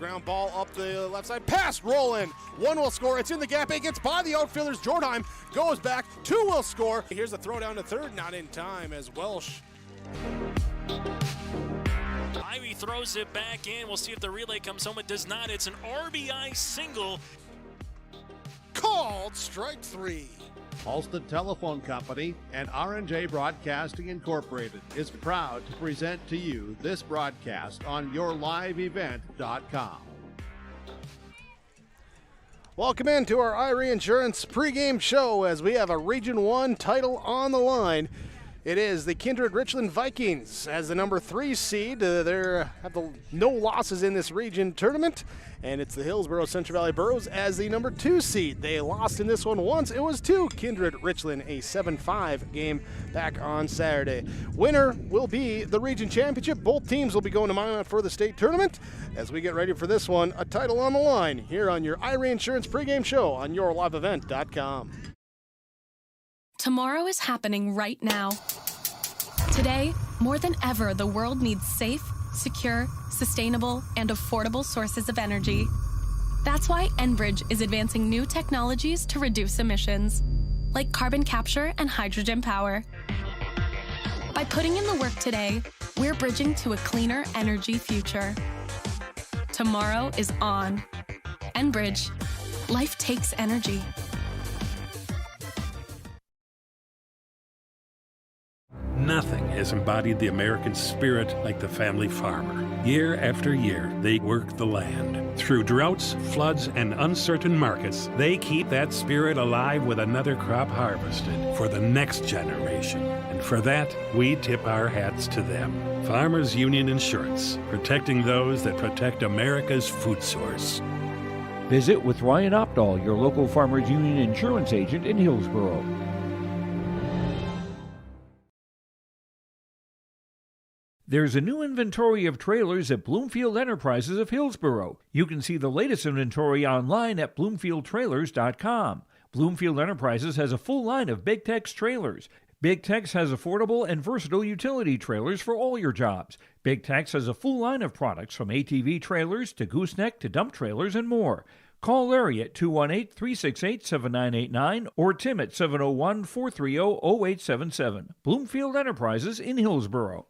ground ball up the left side. Pass, rolling. One will score. It's in the gap. It gets by the outfielders. Jordheim goes back. Two will score. Here's the throw down to third. Not in time as Welsh. Ivy throws it back in. We'll see if the relay comes home. It does not. It's an RBI single. Called strike three. Halsted Telephone Company and R&J Broadcasting Incorporated is proud to present to you this broadcast on yourliveevent.com. Welcome into our Irie Insurance pregame show as we have a Region 1 title on the line. It is the Kindred-Richland Vikings as the number 3 seed. They have no losses in this region tournament. And it's the Hillsboro-Central Valley Burros as the number 2 seed. They lost in this one once. It was to Kindred-Richland, a 7-5 game back on Saturday. Winner will be the region championship. Both teams will be going to Minot for the state tournament. As we get ready for this one, a title on the line here on your Irie Insurance pregame show on yourliveevent.com. Tomorrow is happening right now. Today, more than ever, the world needs safe, secure, sustainable, and affordable sources of energy. That's why Enbridge is advancing new technologies to reduce emissions, like carbon capture and hydrogen power. By putting in the work today, we're bridging to a cleaner energy future. Tomorrow is on. Enbridge. Life takes energy. Nothing has embodied the American spirit like the family farmer. Year after year, they work the land. Through droughts, floods, and uncertain markets, they keep that spirit alive with another crop harvested for the next generation. And for that, we tip our hats to them. Farmers Union Insurance, protecting those that protect America's food source. Visit with Ryan Opdahl, your local Farmers Union Insurance agent in Hillsboro. There's a new inventory of trailers at Bloomfield Enterprises of Hillsboro. You can see the latest inventory online at bloomfieldtrailers.com. Bloomfield Enterprises has a full line of Big Tex trailers. Big Tex has affordable and versatile utility trailers for all your jobs. Big Tex has a full line of products from ATV trailers to gooseneck to dump trailers and more. Call Larry at 218-368-7989 or Tim at 701-430-0877. Bloomfield Enterprises in Hillsboro.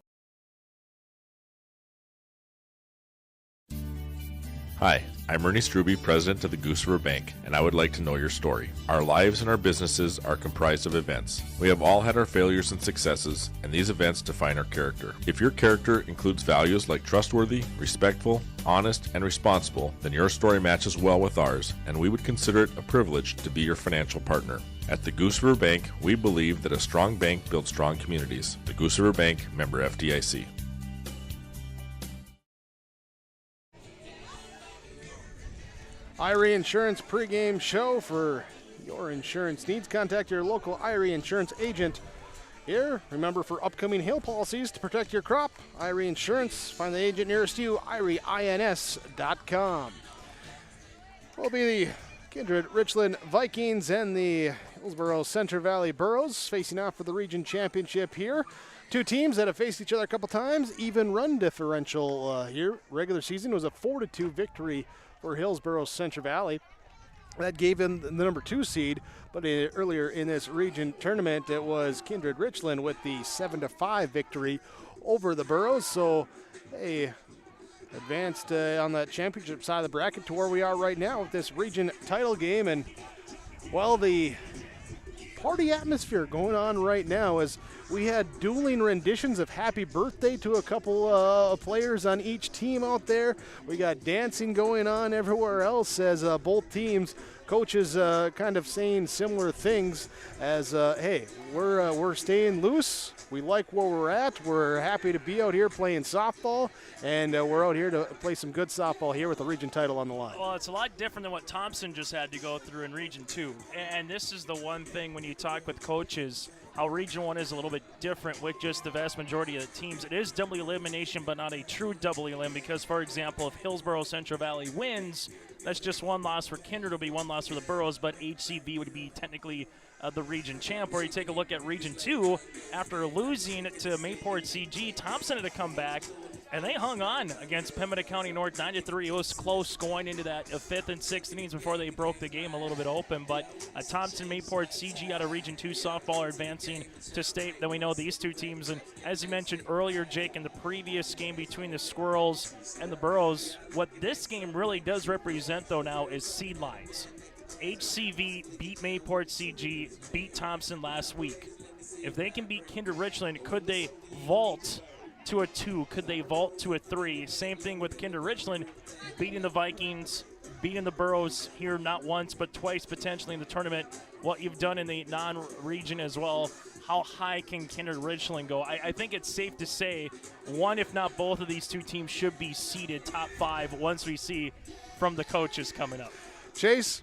Hi, I'm Ernie Struby, president of the Goose River Bank, and I would like to know your story. Our lives and our businesses are comprised of events. We have all had our failures and successes, and these events define our character. If your character includes values like trustworthy, respectful, honest, and responsible, then your story matches well with ours, and we would consider it a privilege to be your financial partner. At the Goose River Bank, we believe that a strong bank builds strong communities. The Goose River Bank, member FDIC. Irie Insurance pregame show for your insurance needs. Contact your local Irie Insurance agent here. Remember, for upcoming hail policies to protect your crop, Irie Insurance. Find the agent nearest you, irieins.com. Will be the Kindred-Richland Vikings and the Hillsboro-Central Valley Burros facing off for the region championship here. Two teams that have faced each other a couple times. Even run differential here. Regular season was a 4-2 victory for Hillsboro-Central Valley. That gave him the number 2 seed, but earlier in this region tournament, it was Kindred-Richland with the 7-5 victory over the Burros. So they advanced on that championship side of the bracket to where we are right now with this region title game. And, well, the party atmosphere going on right now as we had dueling renditions of happy birthday to a couple players on each team out there. We got dancing going on everywhere else as both teams, coaches kind of saying similar things as, hey, we're staying loose. We like where we're at. We're happy to be out here playing softball, and we're out here to play some good softball here with the region title on the line. Well, it's a lot different than what Thompson just had to go through in Region 2. And this is the one thing when you talk with coaches, how Region 1 is a little bit different with just the vast majority of the teams. It is double elimination, but not a true double elim because, for example, if Hillsboro-Central Valley wins, that's just one loss for Kindred. It'll be one loss for the Burros, but HCV would be technically the region champ. Where you take a look at Region 2, after losing to Mayport CG, Thompson had to come back And they hung on against Pembina County North 9-3. It was close going into that 5th and 6th innings before they broke the game a little bit open. But Thompson Mayport CG out of Region 2 softball are advancing to state. Then we know these two teams. And as you mentioned earlier, Jake, in the previous game between the Squirrels and the Burros, what this game really does represent, though, now is seed lines. HCV beat Mayport CG, beat Thompson last week. If they can beat Kindred-Richland, could they vault to a 2? Could they vault to a 3? Same thing with Kindred-Richland, beating the Vikings, beating the Burros here not once but twice potentially in the tournament. What you've done in the non-region as well, how high can Kindred-Richland go? I think it's safe to say one, if not both of these two teams should be seeded top 5 once we see from the coaches coming up. Chase,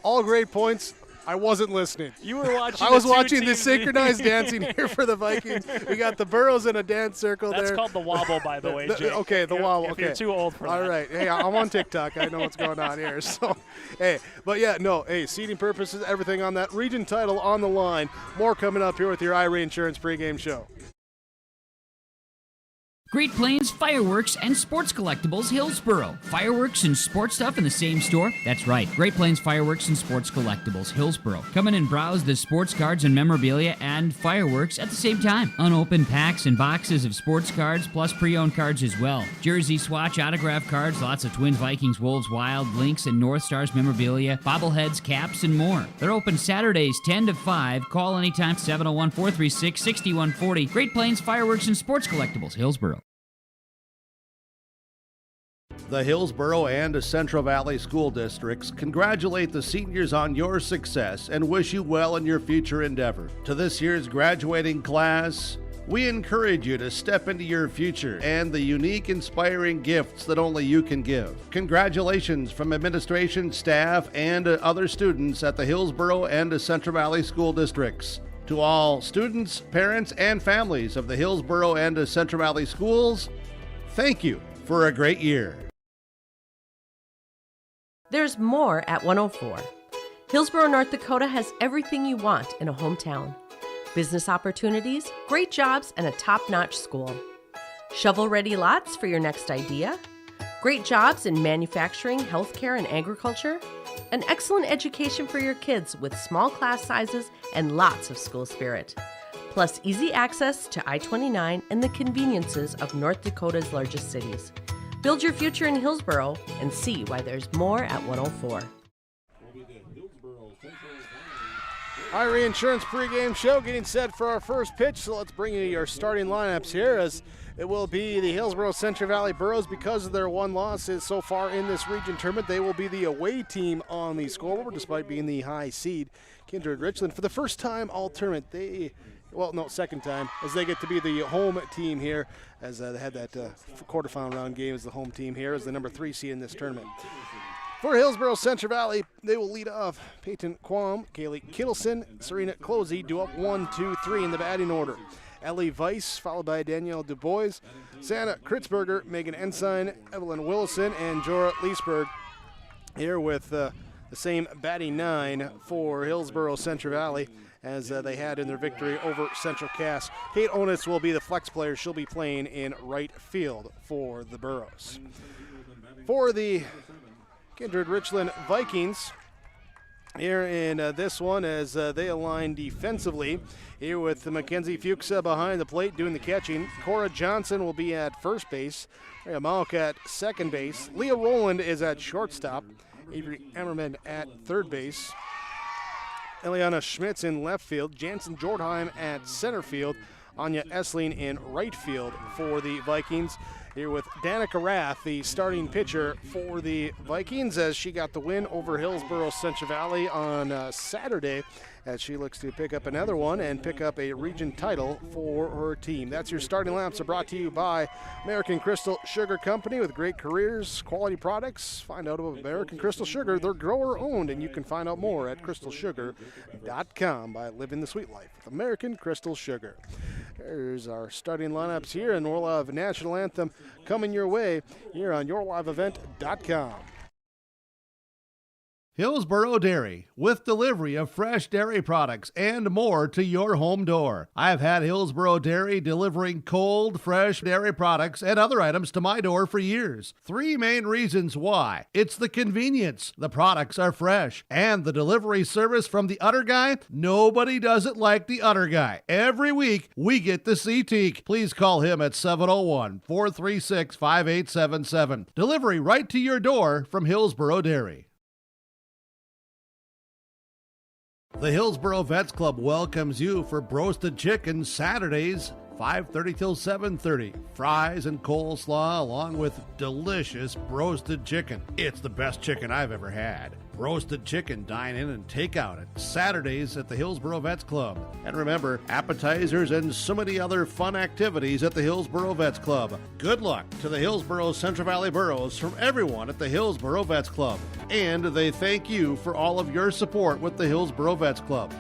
all great points. I wasn't listening. You were watching. I was watching the synchronized dancing here for the Vikings. We got the Burros in a dance circle there. That's called the wobble, by the way, Jake. Okay, the wobble. If you're too old for that. All right. Hey, I'm on TikTok. I know what's going on here. So, hey, but yeah, no, hey, seeding purposes, everything on that region title on the line. More coming up here with your iRe Insurance pregame show. Great Plains Fireworks and Sports Collectibles, Hillsboro. Fireworks and sports stuff in the same store? That's right. Great Plains Fireworks and Sports Collectibles, Hillsboro. Come in and browse the sports cards and memorabilia and fireworks at the same time. Unopened packs and boxes of sports cards, plus pre-owned cards as well. Jersey swatch, autograph cards, lots of Twins, Vikings, Wolves, Wild, Lynx, and North Stars memorabilia, bobbleheads, caps, and more. They're open Saturdays 10 to 5. Call anytime, 701-436-6140. Great Plains Fireworks and Sports Collectibles, Hillsboro. The Hillsboro and Central Valley School Districts congratulate the seniors on your success and wish you well in your future endeavor. To this year's graduating class, we encourage you to step into your future and the unique, inspiring gifts that only you can give. Congratulations from administration, staff, and other students at the Hillsboro and Central Valley School Districts. To all students, parents, and families of the Hillsboro and Central Valley Schools, thank you for a great year. There's more at 104. Hillsboro, North Dakota has everything you want in a hometown. Business opportunities, great jobs, and a top-notch school. Shovel-ready lots for your next idea. Great jobs in manufacturing, healthcare, and agriculture. An excellent education for your kids with small class sizes and lots of school spirit. Plus easy access to I-29 and the conveniences of North Dakota's largest cities. Build your future in Hillsboro and see why there's more at 104. iRe Insurance pregame show getting set for our first pitch. So let's bring you your starting lineups here, as it will be the Hillsboro-Central Valley Burros. Because of their one loss so far in this region tournament, they will be the away team on the scoreboard despite being the high seed. Kindred-Richland, for the first time all tournament, second time, as they get to be the home team here, as they had that quarterfinal round game as the home team here as the number 3 seed in this tournament. For Hillsboro-Central Valley, they will lead off Peyton Quam, Kaylee Kittleson, Serena Closey do up 1, 2, 3 in the batting order. Ellie Weiss, followed by Danielle DuBois, Santa Kritzberger, Megan Ensign, Evelyn Willison, and Jora Leesberg here with the same batting 9 for Hillsboro-Central Valley as they had in their victory over Central Cass. Kate Onis will be the flex player. She'll be playing in right field for the Burros. For the Kindred-Richland Vikings, here in this one, as they align defensively, here with Mackenzie Fuchsa behind the plate doing the catching. Cora Johnson will be at first base. Maria Malk at second base. Leah Rowland is at shortstop. Avery Emmerman at third base. Eliana Schmitz in left field. Jansen Jordheim at center field. Anya Essling in right field for the Vikings. Here with Danica Rath, the starting pitcher for the Vikings, as she got the win over Hillsboro-Central Valley on Saturday, as she looks to pick up another one and pick up a region title for her team. That's your starting lineups, are brought to you by American Crystal Sugar Company, with great careers, quality products. Find out about American Crystal Sugar. They're grower owned, and you can find out more at crystalsugar.com by living the sweet life with American Crystal Sugar. There's our starting lineups here, and we'll have a national anthem coming your way here on yourliveevent.com. Hillsboro Dairy, with delivery of fresh dairy products and more to your home door. I've had Hillsboro Dairy delivering cold, fresh dairy products and other items to my door for years. 3 main reasons why. It's the convenience, the products are fresh, and the delivery service from the Udder Guy. Nobody does it like the Udder Guy. Every week, we get to see Teak. Please call him at 701-436-5877. Delivery right to your door from Hillsboro Dairy. The Hillsboro Vets Club welcomes you for Broasted Chicken Saturdays, 5:30 till 7:30. Fries and coleslaw along with delicious broasted chicken. It's the best chicken I've ever had. Roasted chicken, dine in and take out at Saturdays at the Hillsboro Vets Club. And remember, appetizers and so many other fun activities at the Hillsboro Vets Club. Good luck to the Hillsboro-Central Valley Boroughs from everyone at the Hillsboro Vets Club. And they thank you for all of your support with the Hillsboro Vets Club.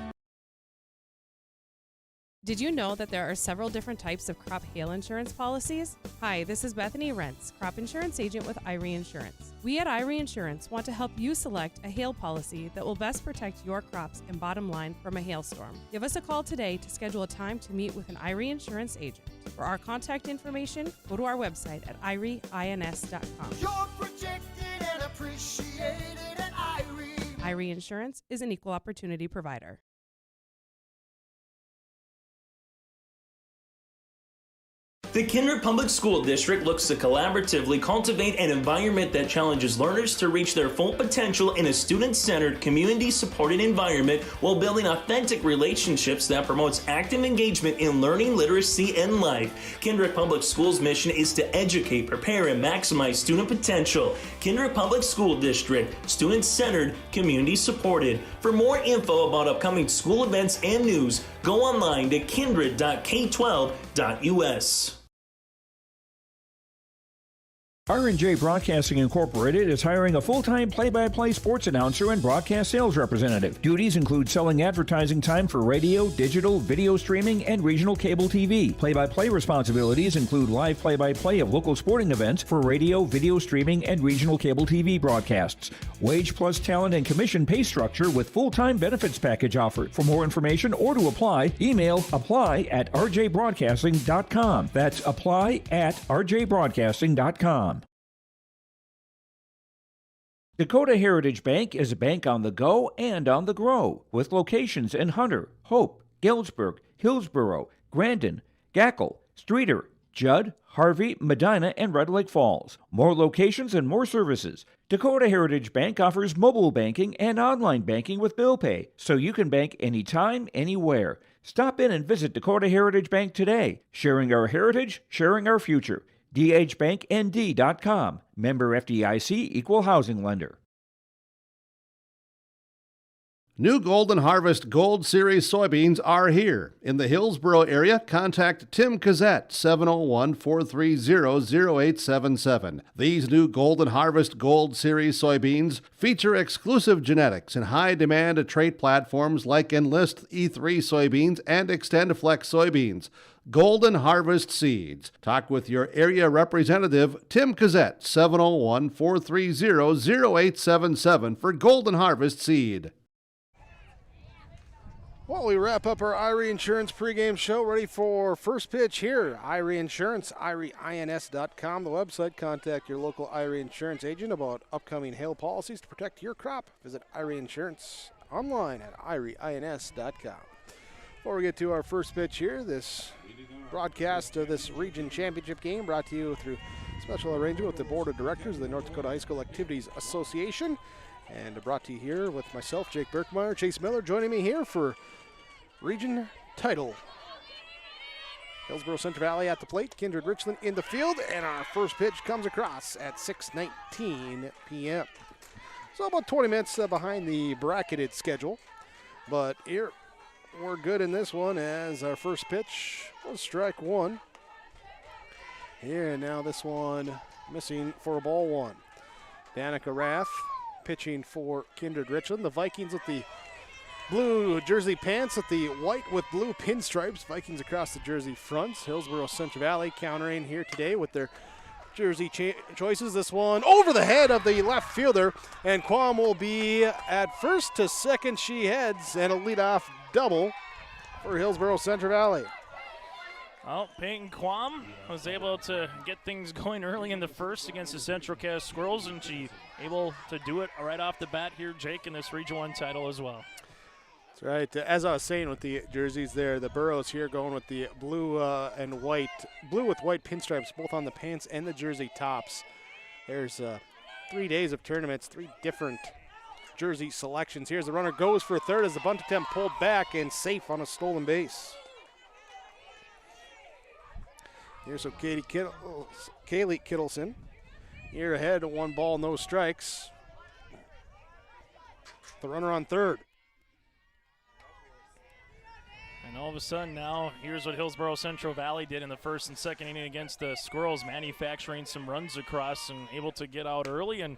Did you know that there are several different types of crop hail insurance policies? Hi, this is Bethany Rentz, crop insurance agent with Irie Insurance. We at Irie Insurance want to help you select a hail policy that will best protect your crops and bottom line from a hailstorm. Give us a call today to schedule a time to meet with an Irie Insurance agent. For our contact information, go to our website at irieins.com. You're protected and appreciated at Irie. Irie Insurance is an equal opportunity provider. The Kindred Public School District looks to collaboratively cultivate an environment that challenges learners to reach their full potential in a student-centered, community-supported environment while building authentic relationships that promotes active engagement in learning, literacy, and life. Kindred Public Schools' mission is to educate, prepare, and maximize student potential. Kindred Public School District, student-centered, community-supported. For more info about upcoming school events and news, go online to kindred.k12.us. R&J Broadcasting Incorporated is hiring a full-time play-by-play sports announcer and broadcast sales representative. Duties include selling advertising time for radio, digital, video streaming, and regional cable TV. Play-by-play responsibilities include live play-by-play of local sporting events for radio, video streaming, and regional cable TV broadcasts. Wage plus talent and commission pay structure with full-time benefits package offered. For more information or to apply, email apply@rjbroadcasting.com. That's apply@rjbroadcasting.com. Dakota Heritage Bank is a bank on the go and on the grow, with locations in Hunter, Hope, Galesburg, Hillsboro, Grandin, Gackle, Streeter, Judd, Harvey, Medina, and Red Lake Falls. More locations and more services. Dakota Heritage Bank offers mobile banking and online banking with bill pay, so you can bank anytime, anywhere. Stop in and visit Dakota Heritage Bank today. Sharing our heritage, sharing our future. dhbanknd.com. Member FDIC, Equal Housing Lender. New Golden Harvest Gold Series soybeans are here. In the Hillsboro area, contact Tim Cassette, 701-430-0877. These new Golden Harvest Gold Series soybeans feature exclusive genetics and high-demand trait platforms like Enlist E3 soybeans and XtendFlex soybeans. Golden Harvest Seeds. Talk with your area representative, Tim Cassette, 701-430-0877 for Golden Harvest Seed. Well, we wrap up our Irie Insurance pregame show, ready for first pitch here. Irie Insurance, irieins.com, the website. Contact your local Irie Insurance agent about upcoming hail policies to protect your crop. Visit Irie Insurance online at irieins.com. Before we get to our first pitch here, this broadcast of this region championship game brought to you through special arrangement with the Board of Directors of the North Dakota High School Activities Association. And brought to you here with myself, Jake Birkmeyer, Chase Miller, joining me here for region title. Hillsboro-Central Valley at the plate, Kindred-Richland in the field, and our first pitch comes across at 6:19 p.m. So about 20 minutes behind the bracketed schedule, but here we're good in this one as our first pitch was strike one. Here, and now this one missing for a ball one. Danica Rath pitching for Kindred-Richland. The Vikings with the blue jersey pants with the white with blue pinstripes. Vikings across the jersey fronts. Hillsboro-Central Valley countering here today with their jersey choices. This one over the head of the left fielder, and Quam will be at first to second. She heads, and a leadoff double for Hillsboro-Central Valley. Well, Peyton Quam was able to get things going early in the first against the Central Cass Squirrels, and she able to do it right off the bat here, Jake, in this Region 1 title as well. That's right. As I was saying with the jerseys there, the Burros here going with the blue and white, blue with white pinstripes, both on the pants and the jersey tops. There's 3 days of tournaments, 3 different jersey selections. Here's the runner goes for third as the bunt attempt pulled back and safe on a stolen base. Here's so Kaylee Kittleson. Here ahead, 1 ball, no strikes. The runner on third. And all of a sudden now, here's what Hillsboro-Central Valley did in the first and second inning against the Squirrels, manufacturing some runs across and able to get out early. And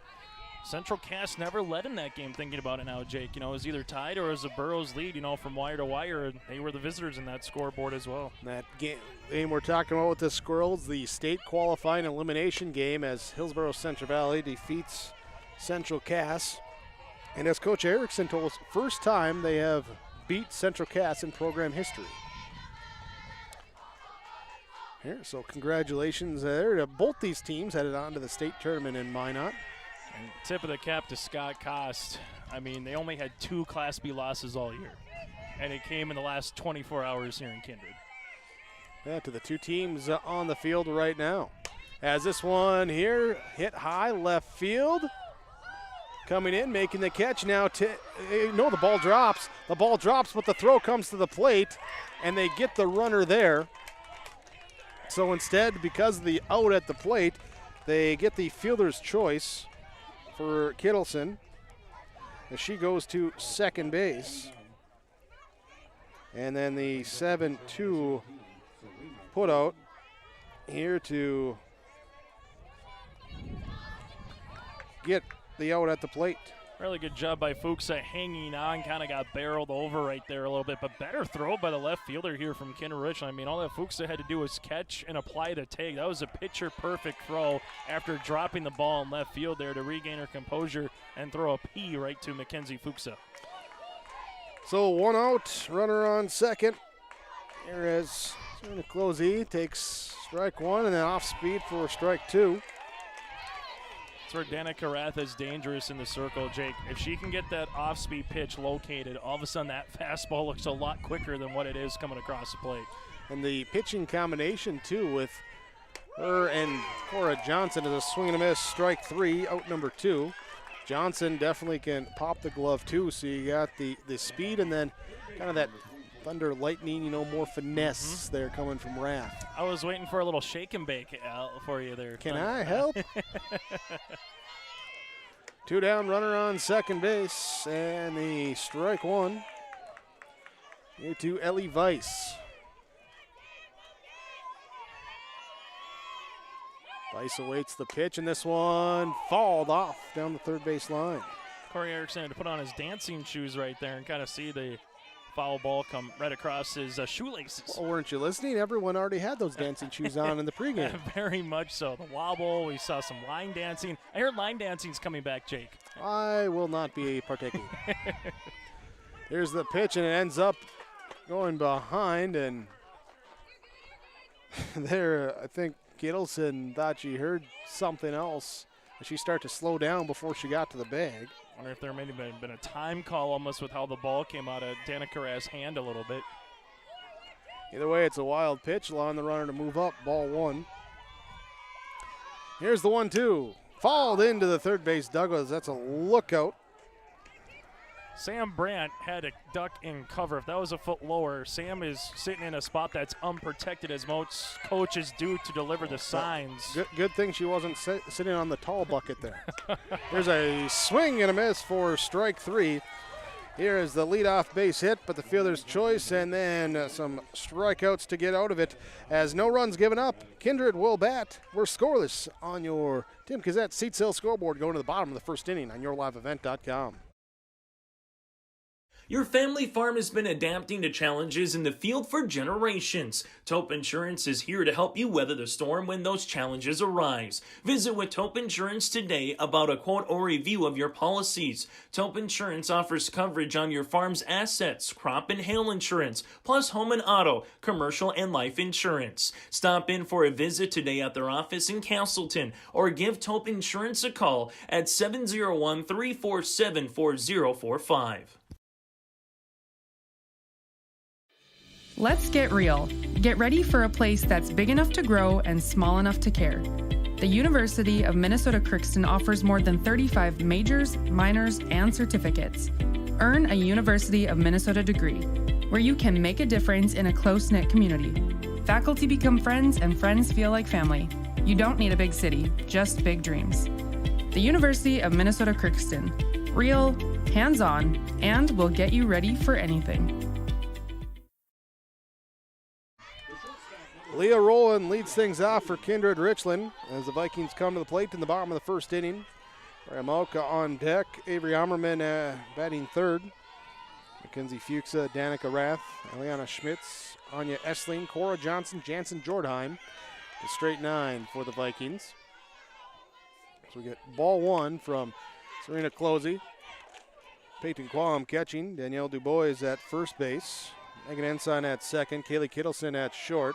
Central Cass never led in that game, thinking about it now, Jake. You know, it was either tied or it was a Burrows lead, you know, from wire to wire. And they were the visitors in that scoreboard as well. That game we're talking about with the Squirrels, the state qualifying elimination game, as Hillsboro-Central Valley defeats Central Cass. And as Coach Erickson told us, first time they have beat Central Cass in program history. Here, so congratulations there to both these teams headed on to the state tournament in Minot. And tip of the cap to Scott Cost. I mean, they only had 2 Class B losses all year, and it came in the last 24 hours here in Kindred. Yeah, to the 2 teams on the field right now. As this one here hit high left field. Coming in, making the catch now. No, the ball drops. The ball drops, but the throw comes to the plate, and they get the runner there. So instead, because of the out at the plate, they get the fielder's choice for Kittleson as she goes to second base. And then the 7-2 put out here to get the out at the plate. Really good job by Fuchsa hanging on, kind of got barreled over right there a little bit, but better throw by the left fielder here from Kindred-Richland. I mean, all that Fuchsa had to do was catch and apply the tag. That was a pitcher-perfect throw after dropping the ball in left field there to regain her composure and throw a P right to Mackenzie Fuchsa. So 1 out, runner on second. Here is Closey, takes strike 1 and then off speed for strike 2. That's where Danica Rath is dangerous in the circle, Jake. If she can get that off-speed pitch located, all of a sudden that fastball looks a lot quicker than what it is coming across the plate. And the pitching combination, too, with her and Cora Johnson is a swing and a miss, strike 3, out number 2. Johnson definitely can pop the glove, too, so you got the speed and then kind of that thunder, lightning, you know, more finesse there coming from Rath. I was waiting for a little shake and bake for you there. Can I help? 2 down, runner on second base, and the strike 1 here to Ellie Weiss. Weiss awaits the pitch, and this one fouled off down the third base line. Corey Erickson had to put on his dancing shoes right there and kind of see the foul ball come right across his shoelaces. Well, weren't you listening? Everyone already had those dancing shoes on in the pregame. Very much so. The wobble, we saw some line dancing. I heard line dancing's coming back, Jake. I will not be partaking. Here's the pitch, and it ends up going behind, and there, I think Kittleson thought she heard something else. She started to slow down before she got to the bag. I wonder if there may have been a time call almost with how the ball came out of Danica Rath's hand a little bit. Either way, it's a wild pitch, allowing the runner to move up, ball 1. Here's the 1-2. Fouled into the third base Douglas. That's a lookout. Sam Brandt had to duck and cover. If that was a foot lower, Sam is sitting in a spot that's unprotected, as most coaches do to deliver the signs. Good thing she wasn't sitting on the tall bucket there. There's a swing and a miss for strike 3. Here is the leadoff base hit, but the fielder's choice, and then some strikeouts to get out of it. As no runs given up, Kindred will bat. We're scoreless on your Tim Kazette seat sale scoreboard going to the bottom of the first inning on yourliveevent.com. Your family farm has been adapting to challenges in the field for generations. Taupe Insurance is here to help you weather the storm when those challenges arise. Visit with Taupe Insurance today about a quote or review of your policies. Taupe Insurance offers coverage on your farm's assets, crop and hail insurance, plus home and auto, commercial and life insurance. Stop in for a visit today at their office in Castleton or give Taupe Insurance a call at 701-347-4045. Let's get real. Get ready for a place that's big enough to grow and small enough to care. The University of Minnesota Crookston offers more than 35 majors, minors, and certificates. Earn a University of Minnesota degree, where you can make a difference in a close-knit community. Faculty become friends and friends feel like family. You don't need a big city, just big dreams. The University of Minnesota Crookston. Real, hands-on, and will get you ready for anything. Leah Rowland leads things off for Kindred-Richland as the Vikings come to the plate in the bottom of the first inning. Ramalka on deck, Avery Ammerman batting third. Mackenzie Fuchsa, Danica Rath, Eliana Schmitz, Anya Essling, Cora Johnson, Jansen Jordheim. The straight nine for the Vikings. So we get ball one from Serena Closey. Peyton Quam catching, Danielle Dubois at first base. Megan Ensign at second, Kaylee Kittleson at short.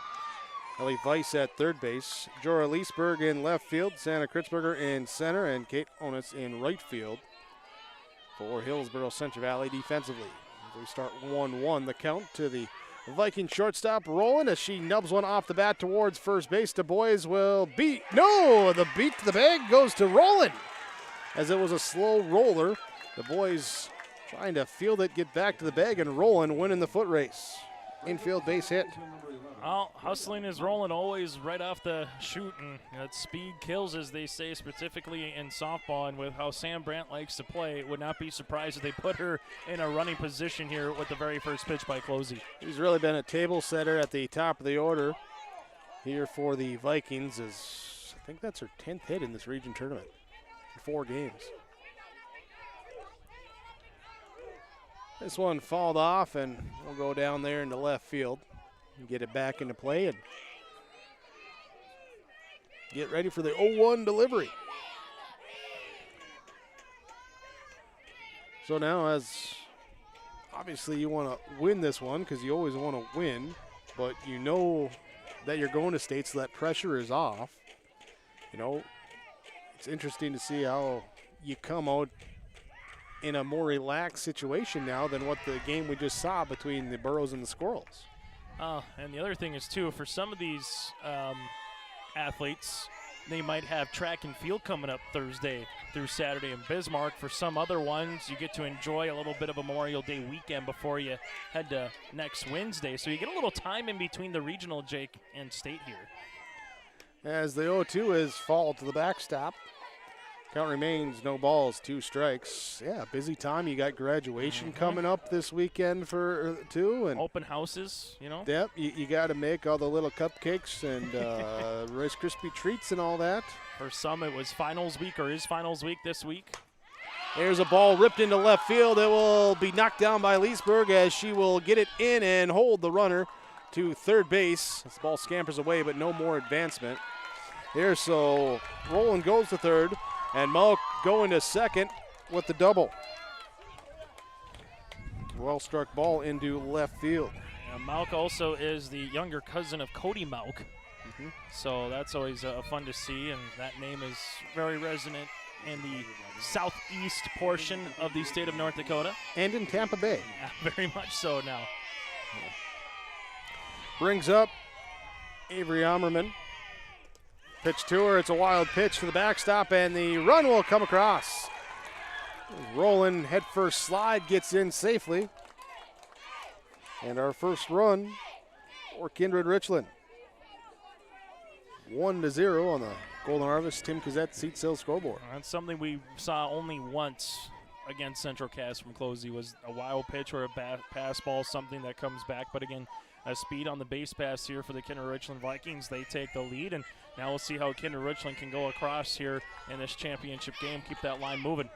Ellie Weiss at third base, Jorah Leesberg in left field, Santa Kritzberger in center, and Kate Onis in right field for Hillsboro-Central Valley defensively. As we start 1-1, the count to the Viking shortstop Rowland as she nubs one off the bat towards first base. Du Bois will beat. No, the beat to the bag goes to Rowland as it was a slow roller. Du Bois trying to field it, get back to the bag, and Rowland winning the foot race. Infield base hit. Well, hustling is rolling always right off the shoot, and that speed kills, as they say, specifically in softball. And with how Sam Brandt likes to play, it would not be surprised if they put her in a running position here with the very first pitch by Closey. He's really been a table setter at the top of the order here for the Vikings. I think that's her 10th hit in this region tournament in 4 games. This one fouled off, and we'll go down there into left field and get it back into play and get ready for the 0-1 delivery. So now, as obviously you want to win this one because you always want to win, but you know that you're going to state, so that pressure is off. You know, it's interesting to see how you come out in a more relaxed situation now than what the game we just saw between the Burros and the Squirrels. And the other thing is, too, for some of these athletes, they might have track and field coming up Thursday through Saturday in Bismarck. For some other ones, you get to enjoy a little bit of a Memorial Day weekend before you head to next Wednesday. So you get a little time in between the regional, Jake, and state here. As the 0-2 is fouled to the backstop. Count remains, no balls, 2 strikes. Yeah, busy time. You got graduation coming up this weekend for 2. And open houses, you know. Yep, you got to make all the little cupcakes and Rice Krispie treats and all that. For some, it was finals week or is finals week this week. There's a ball ripped into left field. It will be knocked down by Leesberg as she will get it in and hold the runner to third base. This ball scampers away, but no more advancement. Here, so Rowland goes to third. And Malk going to second with the double. Well struck ball into left field. And Malk also is the younger cousin of Cody Malk. So that's always fun to see, and that name is very resonant in the southeast portion of the state of North Dakota. And in Tampa Bay. Yeah, very much so now. Brings up Avery Ammerman. Pitch to her, it's a wild pitch to the backstop, and the run will come across. Rolling head first slide, gets in safely. And our first run for Kindred-Richland. 1-0 on the Golden Harvest Tim Cassette seat sale scoreboard. That's something we saw only once against Central Cass from Closey, was a wild pitch or a pass ball, something that comes back. But again, a speed on the base pass here for the Kindred-Richland Vikings. They take the lead, and now we'll see how Kindred-Richland can go across here in this championship game, keep that line moving.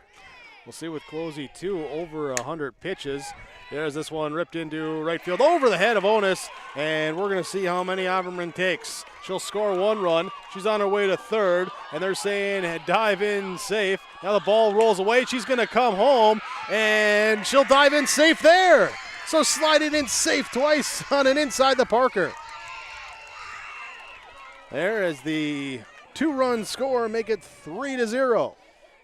We'll see with Closey, too, over 100 pitches. There's this one ripped into right field over the head of Onus, and we're going to see how many Averman takes. She'll score 1 run. She's on her way to third, and they're saying dive in safe. Now the ball rolls away. She's going to come home, and she'll dive in safe there. So slide it in safe twice on an inside the Parker. There is the 2-run score, make it 3-0.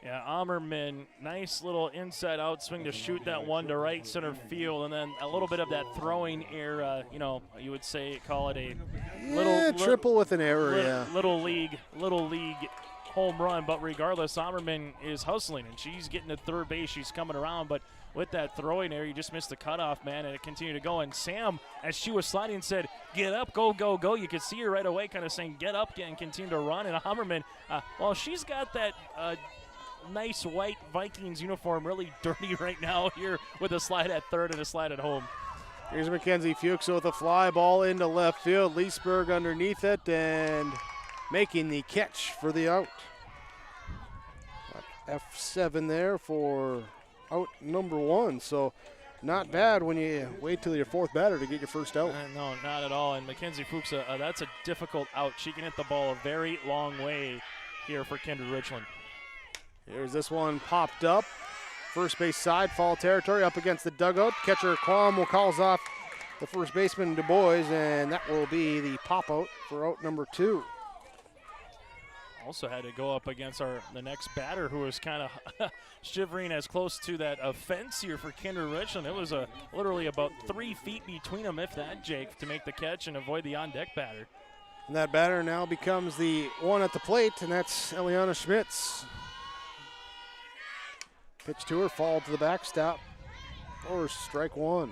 Yeah, Ammerman, nice little inside out swing to shoot that one to right center field, and then a little bit of that throwing error, you would say, call it a triple with an error, little league home run. But regardless, Ammerman is hustling, and she's getting to third base. She's coming around, but with that throwing error, you just missed the cutoff, man, and it continued to go. And Sam, as she was sliding, said, "Get up, go, go, go." You could see her right away kind of saying, "Get up," and continue to run. And Ammerman, she's got that nice white Vikings uniform really dirty right now here with a slide at third and a slide at home. Here's Mackenzie Fuchs with a fly ball into left field. Leesburg underneath it and making the catch for the out. F7 there for out number 1. So not bad when you wait till your 4th batter to get your first out. No, not at all. And Mackenzie Fuchs, that's a difficult out. She can hit the ball a very long way here for Kindred-Richland. Here's this one popped up. First base side, foul territory up against the dugout. Catcher Quam calls off the first baseman Du Bois, and that will be the pop out for out number 2. Also had to go up against the next batter, who was kind of shivering as close to that fence here for Kindred-Richland. It was literally about 3 feet between them, if that, Jake, to make the catch and avoid the on-deck batter. And that batter now becomes the one at the plate, and that's Eliana Schmitz. Pitch to her, fall to the backstop for strike 1.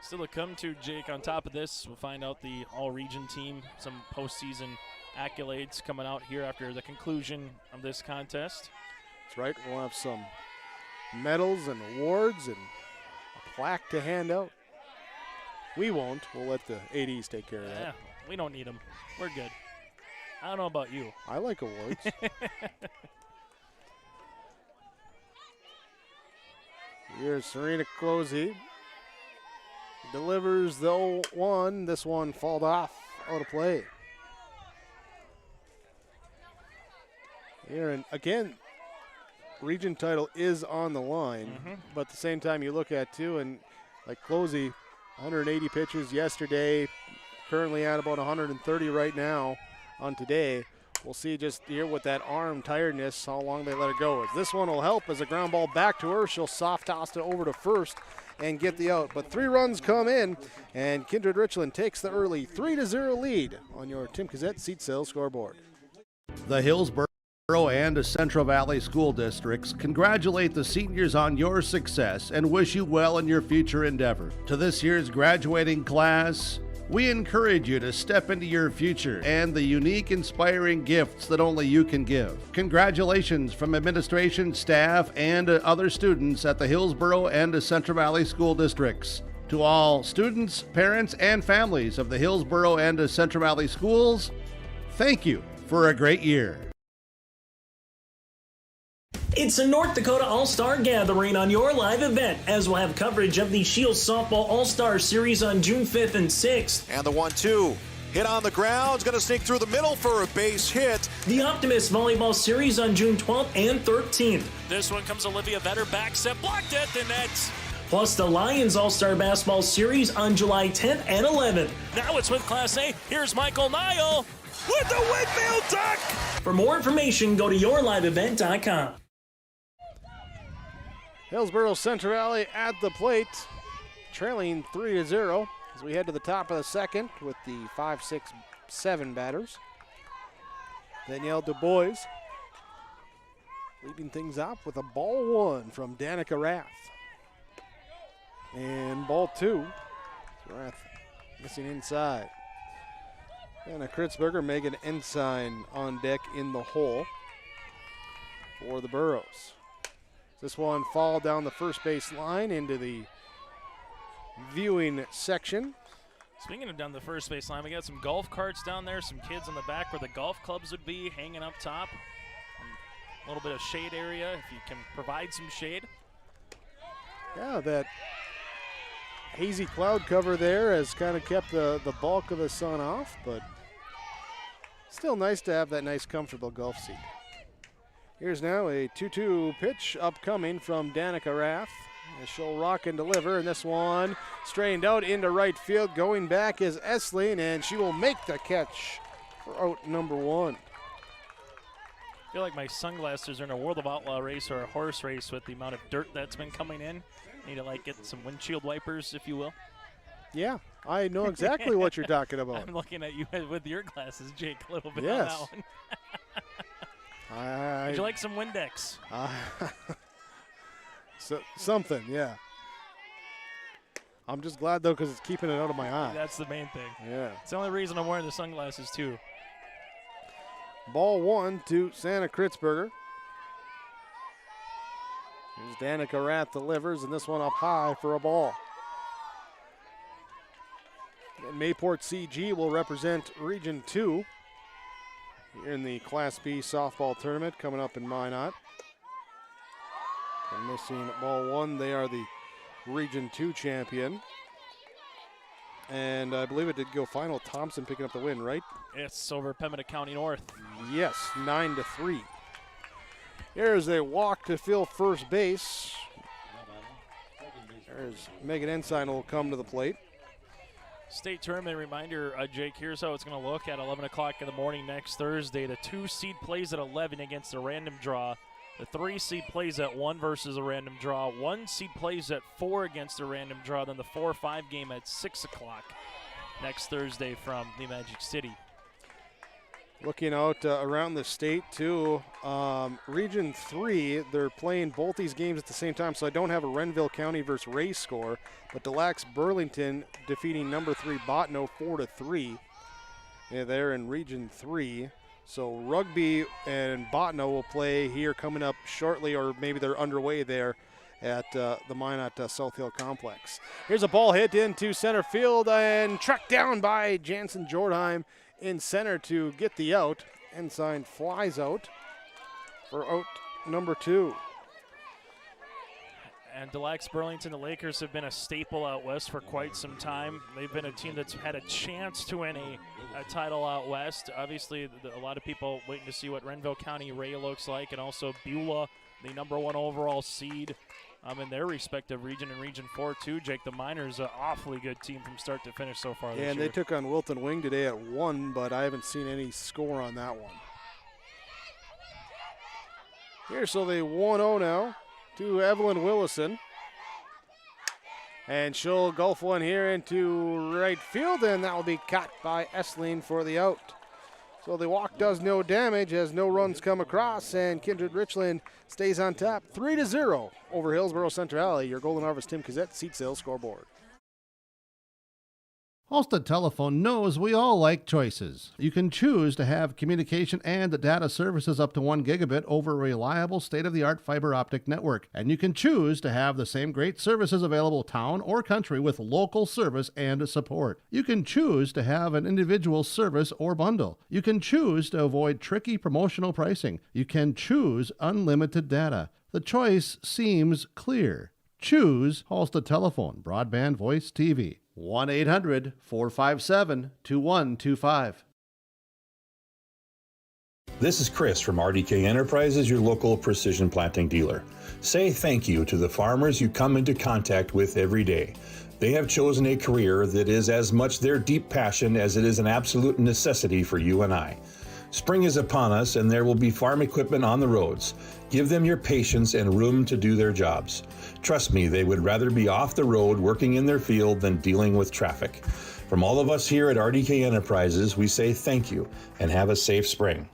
Still to come to, Jake. On top of this, we'll find out the all-region team, some postseason accolades coming out here after the conclusion of this contest. That's right. We'll have some medals and awards and a plaque to hand out. We won't. We'll let the ADs take care of that. Yeah, we don't need them. We're good. I don't know about you. I like awards. Here's Serena Closey. Delivers the 0-1. This one falled off out of play. Here, and again, region title is on the line, but at the same time you look at too, and like Closey, 180 pitches yesterday, currently at about 130 right now on today. We'll see just here with that arm tiredness how long they let it go. As this one will help as a ground ball back to her. She'll soft toss it over to first and get the out. But 3 runs come in, and Kindred-Richland takes the early 3-0 lead on your Tim Cassette seat sales scoreboard. The Hillsboro and Central Valley School Districts congratulate the seniors on your success and wish you well in your future endeavor. To this year's graduating class, we encourage you to step into your future and the unique, inspiring gifts that only you can give. Congratulations from administration, staff, and other students at the Hillsboro and Central Valley School Districts. To all students, parents, and families of the Hillsboro and Central Valley Schools, thank you for a great year. It's a North Dakota All-Star Gathering on your live event, as we'll have coverage of the Shields Softball All-Star Series on June 5th and 6th. And the 1-2. Hit on the ground. It's going to sneak through the middle for a base hit. The Optimist Volleyball Series on June 12th and 13th. This one comes Olivia Vetter, back set, blocked at the net. Plus the Lions All-Star Basketball Series on July 10th and 11th. Now it's with Class A. Here's Michael Nile with the windmill duck. For more information, go to yourliveevent.com. Hillsboro-Central Valley at the plate, trailing 3-0 as we head to the top of the second with the 5, 6, 7 batters. Danielle Du Bois leading things off with a ball 1 from Danica Rath. And ball 2, Rath missing inside. Anna Kritzberger making an ensign on deck in the hole for the Burros. This one fall down the first base line into the viewing section. Speaking of down the first base line, we got some golf carts down there, some kids on the back where the golf clubs would be hanging up top. A little bit of shade area if you can provide some shade. Yeah, that hazy cloud cover there has kind of kept the bulk of the sun off, but still nice to have that nice comfortable golf seat. Here's now a 2-2 pitch upcoming from Danica Rath. As she'll rock and deliver, and this one strained out into right field. Going back is Essling, and she will make the catch for out number 1. I feel like my sunglasses are in a World of Outlaw race or a horse race with the amount of dirt that's been coming in. Need to like get some windshield wipers, if you will. Yeah, I know exactly what you're talking about. I'm looking at you with your glasses, Jake, a little bit yes. on that one. Would you like some Windex? So, something, yeah. I'm just glad, though, because it's keeping it out of my eye. That's the main thing. Yeah. It's the only reason I'm wearing the sunglasses, too. Ball 1 to Santa Kritzberger. Here's Danica Rath delivers, and this one up high for a ball. And Mayport CG will represent Region 2 here in the Class B softball tournament coming up in Minot. And missing ball 1, they are the Region 2 champion. And I believe it did go final. Thompson picking up the win, right? It's over Pembina County North. Yes, 9-3. Here's a walk to fill first base. There's Megan Ensign will come to the plate. State tournament reminder, Jake, here's how it's going to look at 11 o'clock in the morning next Thursday. The 2 seed plays at 11 against a random draw. The 3 seed plays at 1 versus a random draw. 1 seed plays at 4 against a random draw. Then the 4-5 game at 6 o'clock next Thursday from the Magic City. Looking out around the state, too, Region 3, they're playing both these games at the same time, so I don't have a Renville County versus Ray score, but Deluxe Burlington defeating number 3 Botno 4-3. Yeah, they're in Region 3. So Rugby and Botno will play here coming up shortly, or maybe they're underway there at the Minot South Hill Complex. Here's a ball hit into center field and tracked down by Jansen Jordheim in center to get the out. Ensign flies out for out number 2. And Deluxe Burlington, the Lakers have been a staple out west for quite some time. They've been a team that's had a chance to win a title out west. Obviously, a lot of people waiting to see what Renville County Ray looks like, and also Beulah, the number 1 overall seed in their respective region, in Region 4 too. Jake, the Miners, an awfully good team from start to finish so far this year. And they took on Wilton Wing today at 1, but I haven't seen any score on that one. Here, so they 1-0 now to Evelyn Willison. And she'll golf one here into right field, and that will be caught by Essling for the out. So the walk does no damage as no runs come across, and Kindred-Richland stays on top 3-0 over Hillsboro-Central Valley. Your Golden Harvest Tim Kazette seat sales scoreboard. Halstead Telephone knows we all like choices. You can choose to have communication and data services up to 1 gigabit over a reliable state-of-the-art fiber optic network. And you can choose to have the same great services available town or country with local service and support. You can choose to have an individual service or bundle. You can choose to avoid tricky promotional pricing. You can choose unlimited data. The choice seems clear. Choose Halstead Telephone, broadband voice TV. 1-800-457-2125. This is Chris from RDK Enterprises, your local precision planting dealer. Say thank you to the farmers you come into contact with every day. They have chosen a career that is as much their deep passion as it is an absolute necessity for you and I. Spring is upon us and there will be farm equipment on the roads. Give them your patience and room to do their jobs. Trust me, they would rather be off the road working in their field than dealing with traffic. From all of us here at RDK Enterprises, we say thank you and have a safe spring.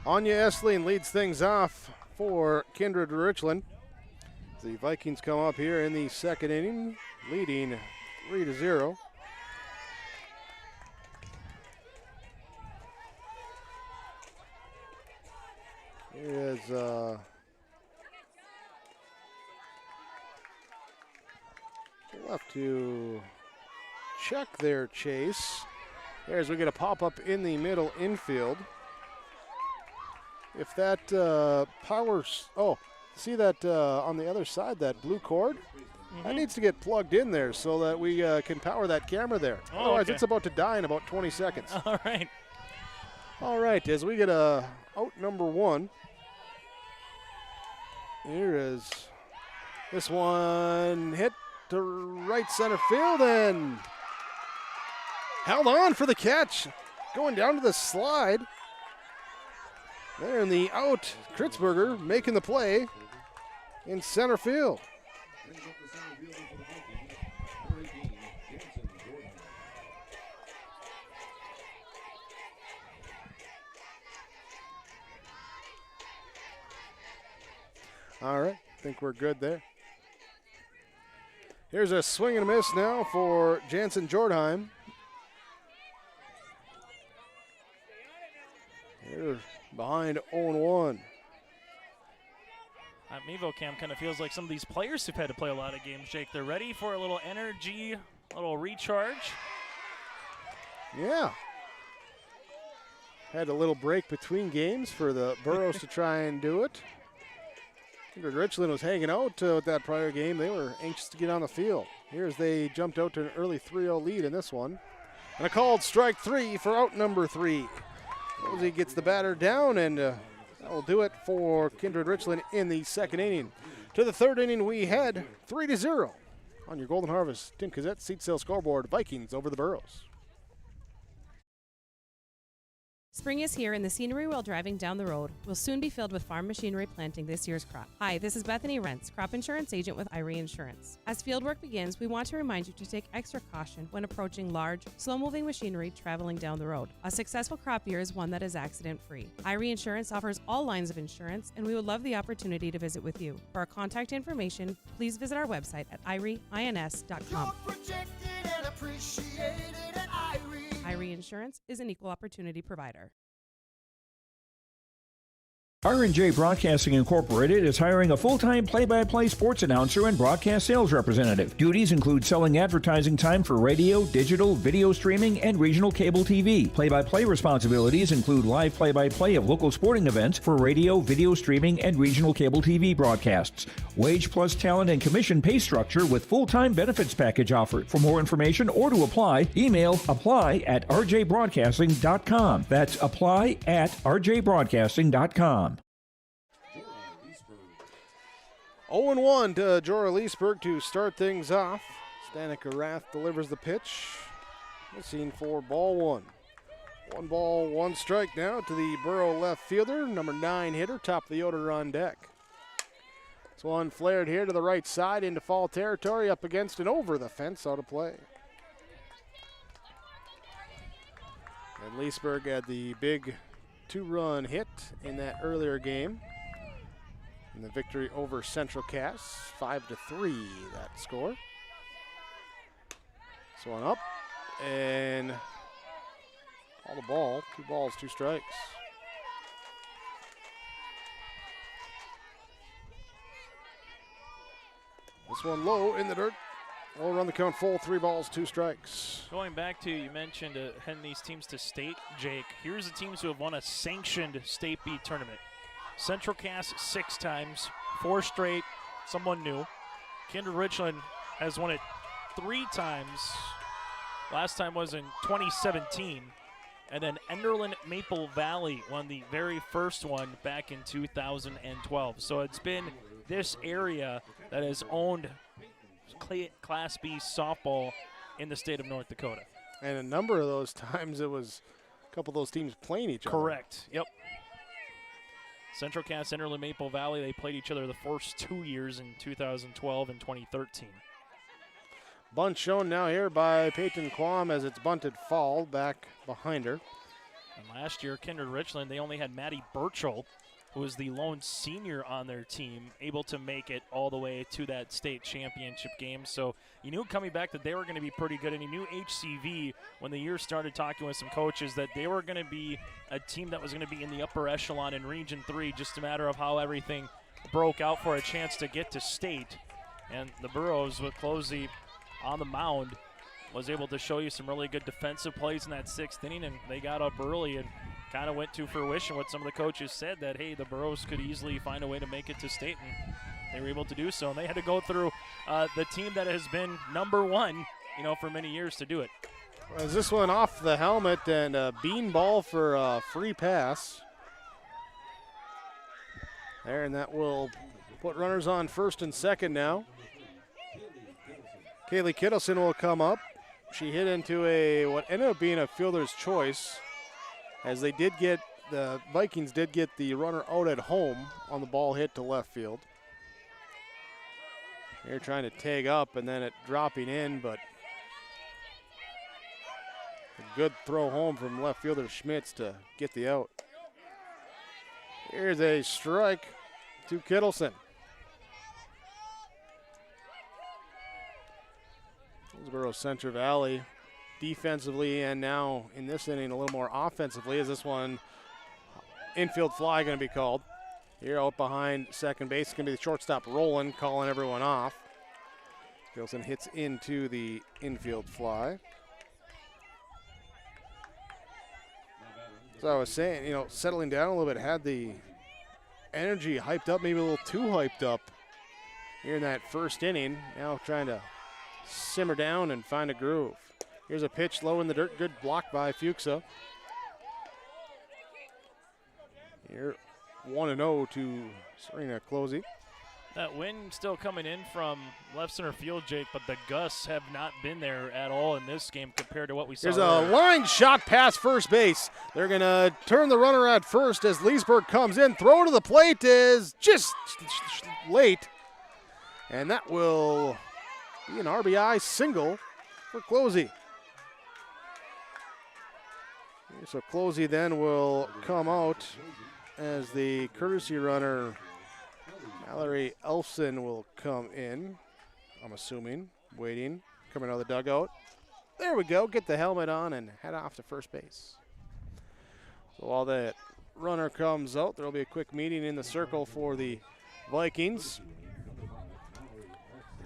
Anya Essling leads things off for Kindred-Richland. The Vikings come up here in the second inning, leading 3-0. Here is left to check their chase. There's we get a pop-up in the middle infield. if that see that on the other side, that blue cord? That needs to get plugged in there so that we can power that camera there. Oh, Otherwise, okay. it's about to die in about 20 seconds. All right. All right, as we get out number 1. Here is this one hit to right center field and held on for the catch. Going down to the slide. There in the out, Kritzberger making the play in center field. All right, I think we're good there. Here's a swing and a miss now for Jansen Jordheim. Here behind 0-1. At Mevo Camp kind of feels like some of these players who've had to play a lot of games, Jake. They're ready for a little energy, a little recharge. Yeah. Had a little break between games for the Burros to try and do it. Kindred-Richland was hanging out with that prior game. They were anxious to get on the field. Here's they jumped out to an early 3-0 lead in this one. And a called strike 3 for out number 3. Rosie gets the batter down, and that will do it for Kindred-Richland in the second inning. To the third inning we head 3-0 on your Golden Harvest Tim Cassette seat sale scoreboard. Vikings over the Burros. Spring is here, and the scenery while driving down the road will soon be filled with farm machinery planting this year's crop. Hi, this is Bethany Rentz, crop insurance agent with Irie Insurance. As fieldwork begins, we want to remind you to take extra caution when approaching large, slow-moving machinery traveling down the road. A successful crop year is one that is accident-free. Irie Insurance offers all lines of insurance, and we would love the opportunity to visit with you. For our contact information, please visit our website at irieins.com. Irie Insurance is an equal opportunity provider. R&J Broadcasting Incorporated is hiring a full-time play-by-play sports announcer and broadcast sales representative. Duties include selling advertising time for radio, digital, video streaming, and regional cable TV. Play-by-play responsibilities include live play-by-play of local sporting events for radio, video streaming, and regional cable TV broadcasts. Wage plus talent and commission pay structure with full-time benefits package offered. For more information or to apply, email apply@rjbroadcasting.com. That's apply@rjbroadcasting.com. 0-1 to Jorah Leesburg to start things off. Stanica Rath delivers the pitch. The scene for ball 1. 1 ball, 1 strike now to the Burrow left fielder, number 9 hitter, top of the order on deck. This one flared here to the right side into foul territory, up against and over the fence, out of play. And Leesburg had the big 2-run hit in that earlier game. In the victory over Central Cass, 5-3 that score. This one up, and all the ball, 2 balls, 2 strikes. This one low in the dirt. We'll run the count full, 3 balls, 2 strikes. Going back to, you mentioned heading these teams to state, Jake. Here's the teams who have won a sanctioned State B tournament. Central Cass 6 times, 4 straight, someone new. Kindred-Richland has won it 3 times. Last time was in 2017. And then Enderlin Maple Valley won the very first one back in 2012. So it's been this area that has owned Class B softball in the state of North Dakota. And a number of those times it was a couple of those teams playing each other. Correct, yep. Central Cass, Enderlin Maple Valley, they played each other the first 2 years in 2012 and 2013. Bunt shown now here by Peyton Quam as it's bunted foul back behind her. And last year, Kindred-Richland, they only had Maddie Burchell, who was the lone senior on their team, able to make it all the way to that state championship game. So you knew coming back that they were going to be pretty good, and you knew HCV, when the year started talking with some coaches, that they were going to be a team that was going to be in the upper echelon in Region 3, just a matter of how everything broke out for a chance to get to state. And the Burros with Closey on the mound was able to show you some really good defensive plays in that 6th inning, and they got up early and kind of went to fruition what some of the coaches said, that, hey, the Burros could easily find a way to make it to state, and they were able to do so. And they had to go through the team that has been number one, for many years to do it. As this one off the helmet and a bean ball for a free pass. There, and that will put runners on first and second now. Kaylee Kittleson will come up. She hit into what ended up being a fielder's choice, as the Vikings did get the runner out at home on the ball hit to left field. They're trying to tag up and then it dropping in, but a good throw home from left fielder Schmitz to get the out. Here's a strike to Kittleson. Hillsboro-Central Valley defensively, and now in this inning a little more offensively, as this one infield fly going to be called. Here out behind second base, it's going to be the shortstop Roland calling everyone off. Kittleson hits into the infield fly. So I was saying, settling down a little bit, had the energy hyped up, maybe a little too hyped up here in that first inning. Now trying to simmer down and find a groove. Here's a pitch low in the dirt, good block by Fuchsa. Here 1-0 to Serena Closey. That wind still coming in from left center field, Jake, but the gusts have not been there at all in this game compared to what we saw. There's a line shot past first base. They're going to turn the runner at first as Leesburg comes in. Throw to the plate is just late. And that will be an RBI single for Closey. So Closey then will come out as the courtesy runner. Mallory Elfson will come in, I'm assuming, waiting, coming out of the dugout. There we go, get the helmet on and head off to first base. So while that runner comes out, there will be a quick meeting in the circle for the Vikings.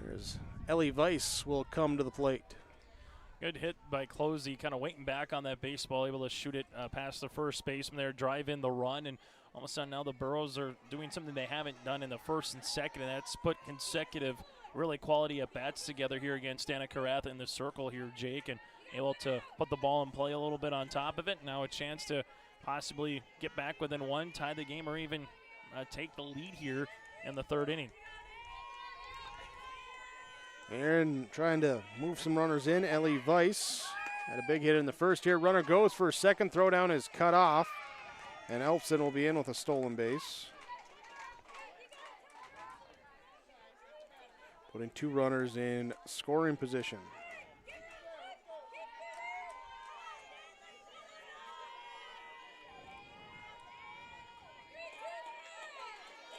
There's Ellie Weiss will come to the plate. Good hit by Closey, kind of waiting back on that baseball, able to shoot it past the first baseman there, drive in the run, and all of a sudden now the Burros are doing something they haven't done in the first and second, and that's put consecutive, really quality at-bats together here against Anna Caratha in the circle here, Jake, and able to put the ball in play a little bit on top of it. Now a chance to possibly get back within one, tie the game, or even take the lead here in the third inning. Aaron trying to move some runners in. Ellie Weiss had a big hit in the first here. Runner goes for a second. Throw down is cut off. And Elfson will be in with a stolen base. Putting two runners in scoring position.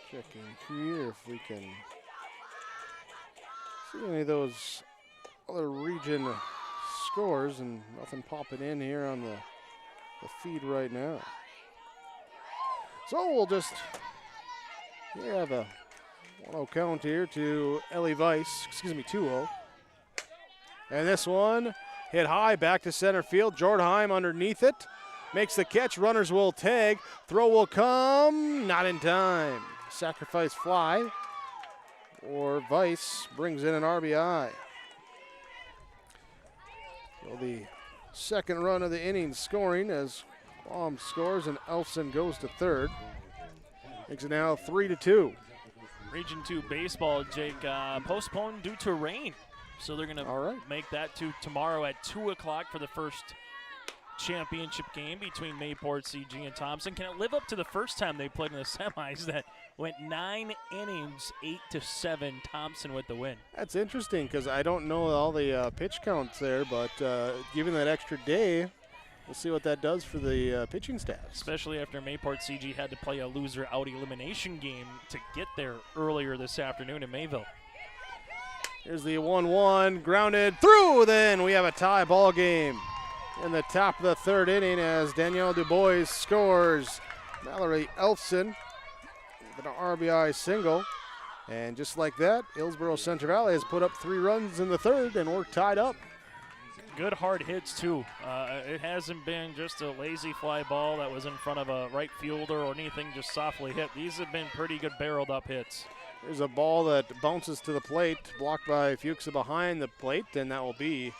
Checking here if we can see any of those other region scores, and nothing popping in here on the feed right now. So we'll just have a 1-0 count here to Ellie Weiss, 2-0. And this one hit high back to center field. Jordheim underneath it. Makes the catch, runners will tag. Throw will come, not in time. Sacrifice fly, or Weiss brings in an RBI. So the second run of the inning scoring as Baum scores and Elfson goes to third. Makes it now 3-2. Region 2 baseball, Jake, postponed due to rain. So they're going to make that to tomorrow at 2 o'clock for the first championship game between Mayport CG and Thompson. Can it live up to the first time they played in the semis that went 9 innings, 8-7, Thompson with the win? That's interesting because I don't know all the pitch counts there, but given that extra day, we'll see what that does for the pitching staff. Especially after Mayport CG had to play a loser out elimination game to get there earlier this afternoon in Mayville. Here's the 1-1, grounded through, then we have a tie ball game in the top of the third inning as Danielle Dubois scores. Mallory Elfson with an RBI single. And just like that, Hillsboro-Central Valley has put up 3 runs in the third, and we're tied up. good hard hits, too. It hasn't been just a lazy fly ball that was in front of a right fielder or anything just softly hit. These have been pretty good barreled up hits. There's a ball that bounces to the plate, blocked by Fuchs behind the plate, and that will be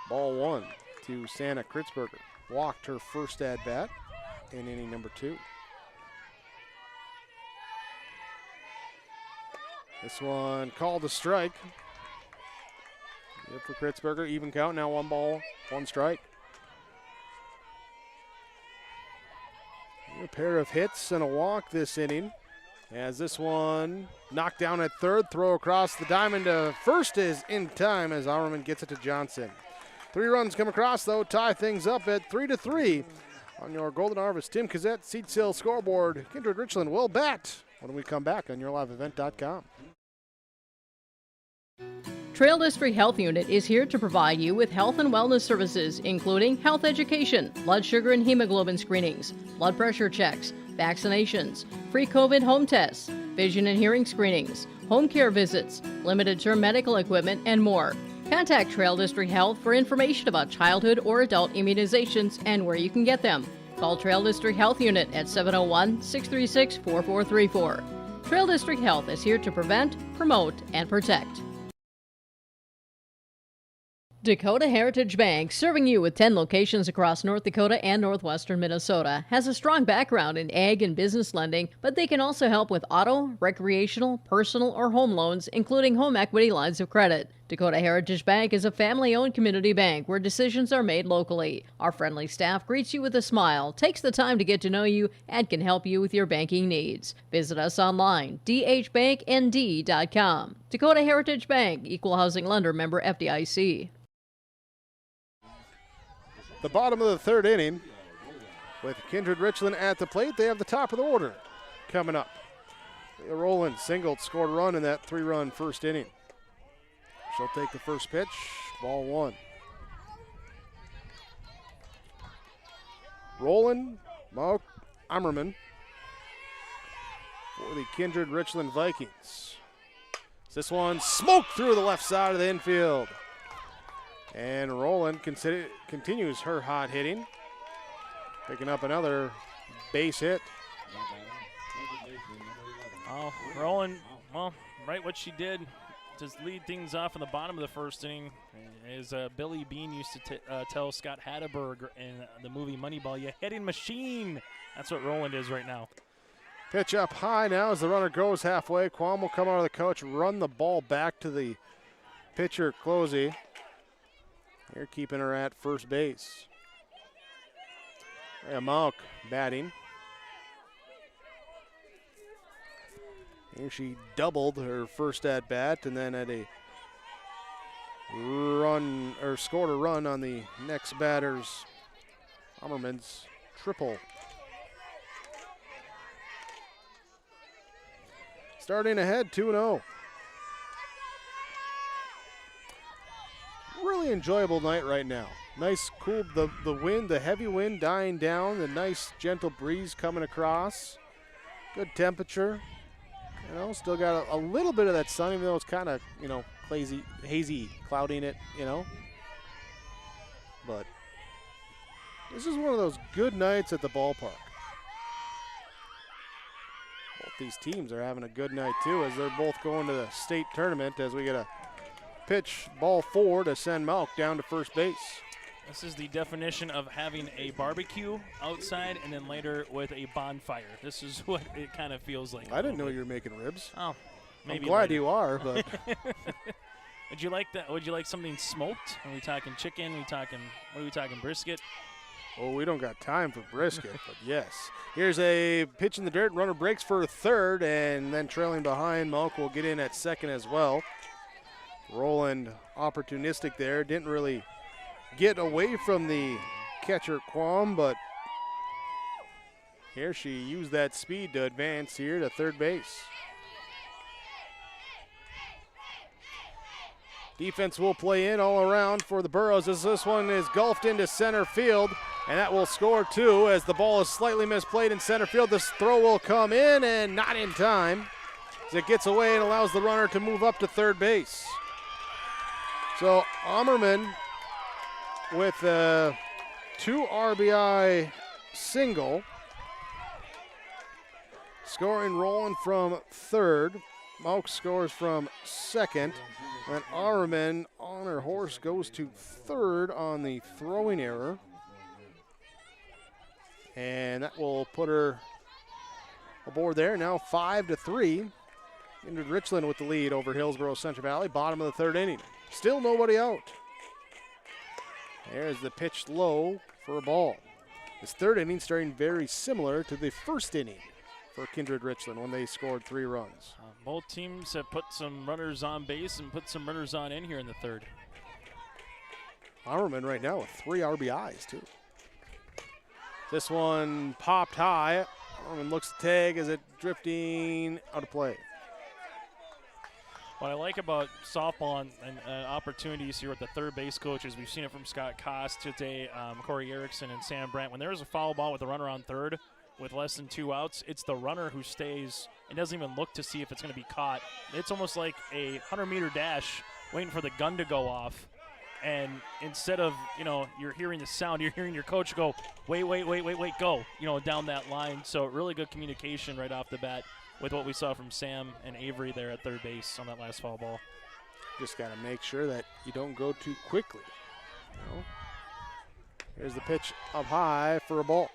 ball 1 to Santa Kritzberger. Walked her first at bat in inning number 2. This one called a strike. Good for Kritzberger, even count, now 1 ball, 1 strike. A pair of hits and a walk this inning. As this one knocked down at third, throw across the diamond to first is in time as Auerman gets it to Johnson. 3 runs come across, though, tie things up at 3-3 on your Golden Harvest Tim Cassette Seat Sale scoreboard. Kindred-Richland will bat when we come back on yourliveevent.com. Trail District Health Unit is here to provide you with health and wellness services, including health education, blood sugar and hemoglobin screenings, blood pressure checks, vaccinations, free COVID home tests, vision and hearing screenings, home care visits, limited-term medical equipment, and more. Contact Trail District Health for information about childhood or adult immunizations and where you can get them. Call Trail District Health Unit at 701-636-4434. Trail District Health is here to prevent, promote, and protect. Dakota Heritage Bank, serving you with 10 locations across North Dakota and northwestern Minnesota, has a strong background in ag and business lending, but they can also help with auto, recreational, personal, or home loans, including home equity lines of credit. Dakota Heritage Bank is a family-owned community bank where decisions are made locally. Our friendly staff greets you with a smile, takes the time to get to know you, and can help you with your banking needs. Visit us online, dhbanknd.com. Dakota Heritage Bank, Equal Housing Lender, member FDIC. The bottom of the 3rd inning with Kindred-Richland at the plate. They have the top of the order coming up. Rowland singled, scored a run in that 3-run first inning. She'll take the first pitch, ball 1. Rowland, Mark Ammerman for the Kindred-Richland Vikings. This one smoked through the left side of the infield. And Rowland continues her hot hitting, picking up another base hit. Oh, Rowland, well, right what she did to lead things off in the bottom of the first inning is Billy Bean used to tell Scott Hatteberg in the movie Moneyball, you hitting machine. That's what Rowland is right now. Pitch up high now as the runner goes halfway. Quam will come out of the coach, run the ball back to the pitcher, Closey. They're keeping her at first base. Mauk batting. Here she doubled her first at bat and then had a run or scored a run on the next batter's Ammerman's triple. Starting ahead 2-0. Really enjoyable night right now. Nice, cool, the wind, the heavy wind dying down, the nice gentle breeze coming across. Good temperature. You know, still got a little bit of that sun, even though it's kind of, you know, hazy, clouding it, you know. But this is one of those good nights at the ballpark. Both these teams are having a good night too, as they're both going to the state tournament, as we get a pitch, ball 4 to send Malk down to first base. This is the definition of having a barbecue outside and then later with a bonfire. This is what it kind of feels like. I didn't know you were making ribs. Oh, maybe I'm glad later. you are, but. Would you like that? Would you like something smoked? Are we talking chicken? What are we talking, brisket? Oh, we don't got time for brisket, but yes. Here's a pitch in the dirt. Runner breaks for third, and then trailing behind, Malk will get in at second as well. Rowland opportunistic there. Didn't really get away from the catcher Quam, but here she used that speed to advance here to third base. Defense will play in all around for the Burros as this one is golfed into center field, and that will score 2 as the ball is slightly misplayed in center field. This throw will come in and not in time as it gets away and allows the runner to move up to third base. So Ammerman with a 2 RBI single. Scoring rolling from third. Mouk scores from second. And Arman on her horse goes to third on the throwing error. And that will put her aboard there. Now 5-3. Kindred-Richland with the lead over Hillsboro-Central Valley. Bottom of the third inning. Still nobody out. There's the pitch low for a ball. This third inning starting very similar to the first inning for Kindred-Richland when they scored 3 runs. Both teams have put some runners on base and put some runners on in here in the third. Arman right now with 3 RBIs too. This one popped high. Arman looks to tag as it drifting out of play. What I like about softball and opportunities here with the third base coaches, we've seen it from Scott Kost today, Corey Erickson, and Sam Brandt. When there's a foul ball with a runner on third with less than 2 outs, it's the runner who stays and doesn't even look to see if it's going to be caught. It's almost like a 100-meter dash waiting for the gun to go off. And instead of, you're hearing the sound, you're hearing your coach go, wait, go, down that line. So really good communication right off the bat with what we saw from Sam and Avery there at third base on that last foul ball. Just got to make sure that you don't go too quickly. Here's the pitch up high for a ball.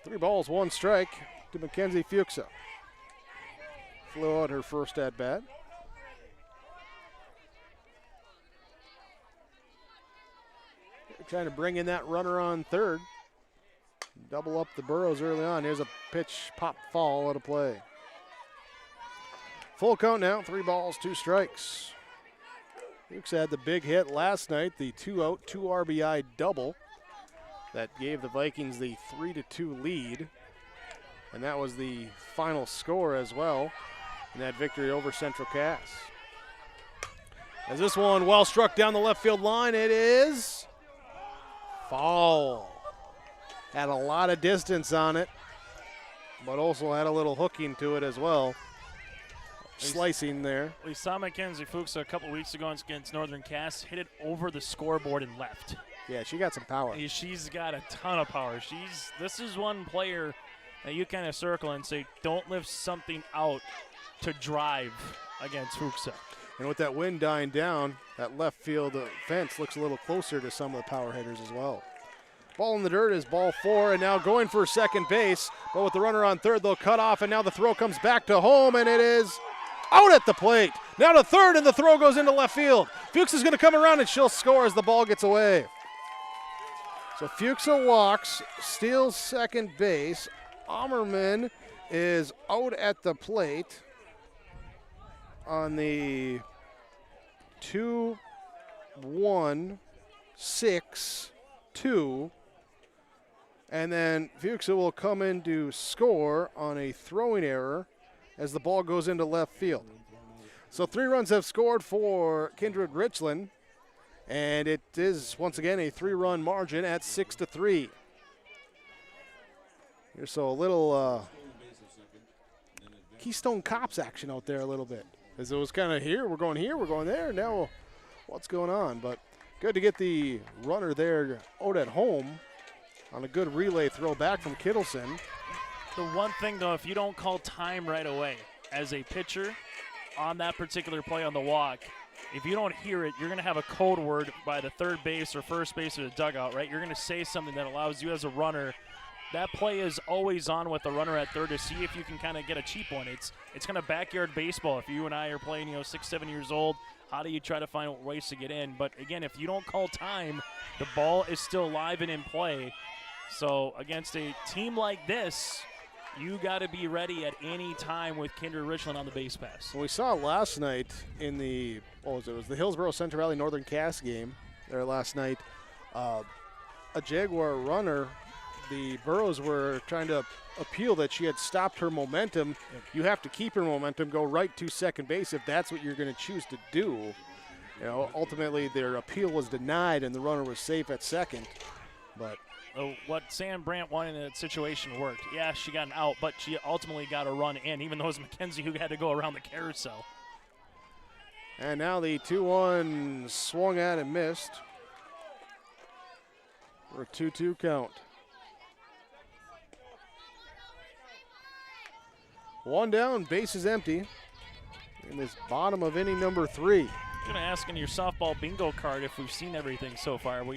3 balls, 1 strike to Mackenzie Fuchsa. Flew out her first at bat. They're trying to bring in that runner on third. Double up the Burrows early on. Here's a pitch, pop, fall out of play. Full count now, 3 balls, 2 strikes. Fuchsa had the big hit last night, the 2-out, 2 RBI double that gave the Vikings the 3-2 lead. And that was the final score as well in that victory over Central Cass. As this one well struck down the left field line, it is foul. Had a lot of distance on it, but also had a little hooking to it as well. Slicing there. We saw Mackenzie Fuchs a couple weeks ago against Northern Cass hit it over the scoreboard and left. Yeah, she got some power. She's got a ton of power. This is one player that you kind of circle and say, don't lift something out to drive against Fuchs. And with that wind dying down, that left field fence looks a little closer to some of the power hitters as well. Ball in the dirt is ball 4, and now going for second base. But with the runner on third, they'll cut off, and now the throw comes back to home, and it is out at the plate. Now to third, and the throw goes into left field. Fuchs is going to come around, and she'll score as the ball gets away. So Fuchsa walks, steals second base. Ammerman is out at the plate on the 2-1-6-2. And then Fuchsa will come in to score on a throwing error as the ball goes into left field. So 3 runs have scored for Kindred-Richland, and it is once again a 3-run margin at 6-3. Here's so a little Keystone Cops action out there a little bit. As it was kind of here, we're going there. Now what's going on? But good to get the runner there out at home on a good relay throw back from Kittleson. The one thing, though, if you don't call time right away as a pitcher on that particular play on the walk, if you don't hear it, you're going to have a code word by the third base or first base or the dugout, right? You're going to say something that allows you as a runner. That play is always on with the runner at third to see if you can kind of get a cheap one. It's kind of backyard baseball. If you and I are playing, 6, 7 years old, how do you try to find ways to get in? But, again, if you don't call time, the ball is still live and in play. So against a team like this, you got to be ready at any time with Kindred-Richland on the base pass. Well, we saw last night in the, it was the Hillsboro-Central Valley Northern Cass game there last night. A Jaguar runner, the Burrows were trying to appeal that she had stopped her momentum. You have to keep her momentum, go right to second base if that's what you're going to choose to do. Ultimately their appeal was denied and the runner was safe at second. But what Sam Brandt wanted in that situation worked. Yeah, she got an out, but she ultimately got a run in, even though it was Mackenzie who had to go around the carousel. And now the 2-1 swung at and missed. for a 2-2 count. One down, base is empty in this bottom of inning number 3. I'm going to ask in your softball bingo card if we've seen everything so far. Do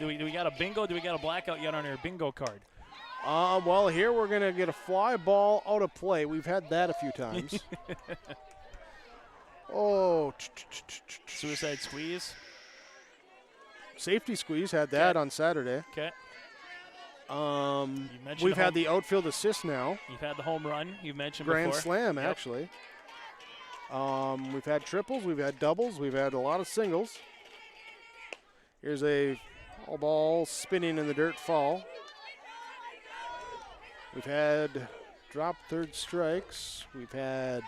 we got a bingo? Do we got a blackout yet on our bingo card? Well, here we're going to get a fly ball out of play. We've had that a few times. Oh. Suicide squeeze. Safety squeeze, had that on Saturday. Okay. We've had the outfield assist now. You've had the home run you've mentioned Grand before. slam, actually. We've had triples, we've had doubles, we've had a lot of singles. Here's a ball spinning in the dirt foul. We've had drop third strikes. We've had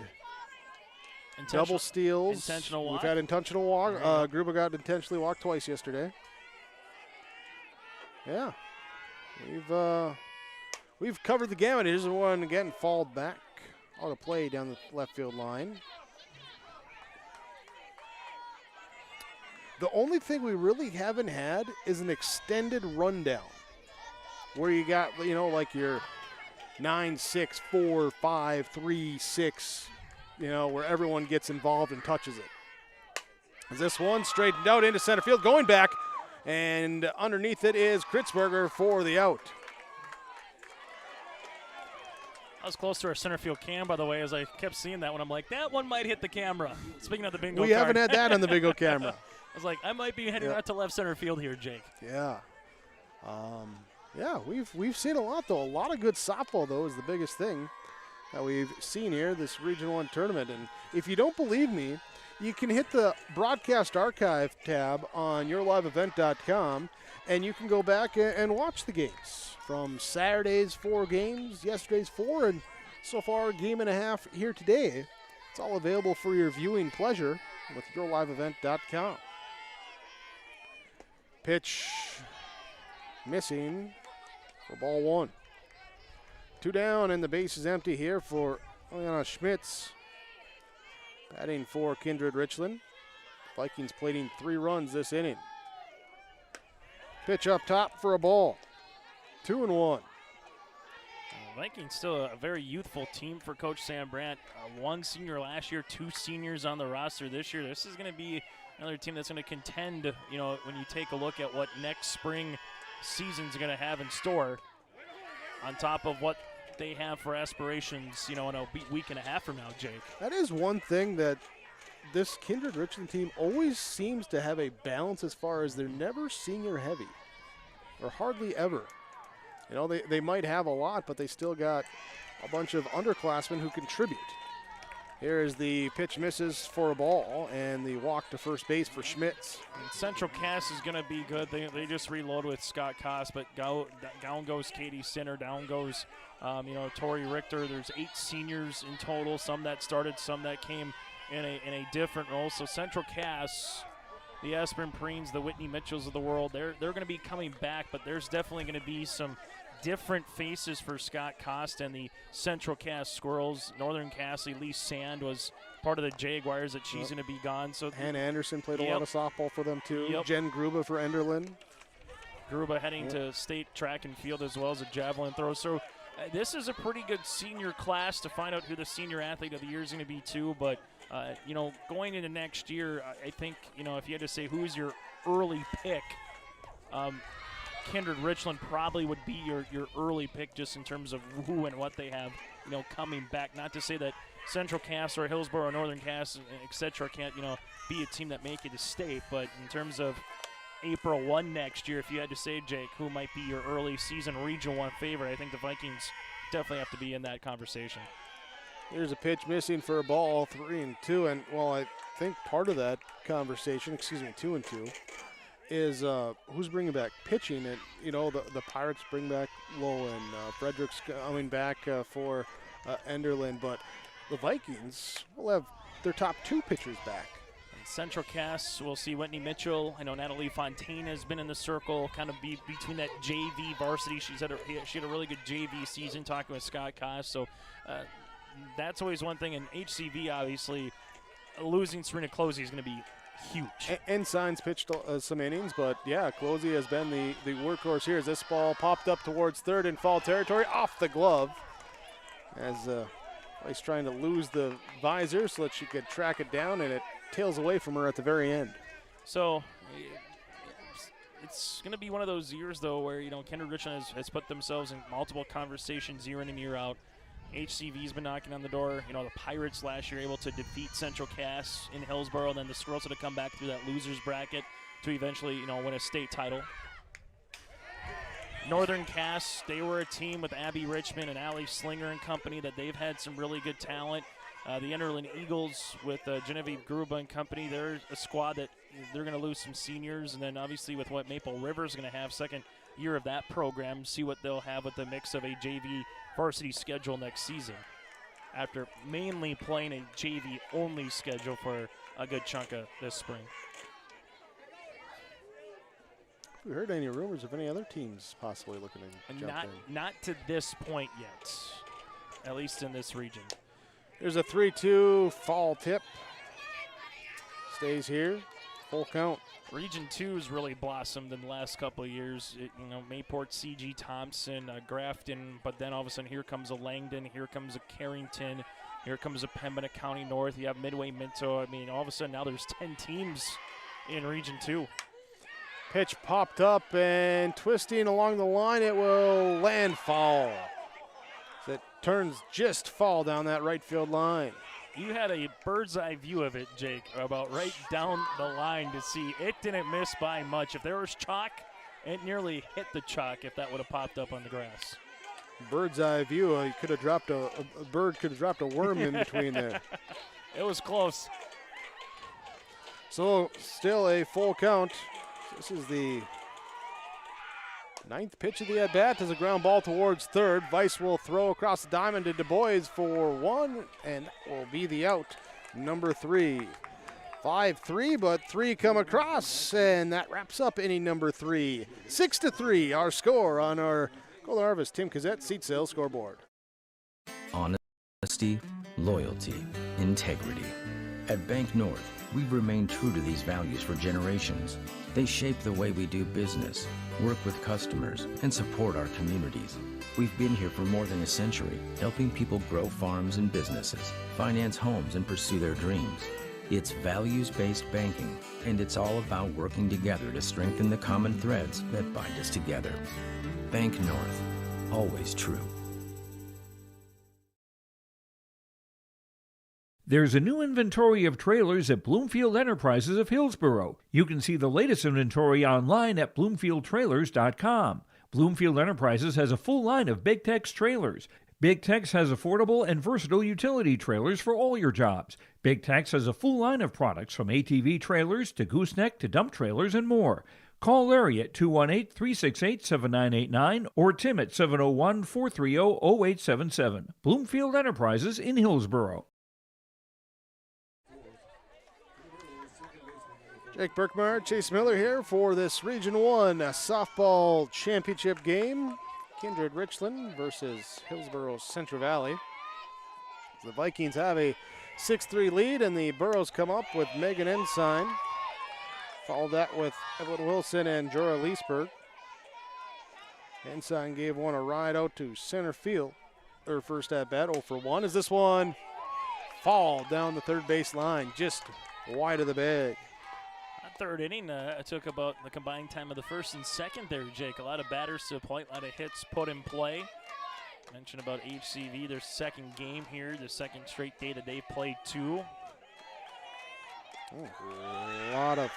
double steals. Intentional walk. We've had intentional walk. Gruba got intentionally walked twice yesterday. Yeah. We've covered the gamut. Here's the one getting fouled back out of play down the left field line. The only thing we really haven't had is an extended rundown where you got, like your 9-6, 4, 5, 3, 6, where everyone gets involved and touches it. This one straightened out into center field, going back, and underneath it is Kritzberger for the out. I was close to our center field cam, by the way, as I kept seeing that one. I'm like, that one might hit the camera. Speaking of the bingo card. We haven't had that on the bingo camera. I was like, I might be heading out to left center field here, Jake. Yeah. We've seen a lot, though. A lot of good softball, though, is the biggest thing that we've seen here this Region 1 tournament. And if you don't believe me, you can hit the Broadcast Archive tab on yourliveevent.com, and you can go back and watch the games from Saturday's 4 games, yesterday's 4, and so far a game and a half here today. It's all available for your viewing pleasure with yourliveevent.com. Pitch missing for ball 1. 2 down, and the base is empty here for Eliana Schmitz. Batting for Kindred-Richland. Vikings plating 3 runs this inning. Pitch up top for a ball. 2-1. Vikings still a very youthful team for Coach Sam Brandt. 1 senior last year, 2 seniors on the roster this year. This is going to be another team that's going to contend, when you take a look at what next spring season's going to have in store, on top of what they have for aspirations, in a week and a half from now, Jake. That is one thing that this Kindred-Richland team always seems to have a balance as far as they're never senior heavy, or hardly ever. They might have a lot, but they still got a bunch of underclassmen who contribute. Here is the pitch misses for a ball, and the walk to first base for Schmitz. And Central Cass is going to be good. They just reload with Scott Koss, but down goes Katie Sinner, down goes Tori Richter. There's 8 seniors in total, some that started, some that came in a different role. So Central Cass, the Espen Preens, the Whitney Mitchells of the world, they're going to be coming back, but there's definitely going to be some different faces for Scott Kost and the Central Cass Squirrels. Northern Cass, Elise Sand was part of the Jaguars that she's going to be gone. So Hannah Anderson played a lot of softball for them too. Jen Gruba for Enderlin. Gruba heading to state track and field as well as a javelin throw. So this is a pretty good senior class to find out who the senior athlete of the year is going to be too. But going into next year, I think if you had to say who's your early pick, Kindred-Richland probably would be your early pick just in terms of who and what they have, coming back. Not to say that Central Cass or Hillsboro or Northern Cass, et cetera, can't, be a team that make it to state. But in terms of April 1 next year, if you had to say, Jake, who might be your early season Region 1 favorite, I think the Vikings definitely have to be in that conversation. There's a pitch missing for a ball, 3-2. And, I think part of that conversation, 2-2, is who's bringing back pitching. And, the Pirates bring back Lowe and Frederick's coming back for Enderlin. But the Vikings will have their top 2 pitchers back. And Central Cass, we'll see Whitney Mitchell. I know Natalie Fontaine has been in the circle, kind of be between that JV varsity. She had a really good JV season talking with Scott Koss. So that's always one thing. And HCV, obviously, losing Serena Closey is going to be huge. Ensign's pitched some innings, but yeah, Closey has been the workhorse here as this ball popped up towards third in foul territory off the glove. As Rice trying to lose the visor so that she could track it down, and it tails away from her at the very end. So it's going to be one of those years, though, where, Kindred-Richland has put themselves in multiple conversations year in and year out. HCV's been knocking on the door. The Pirates last year able to defeat Central Cass in Hillsboro, and then the Squirrels had to come back through that losers bracket to eventually, win a state title. Northern Cass, they were a team with Abby Richmond and Allie Slinger and company that they've had some really good talent. The Enderlin Eagles with Genevieve Gruba and company, they're a squad that they're going to lose some seniors. And then obviously with what Maple River is going to have, second year of that program, see what they'll have with the mix of a JV varsity schedule next season after mainly playing a JV-only schedule for a good chunk of this spring. Have we heard any rumors of any other teams possibly looking to jump in? Not to this point yet, at least in this region. There's a 3-2 fall tip. Stays here. Full count. Region 2 has really blossomed in the last couple of years. Mayport, CG, Thompson, Grafton, but then all of a sudden here comes a Langdon, here comes a Carrington, here comes a Pembina County North. You have Midway, Minto. All of a sudden now there's 10 teams in Region 2. Pitch popped up and twisting along the line. It will land foul. It turns just fall down that right field line. You had a bird's eye view of it, Jake, about right down the line to see. It didn't miss by much. If there was chalk, it nearly hit the chalk if that would have popped up on the grass. Bird's eye view. You could have dropped a bird could have dropped a worm in between there. It was close. So still a full count. This is the 9th pitch of the at-bat as a ground ball towards third. Weiss will throw across the diamond to Du Bois for one, and that will be the out. Number 3. 5-3, but 3 come across, and that wraps up inning number 3. 6-3, our score on our Golden Harvest Tim Cassette seat sales scoreboard. Honesty, loyalty, integrity. At Bank North, we've remained true to these values for generations. They shape the way we do business, work with customers, and support our communities. We've been here for more than a century, helping people grow farms and businesses, finance homes, and pursue their dreams. It's values-based banking, and it's all about working together to strengthen the common threads that bind us together. Bank North, always true. There's a new inventory of trailers at Bloomfield Enterprises of Hillsboro. You can see the latest inventory online at BloomfieldTrailers.com. Bloomfield Enterprises has a full line of Big Tex trailers. Big Tex has affordable and versatile utility trailers for all your jobs. Big Tex has a full line of products from ATV trailers to gooseneck to dump trailers and more. Call Larry at 218-368-7989 or Tim at 701-430-0877. Bloomfield Enterprises in Hillsboro. Jake Berkmeyer, Chase Miller here for this Region 1 softball championship game. Kindred-Richland versus Hillsboro-Central Valley. The Vikings have a 6-3 lead, and the Burros come up with Megan Ensign. Followed that with Evelyn Wilson and Jorah Leesberg. Ensign gave one a ride out to center field. Her first at bat, 0 for 1. Is this one fall down the third base line, just wide of the bag. Third inning took about the combined time of the first and second there, Jake. A lot of batters to the point, a lot of hits put in play. Mentioned about HCV, their second game here, the second straight day that they played 2. A lot of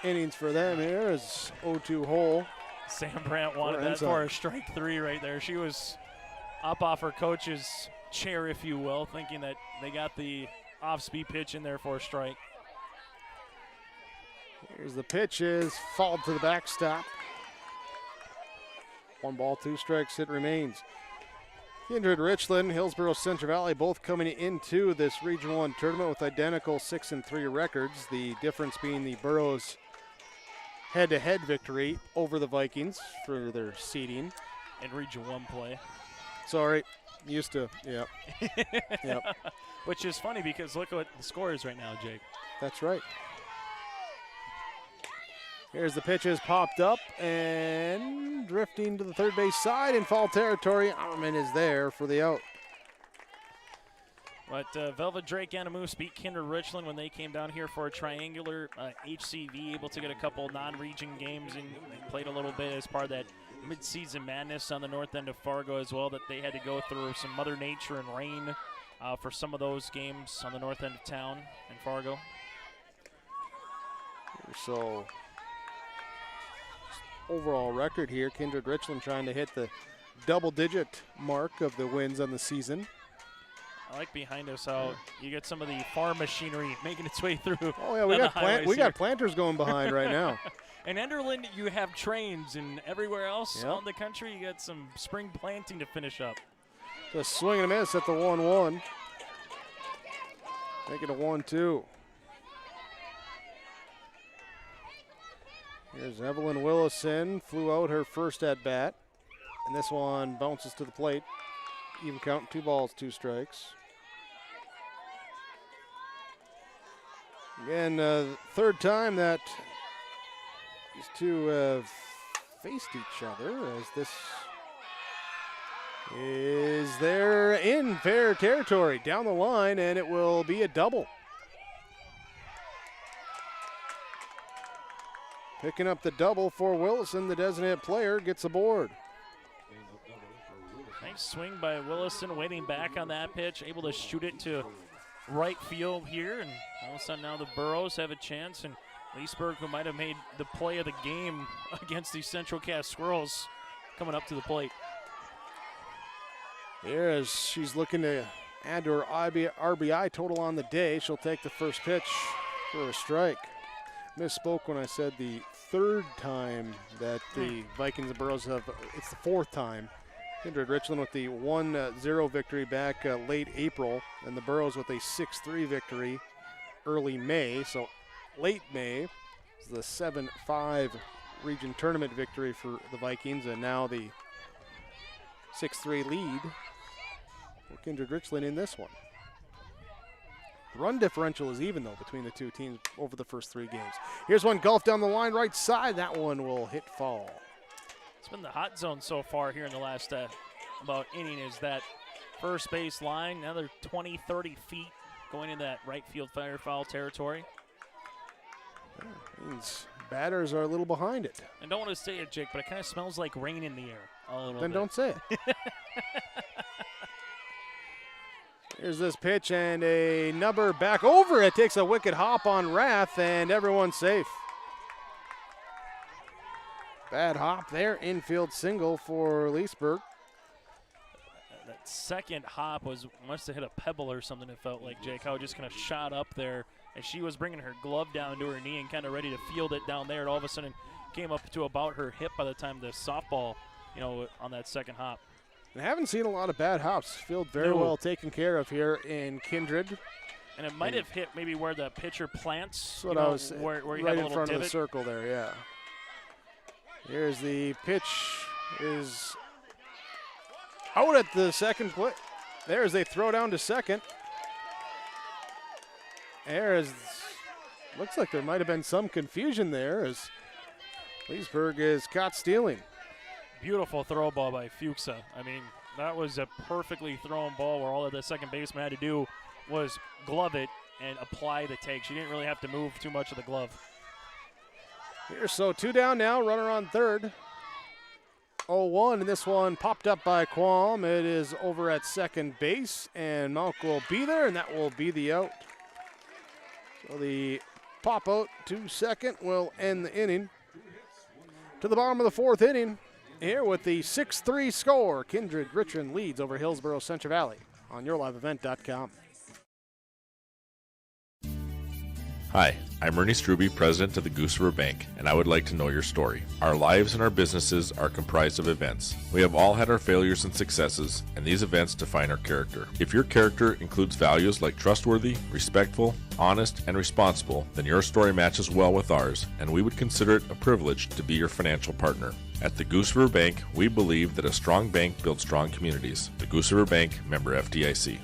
innings for them here as 0-2 hole. Sam Brandt wanted that for a strike 3 right there. She was up off her coach's chair, if you will, thinking that they got the off-speed pitch in there for a strike. Here's the pitch, is fouled to the backstop. 1 ball, 2 strikes, it remains. Kindred-Richland, Hillsboro-Central Valley both coming into this Region 1 tournament with identical 6-3 records. The difference being the Burros' head-to-head victory over the Vikings for their seeding. In Region 1 play. Sorry, used to, yep. Yep. Which is funny because look at what the score is right now, Jake. That's right. Here's the pitch is popped up and drifting to the third base side in foul territory. Ammerman is there for the out. But Velvet Drake and Moose beat Kindred-Richland when they came down here for a triangular. HCV able to get a couple non-region games and played a little bit as part of that mid-season madness on the north end of Fargo as well, that they had to go through some Mother Nature and rain for some of those games on the north end of town in Fargo. So overall record here, Kindred-Richland trying to hit the double-digit mark of the wins on the season. I like behind us how you get some of the farm machinery making its way through. Oh yeah, we got planters going behind right now. In Enderlin, you have trains, and everywhere else out in the country, you got some spring planting to finish up. Just swing and a miss at the 1-1. Make it a 1-2. Here's Evelyn Willison, flew out her first at bat, and this one bounces to the plate. Even count, 2 balls, 2 strikes. Again, third time that these two have faced each other, as this is there in fair territory down the line, and it will be a double. Picking up the double for Willison, the designated player gets aboard. Nice swing by Willison, waiting back on that pitch, able to shoot it to right field here, and all of a sudden now the Burros have a chance, and Leesburg, who might have made the play of the game against these Central Cass Squirrels, coming up to the plate. Here, as she's looking to add to her RBI total on the day, she'll take the first pitch for a strike. Misspoke when I said the third time that the Vikings and Burros have, it's the fourth time. Kindred-Richland with the 1-0 victory back late April, and the Burros with a 6-3 victory early May. So late May is the 7-5 region tournament victory for the Vikings, and now the 6-3 lead for Kindred-Richland in this one. The run differential is even, though, between the two teams over the first 3 games. Here's one golf down the line right side. That one will hit foul. It's been the hot zone so far here in the last about inning, is that first base line, another 20, 30 feet going in that right field foul territory. Means batters are a little behind it. I don't want to say it, Jake, but it kind of smells like rain in the air a little Then bit. don't say it. Here's this pitch and a number back over it. Takes a wicked hop on Rath, and everyone's safe. Bad hop there, infield single for Leesburg. That second hop must have hit a pebble or something, it felt like, Jake. How it just kind of shot up there as she was bringing her glove down to her knee and kind of ready to field it down there. And all of a sudden came up to about her hip by the time the softball, on that second hop. I haven't seen a lot of bad hops. Field very well taken care of here in Kindred. And it might have hit maybe where the pitcher plants, That's what I was saying. where you right have a in little front divot. of the circle there, yeah. Here's the pitch is out at the second plate. There as they throw down to second. Looks like there might have been some confusion there as Leesburg is caught stealing. Beautiful throw ball by Fuchsa. I mean, that was a perfectly thrown ball where all that the second baseman had to do was glove it and apply the take. She didn't really have to move too much of the glove. Here, so 2 down now, runner on third. 0-1, and this one popped up by Qualm. It is over at second base, and Malk will be there, and that will be the out. So the pop out to second will end the inning. To the bottom of the 4th inning, here with the 6-3 score, Kindred-Richland leads over Hillsboro-Central Valley on YourLiveEvent.com. Hi, I'm Ernie Struby, president of the Goose River Bank, and I would like to know your story. Our lives and our businesses are comprised of events. We have all had our failures and successes, and these events define our character. If your character includes values like trustworthy, respectful, honest, and responsible, then your story matches well with ours, and we would consider it a privilege to be your financial partner. At the Goose River Bank, we believe that a strong bank builds strong communities. The Goose River Bank, member FDIC.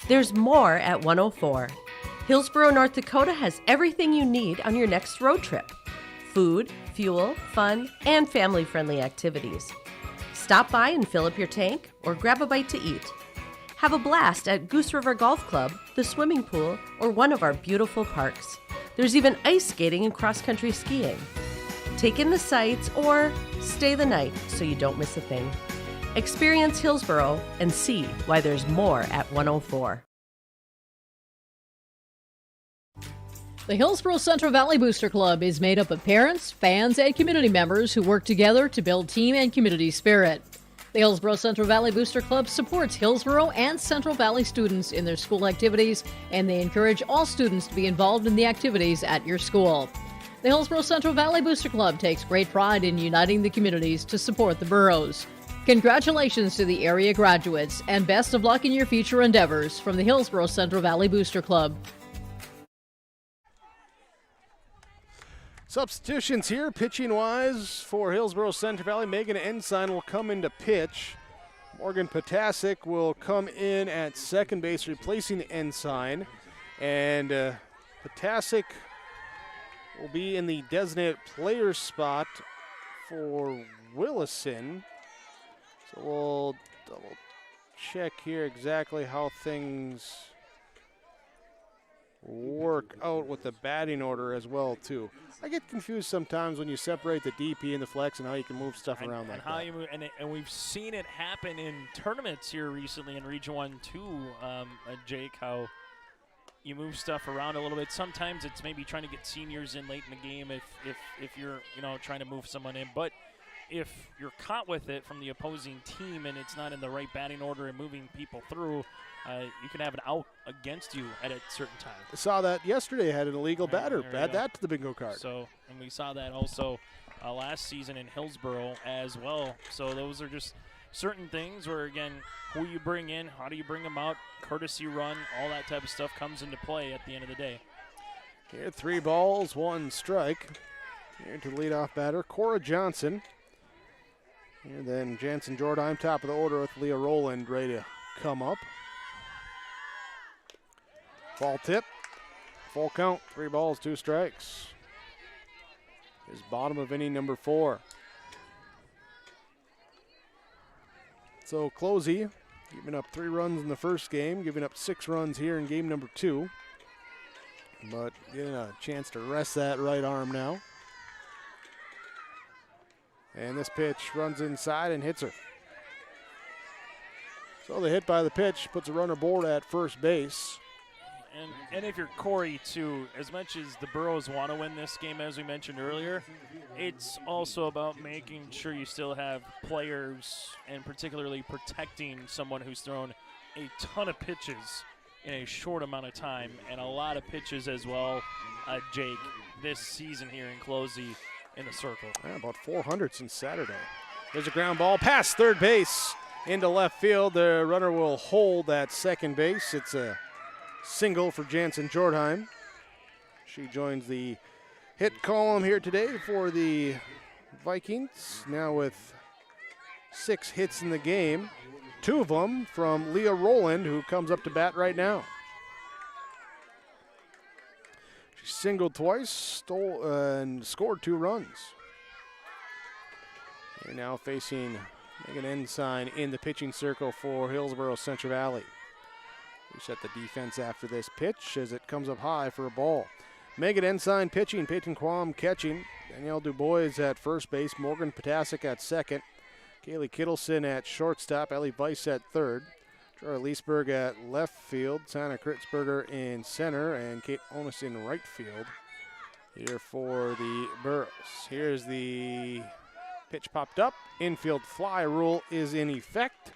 There's more at 104. Hillsboro, North Dakota has everything you need on your next road trip: food, fuel, fun, and family-friendly activities. Stop by and fill up your tank or grab a bite to eat. Have a blast at Goose River Golf Club, the swimming pool, or one of our beautiful parks. There's even ice skating and cross-country skiing. Take in the sights or stay the night so you don't miss a thing. Experience Hillsboro and see why there's more at 104. The Hillsboro-Central Valley Booster Club is made up of parents, fans, and community members who work together to build team and community spirit. The Hillsboro-Central Valley Booster Club supports Hillsboro and Central Valley students in their school activities, and they encourage all students to be involved in the activities at your school. The Hillsboro-Central Valley Booster Club takes great pride in uniting the communities to support the boroughs. Congratulations to the area graduates, and best of luck in your future endeavors from the Hillsboro-Central Valley Booster Club. Substitutions here, pitching-wise, for Hillsboro-Central Valley. Megan Ensign will come into pitch. Morgan Potasic will come in at second base, replacing Ensign. And Potasic will be in the designated player spot for Willison. So we'll double check here exactly how things work out with the batting order as well, too. I get confused sometimes when you separate the DP and the flex and how you can move stuff around like that. You move, and we've seen it happen in tournaments here recently in Region 1 too, Jake, how you move stuff around a little bit. Sometimes it's maybe trying to get seniors in late in the game if you're trying to move someone in, but if you're caught with it from the opposing team and it's not in the right batting order and moving people through, you can have an out against you at a certain time. I saw that yesterday. Had an illegal batter. Add that to the bingo card. So, and we saw that also last season in Hillsboro as well. So those are just certain things where, again, who you bring in, how do you bring them out, courtesy run, all that type of stuff comes into play at the end of the day. Here, 3 balls, 1 strike. Here to the leadoff batter, Cora Johnson. And then Jansen Jordheim, top of the order with Leah Rowland ready to come up. Ball tip, full count, 3 balls, 2 strikes. Is bottom of inning number 4. So Closey giving up 3 runs in the first game, giving up 6 runs here in game number 2. But getting a chance to rest that right arm now. And this pitch runs inside and hits her. So the hit by the pitch puts a runner aboard at first base. And if you're Corey, too, as much as the Burros want to win this game, as we mentioned earlier, it's also about making sure you still have players and particularly protecting someone who's thrown a ton of pitches in a short amount of time and a lot of pitches as well, Jake, this season here in Closey in the circle. Yeah, about 400 since Saturday. There's a ground ball past third base into left field. The runner will hold at second base. It's a single for Jansen Jordheim. She joins the hit column here today for the Vikings, now with 6 hits in the game. 2 of them from Leah Rowland, who comes up to bat right now. She singled twice, and scored 2 runs. They're now facing Megan Ensign in the pitching circle for Hillsboro-Central Valley. We set the defense after this pitch as it comes up high for a ball. Megan Ensign pitching, Peyton Quam catching, Danielle Dubois at first base, Morgan Potasic at second, Kaylee Kittleson at shortstop, Ellie Weiss at third, Troy Leesberg at left field, Sana Kritzberger in center, and Kate Onus in right field here for the Burros. Here's the pitch popped up. Infield fly rule is in effect,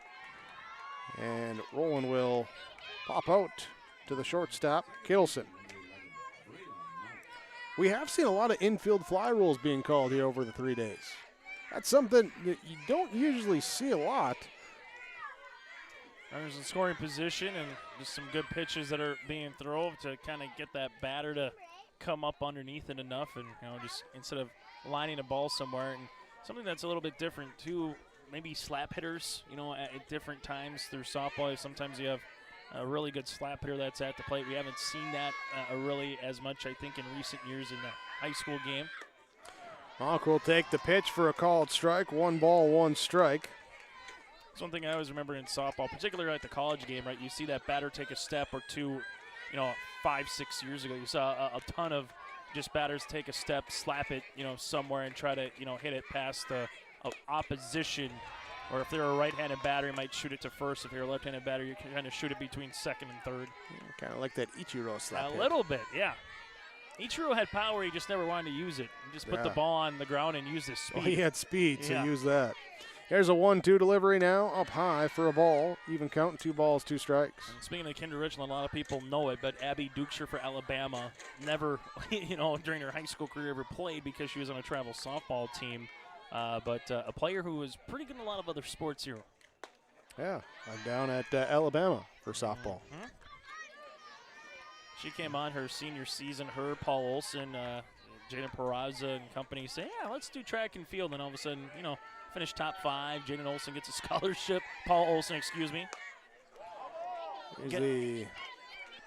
and Rowland will pop out to the shortstop, Kittleson. We have seen a lot of infield fly rules being called here over the 3 days. That's something that you don't usually see a lot. Runners in scoring position and just some good pitches that are being thrown to kind of get that batter to come up underneath it enough and, just instead of lining a ball somewhere. And something that's a little bit different too, maybe slap hitters, at different times through softball. Sometimes you have A really good slap hitter that's at the plate. We haven't seen that really as much, I think, in recent years in the high school game. Hawk will take the pitch for a called strike. 1 ball, 1 strike. It's one thing I always remember in softball, particularly at the college game, right? You see that batter take a step or two, 5-6 years ago. You saw a ton of just batters take a step, slap it, somewhere and try to, hit it past the opposition. Or if they're a right-handed batter, you might shoot it to first. If you're a left-handed batter, you can kind of shoot it between second and third. Kind of like that Ichiro slap. A little bit, yeah. Ichiro had power, he just never wanted to use it. He just put the ball on the ground and used his speed. Oh, he had speed, so use that. Here's a 1-2 delivery now, up high for a ball. Even count, 2 balls, 2 strikes. And speaking of Kindred-Richland, a lot of people know it, but Abby Dukeshire for Alabama never, during her high school career ever played because she was on a travel softball team. But a player who was pretty good in a lot of other sports here. Yeah, I'm down at Alabama for softball. Mm-hmm. She came on her senior season. Her, Paul Olson, Jaden Peraza and company say, yeah, let's do track and field. And all of a sudden, finish top 5. Jaden Olson gets a scholarship. Paul Olson, excuse me. Here's the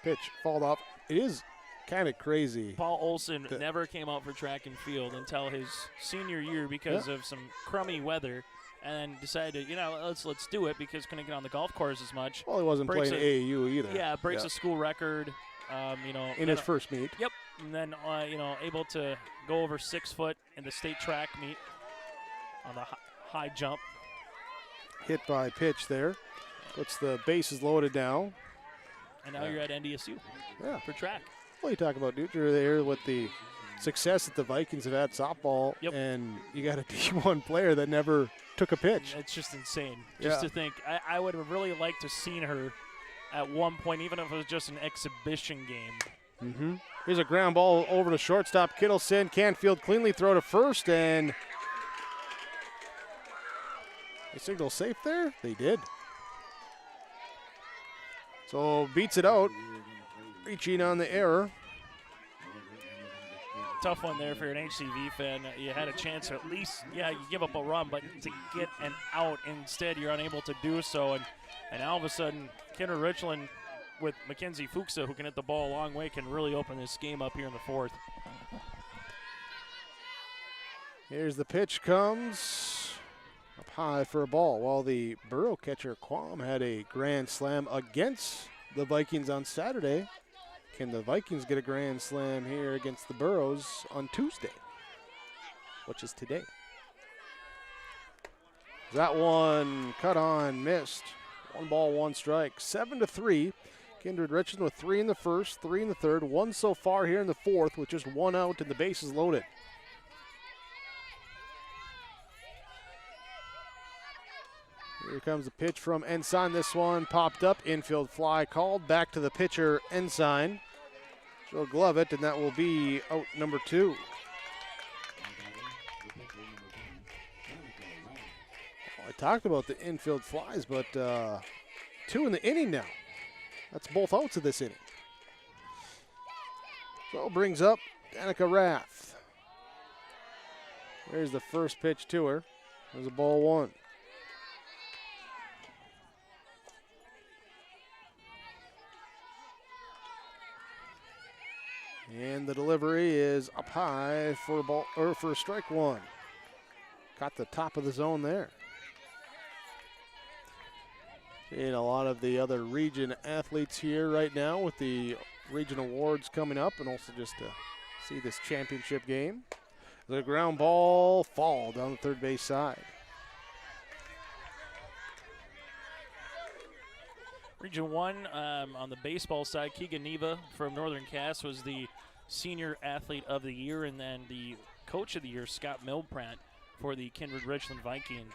pitch, fouled off. It is kind of crazy. Paul Olson never came out for track and field until his senior year because of some crummy weather, and decided, let's do it because couldn't get on the golf course as much. Well, he wasn't playing AAU either. Yeah, breaks a school record. In his first meet. Yep, and then able to go over 6 foot in the state track meet on the high jump. Hit by pitch there. Puts the bases loaded now. And now you're at NDSU for track. Well, you talk about Dutra there with the success that the Vikings have had softball, and you got a D1 player that never took a pitch. It's just insane. Just to think, I would have really liked to seen her at one point, even if it was just an exhibition game. Mm-hmm. Here's a ground ball over to shortstop Kittleson. Canfield cleanly throw to first, and they signal safe there. They did. So beats it out. Reaching on the error. Tough one there for an HCV fan. You had a chance to at least, you give up a run, but to get an out, instead you're unable to do so. And all of a sudden, Kindred-Richland with Mackenzie Fuchsa, who can hit the ball a long way, can really open this game up here in the 4th. Here's the pitch comes up high for a ball, while the Borough catcher Quam had a grand slam against the Vikings on Saturday. Can the Vikings get a grand slam here against the Burrows on Tuesday, which is today? That one cut on, missed. 1 ball, 1 strike. 7-3. Kindred-Richland with 3 in the first, 3 in the third, 1 so far here in the 4th with just 1 out and the bases loaded. Here comes the pitch from Ensign. This one popped up. Infield fly called. Back to the pitcher, Ensign. She'll glove it, and that will be out number 2. I talked about the infield flies, but 2 in the inning now. That's both outs of this inning. So brings up Danica Rath. There's the first pitch to her. There's a ball 1. And the delivery is up high for a ball, or for strike 1. Caught the top of the zone there. Seeing a lot of the other region athletes here right now with the region awards coming up, and also just to see this championship game. The ground ball fall down the third base side. Region 1 on the baseball side, Keegan Neva from Northern Cass was the senior athlete of the year, and then the coach of the year, Scott Milbrandt, for the Kindred-Richland Vikings.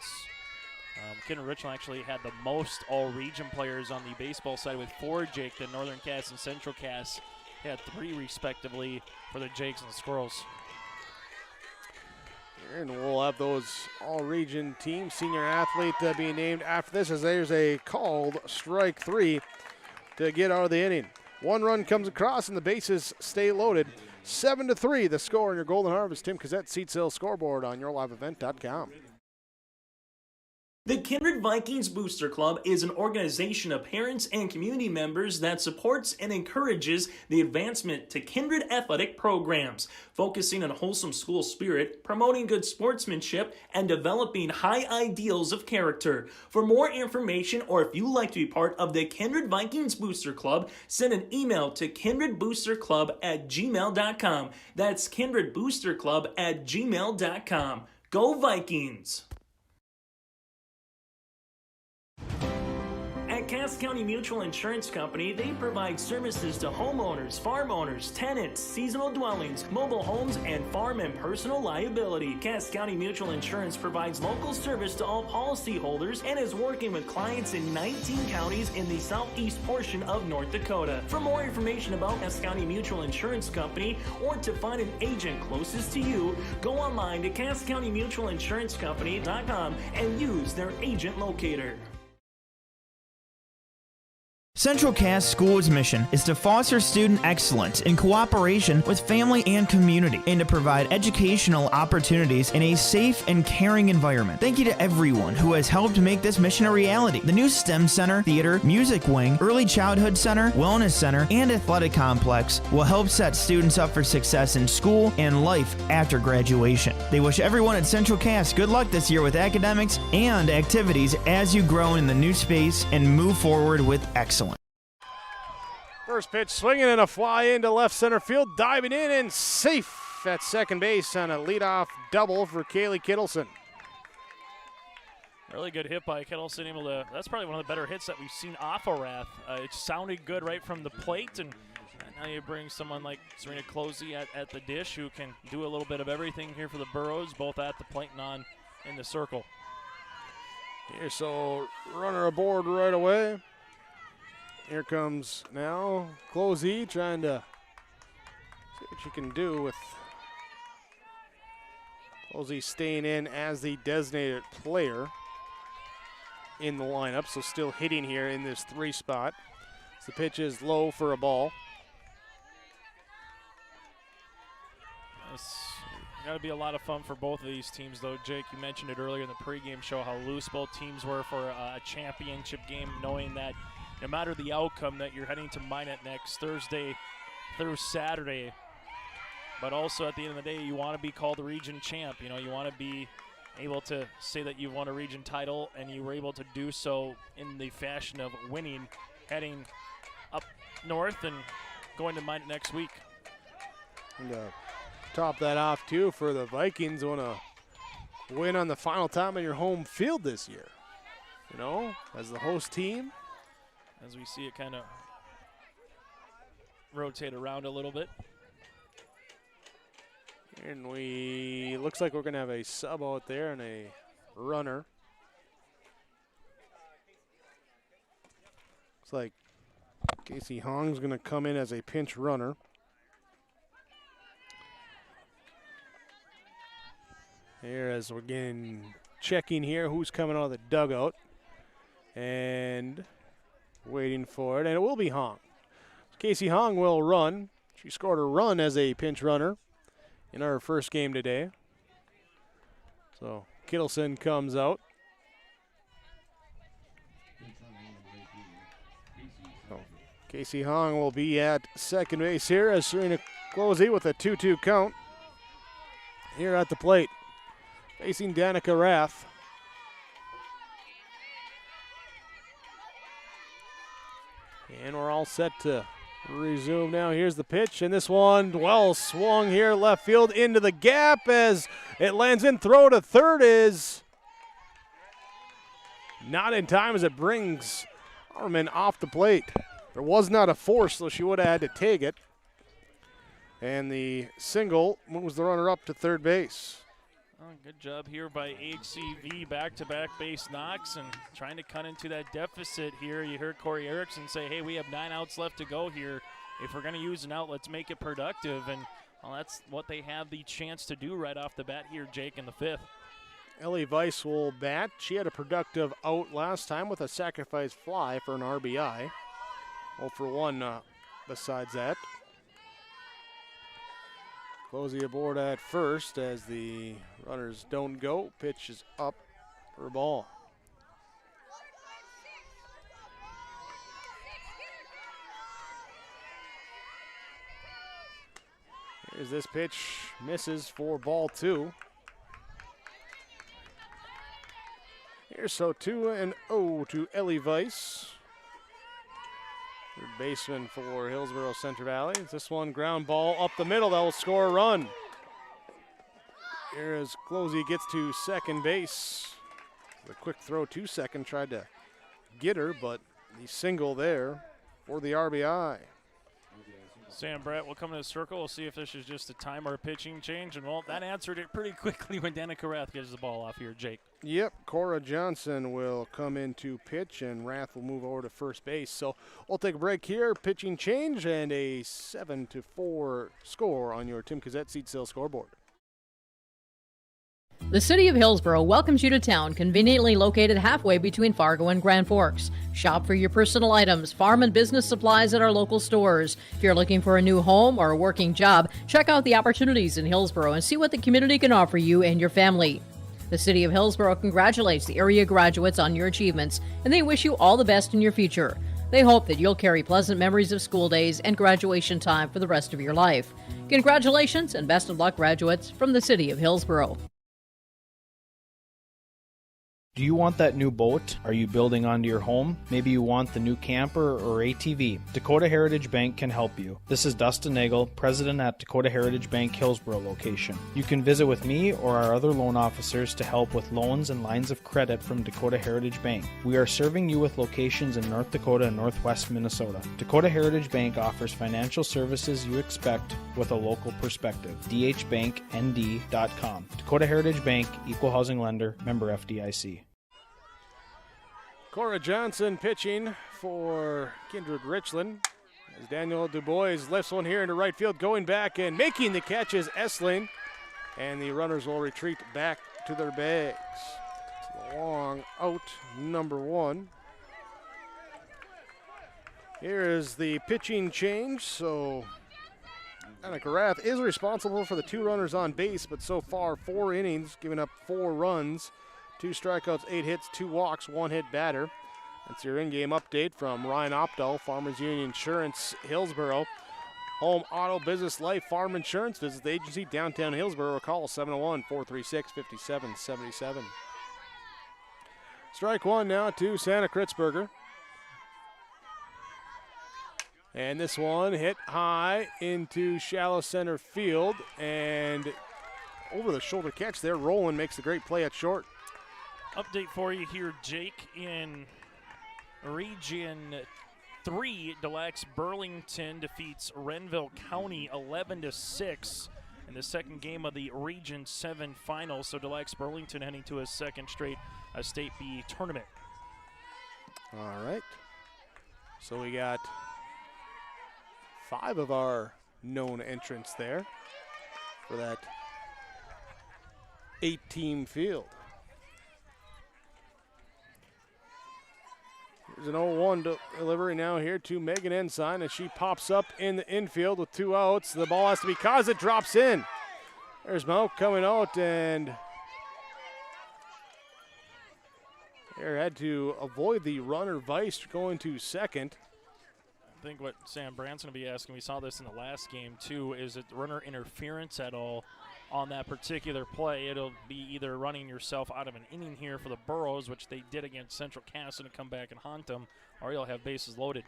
Kindred-Richland actually had the most all-region players on the baseball side with 4 Jake. The Northern Cass and Central Cass had 3 respectively for the Jakes and the Squirrels. And we'll have those all-region teams, senior athlete being named after this, as there's a called strike 3 to get out of the inning. 1 run comes across and the bases stay loaded. 7-3 the score in your Golden Harvest Tim Cassette Seats Hill scoreboard on yourliveevent.com. The Kindred Vikings Booster Club is an organization of parents and community members that supports and encourages the advancement to Kindred athletic programs, focusing on wholesome school spirit, promoting good sportsmanship, and developing high ideals of character. For more information, or if you'd like to be part of the Kindred Vikings Booster Club, send an email to kindredboosterclub@gmail.com. That's kindredboosterclub@gmail.com. Go Vikings! At Cass County Mutual Insurance Company, they provide services to homeowners, farm owners, tenants, seasonal dwellings, mobile homes, and farm and personal liability. Cass County Mutual Insurance provides local service to all policyholders and is working with clients in 19 counties in the southeast portion of North Dakota. For more information about Cass County Mutual Insurance Company or to find an agent closest to you, go online to CassCountyMutualInsuranceCompany.com and use their agent locator. Central Cass School's mission is to foster student excellence in cooperation with family and community and to provide educational opportunities in a safe and caring environment. Thank you to everyone who has helped make this mission a reality. The new STEM Center, Theater, Music Wing, Early Childhood Center, Wellness Center, and Athletic Complex will help set students up for success in school and life after graduation. They wish everyone at Central Cass good luck this year with academics and activities as you grow in the new space and move forward with excellence. First pitch swinging and a fly into left center field, diving in and safe at second base on a leadoff double for Kaylee Kittleson. Really good hit by Kittleson. That's probably one of the better hits that we've seen off of Rath. It sounded good right from the plate, and now you bring someone like Serena Closey at the dish who can do a little bit of everything here for the Burros, both at the plate and on in the circle. Here, so runner aboard right away. Here comes now Closey trying to see what she can do with Closey staying in as the designated player in the lineup, so still hitting here in this 3 spot. So the pitch is low for a ball. It's got to be a lot of fun for both of these teams, though. Jake, you mentioned it earlier in the pregame show how loose both teams were for a championship game, knowing that no matter the outcome that you're heading to Minot next Thursday through Saturday. But also at the end of the day, you want to be called the region champ. You know, you want to be able to say that you've won a region title, and you were able to do so in the fashion of winning, heading up north and going to Minot next week. And top that off, too, for the Vikings, want to win on the final time on your home field this year. You know, as the host team. As we see it kind of rotate around a little bit. And looks like we're going to have a sub out there and a runner. Looks like Casey Hong's going to come in as a pinch runner. Here as we're checking here who's coming out of the dugout. And waiting for it, and it will be Hong. Casey Hong will run. She scored a run as a pinch runner in our first game today. So Kittleson comes out. So Casey Hong will be at second base here as Serena Closey with a 2-2 count here at the plate, facing Danica Rath. And we're all set to resume now. Here's the pitch, and this one well swung here left field into the gap as it lands in. Throw to third is not in time as it brings Arman off the plate. There was not a force, so she would have had to take it. And the single moves the runner up to third base. Oh, good job here by HCV, back-to-back base knocks and trying to cut into that deficit here. You heard Corey Erickson say, hey, we have 9 outs left to go here. If we're going to use an out, let's make it productive. And well, that's what they have the chance to do right off the bat here, Jake, in the 5th. Ellie Weiss will bat. She had a productive out last time with a sacrifice fly for an RBI. 0 for 1 besides that. Closey aboard at first as the runners don't go. Pitch is up for a ball. Here's this pitch, misses for ball 2. Here's so 2-0 to Ellie Weiss. Third baseman for Hillsboro-Central Valley. This one ground ball up the middle that will score a run. Here as Closey gets to second base. The quick throw to second, tried to get her, but the single there for the RBI. Sam Brett will come to the circle. We'll see if this is just a time or a pitching change. And, well, that answered it pretty quickly when Danica Rath gets the ball off here, Jake. Yep, Cora Johnson will come in to pitch, and Rath will move over to first base. So we'll take a break here. Pitching change and a 7-4 score on your Tim Cassette Seed Sale scoreboard. The City of Hillsboro welcomes you to town, conveniently located halfway between Fargo and Grand Forks. Shop for your personal items, farm and business supplies at our local stores. If you're looking for a new home or a working job, check out the opportunities in Hillsboro and see what the community can offer you and your family. The City of Hillsboro congratulates the area graduates on your achievements, and they wish you all the best in your future. They hope that you'll carry pleasant memories of school days and graduation time for the rest of your life. Congratulations and best of luck, graduates, from the City of Hillsboro. Do you want that new boat? Are you building onto your home? Maybe you want the new camper or ATV. Dakota Heritage Bank can help you. This is Dustin Nagel, president at Dakota Heritage Bank Hillsboro location. You can visit with me or our other loan officers to help with loans and lines of credit from Dakota Heritage Bank. We are serving you with locations in North Dakota and Northwest Minnesota. Dakota Heritage Bank offers financial services you expect with a local perspective. dhbanknd.com. Dakota Heritage Bank, equal housing lender, member FDIC. Cora Johnson pitching for Kindred-Richland as Daniel Dubois lifts one here into right field, going back and making the catch is Essling, and the runners will retreat back to their bags. It's a long out, number 1. Here is the pitching change, so Danica Rath is responsible for the 2 runners on base, but so far 4 innings, giving up 4 runs. 2 strikeouts, 8 hits, 2 walks, 1 hit batter. That's your in-game update from Ryan Opdahl, Farmers Union Insurance, Hillsboro. Home, auto, business, life, farm insurance. Visit the agency downtown Hillsboro or call 701-436-5777. Strike 1 now to Santa Kritzberger. And this one hit high into shallow center field. And over the shoulder catch there, Rowland makes a great play at short. Update for you here, Jake, in Region 3, Deluxe Burlington defeats Renville County 11-6 in the second game of the Region 7 final. So Deluxe Burlington heading to a second straight State B tournament. All right. So we got 5 of our known entrants there for that 8-team field. There's an 0-1 delivery now here to Megan Ensign as she pops up in the infield with 2 outs. The ball has to be caught as it drops in. There's Mo coming out, and there had to avoid the runner. Weiss going to second. I think what Sam Branson will be asking, we saw this in the last game too, is it runner interference at all on that particular play? It'll be either running yourself out of an inning here for the Burros, which they did against Central Castle to come back and haunt them, or you'll have bases loaded.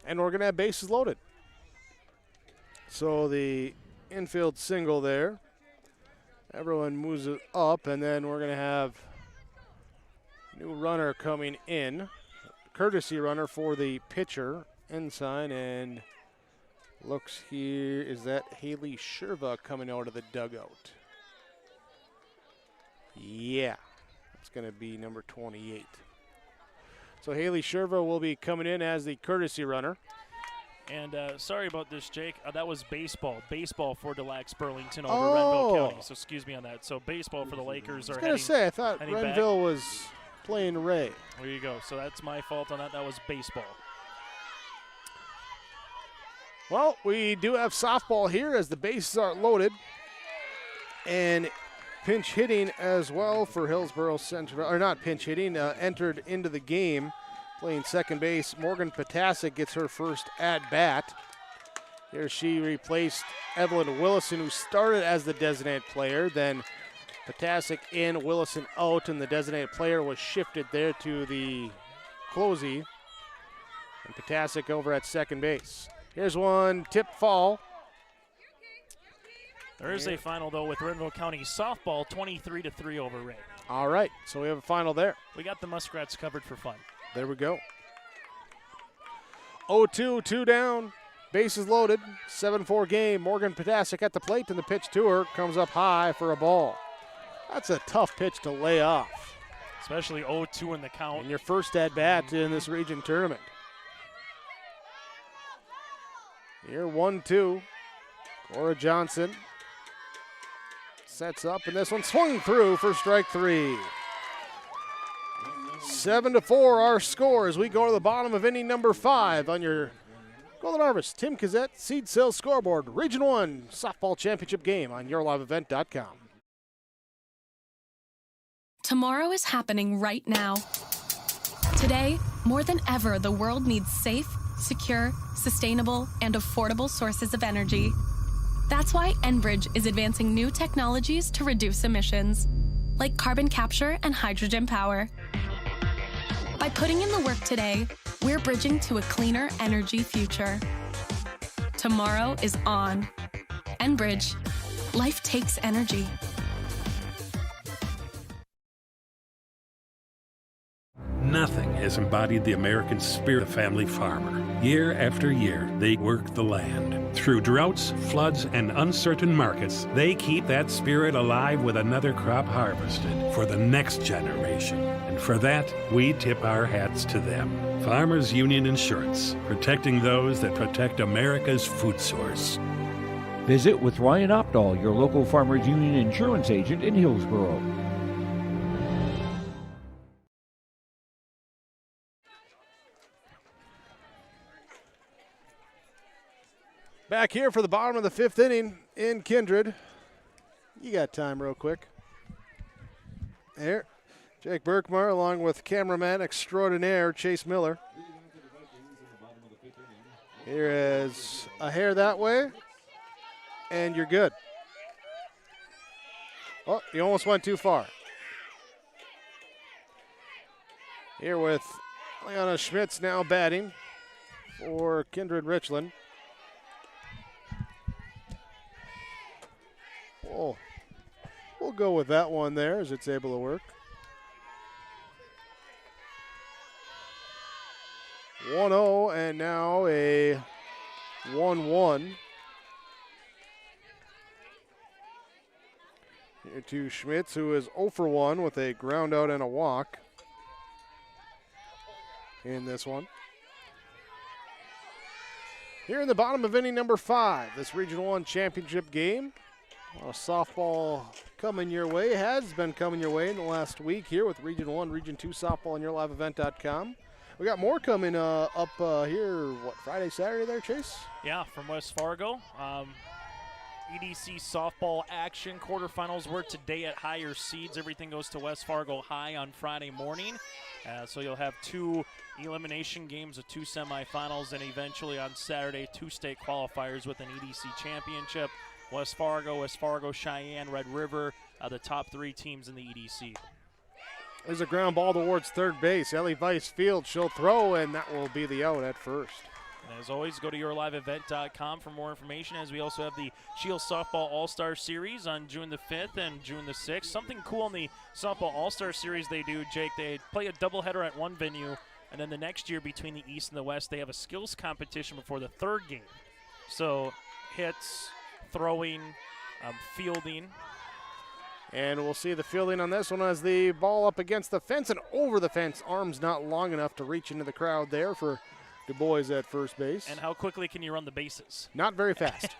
And we're going to have bases loaded. So the infield single there. Everyone moves it up, and then we're going to have new runner coming in. Courtesy runner for the pitcher, Ensign, and looks here, is that Haley Sherva coming out of the dugout? Yeah, it's going to be number 28. So Haley Sherva will be coming in as the courtesy runner. And sorry about this, Jake. That was baseball. Baseball for Deluxe Burlington over Renville County. So excuse me on that. So baseball for the Lakers are heading. I was going to say, I thought Renville was playing Ray. There you go. So that's my fault on that. That was baseball. Well, we do have softball here as the bases are loaded. And pinch hitting as well for Hillsboro-Central, or not pinch hitting, entered into the game Playing second base, Morgan Potasic gets her first at-bat. Here she replaced Evelyn Willison, who started as the designated player. Then Potasic in, Willison out, and the designated player was shifted there to the closey. And Potasic over at second base. Here's one, tip fall. There is a final, though, with Renville County softball, 23-3 over Ray. All right, so we have a final there. We got the Muskrats covered for fun. There we go. 0-2, 2 down. Bases loaded. 7-4 game. Morgan Potasic at the plate, and the pitch to her comes up high for a ball. That's a tough pitch to lay off. Especially 0-2 in the count. And your first at-bat in this region tournament. Here, 1-2. Cora Johnson sets up, and this one swung through for strike 3. 7-4 our score as we go to the bottom of inning number 5 on your Golden Harvest Tim Kazette Seed Sales Scoreboard Region 1 Softball Championship game on yourliveevent.com. Tomorrow is happening right now. Today, more than ever, the world needs safe, secure, sustainable, and affordable sources of energy. That's why Enbridge is advancing new technologies to reduce emissions, like carbon capture and hydrogen power. By putting in the work today, we're bridging to a cleaner energy future. Tomorrow is on. Enbridge. Life takes energy. Nothing has embodied the American spirit of family farmer. Year after year, they work the land. Through droughts, floods, and uncertain markets, they keep that spirit alive with another crop harvested for the next generation. And for that, we tip our hats to them. Farmers Union Insurance, protecting those that protect America's food source. Visit with Ryan Opdahl, your local Farmers Union insurance agent in Hillsboro. Back here for the bottom of the 5th inning in Kindred. You got time real quick. There, Jake Berkmar along with cameraman extraordinaire Chase Miller. Here is a hair that way, and you're good. Oh, you almost went too far. Here with Leona Schmitz now batting for Kindred-Richland. Oh, we'll go with that one there as it's able to work. 1-0 and now a 1-1. Here to Schmitz, who is 0 for 1 with a ground out and a walk in this one. Here in the bottom of inning number 5, this Region 1 championship game. A lot of softball coming your way, has been coming your way in the last week here with Region 1, Region 2 softball on yourliveevent.com. We got more coming up here, Friday, Saturday there, Chase? Yeah, from West Fargo. EDC softball action quarterfinals were today at higher seeds. Everything goes to West Fargo High on Friday morning. So you'll have 2 elimination games of 2 semifinals, and eventually on Saturday, 2 state qualifiers with an EDC championship. West Fargo, Cheyenne, Red River, the top 3 teams in the EDC. There's a ground ball towards third base. Ellie Weiss field, she'll throw, and that will be the out at first. And as always, go to yourliveevent.com for more information, as we also have the Shield Softball All-Star Series on June the 5th and June the 6th. Something cool in the Softball All-Star Series they do, Jake, they play a doubleheader at one venue, and then the next year between the East and the West, they have a skills competition before the 3rd game. So hits, throwing, fielding. And we'll see the fielding on this one as the ball up against the fence and over the fence. Arms not long enough to reach into the crowd there for Du Bois at first base. And how quickly can you run the bases? Not very fast.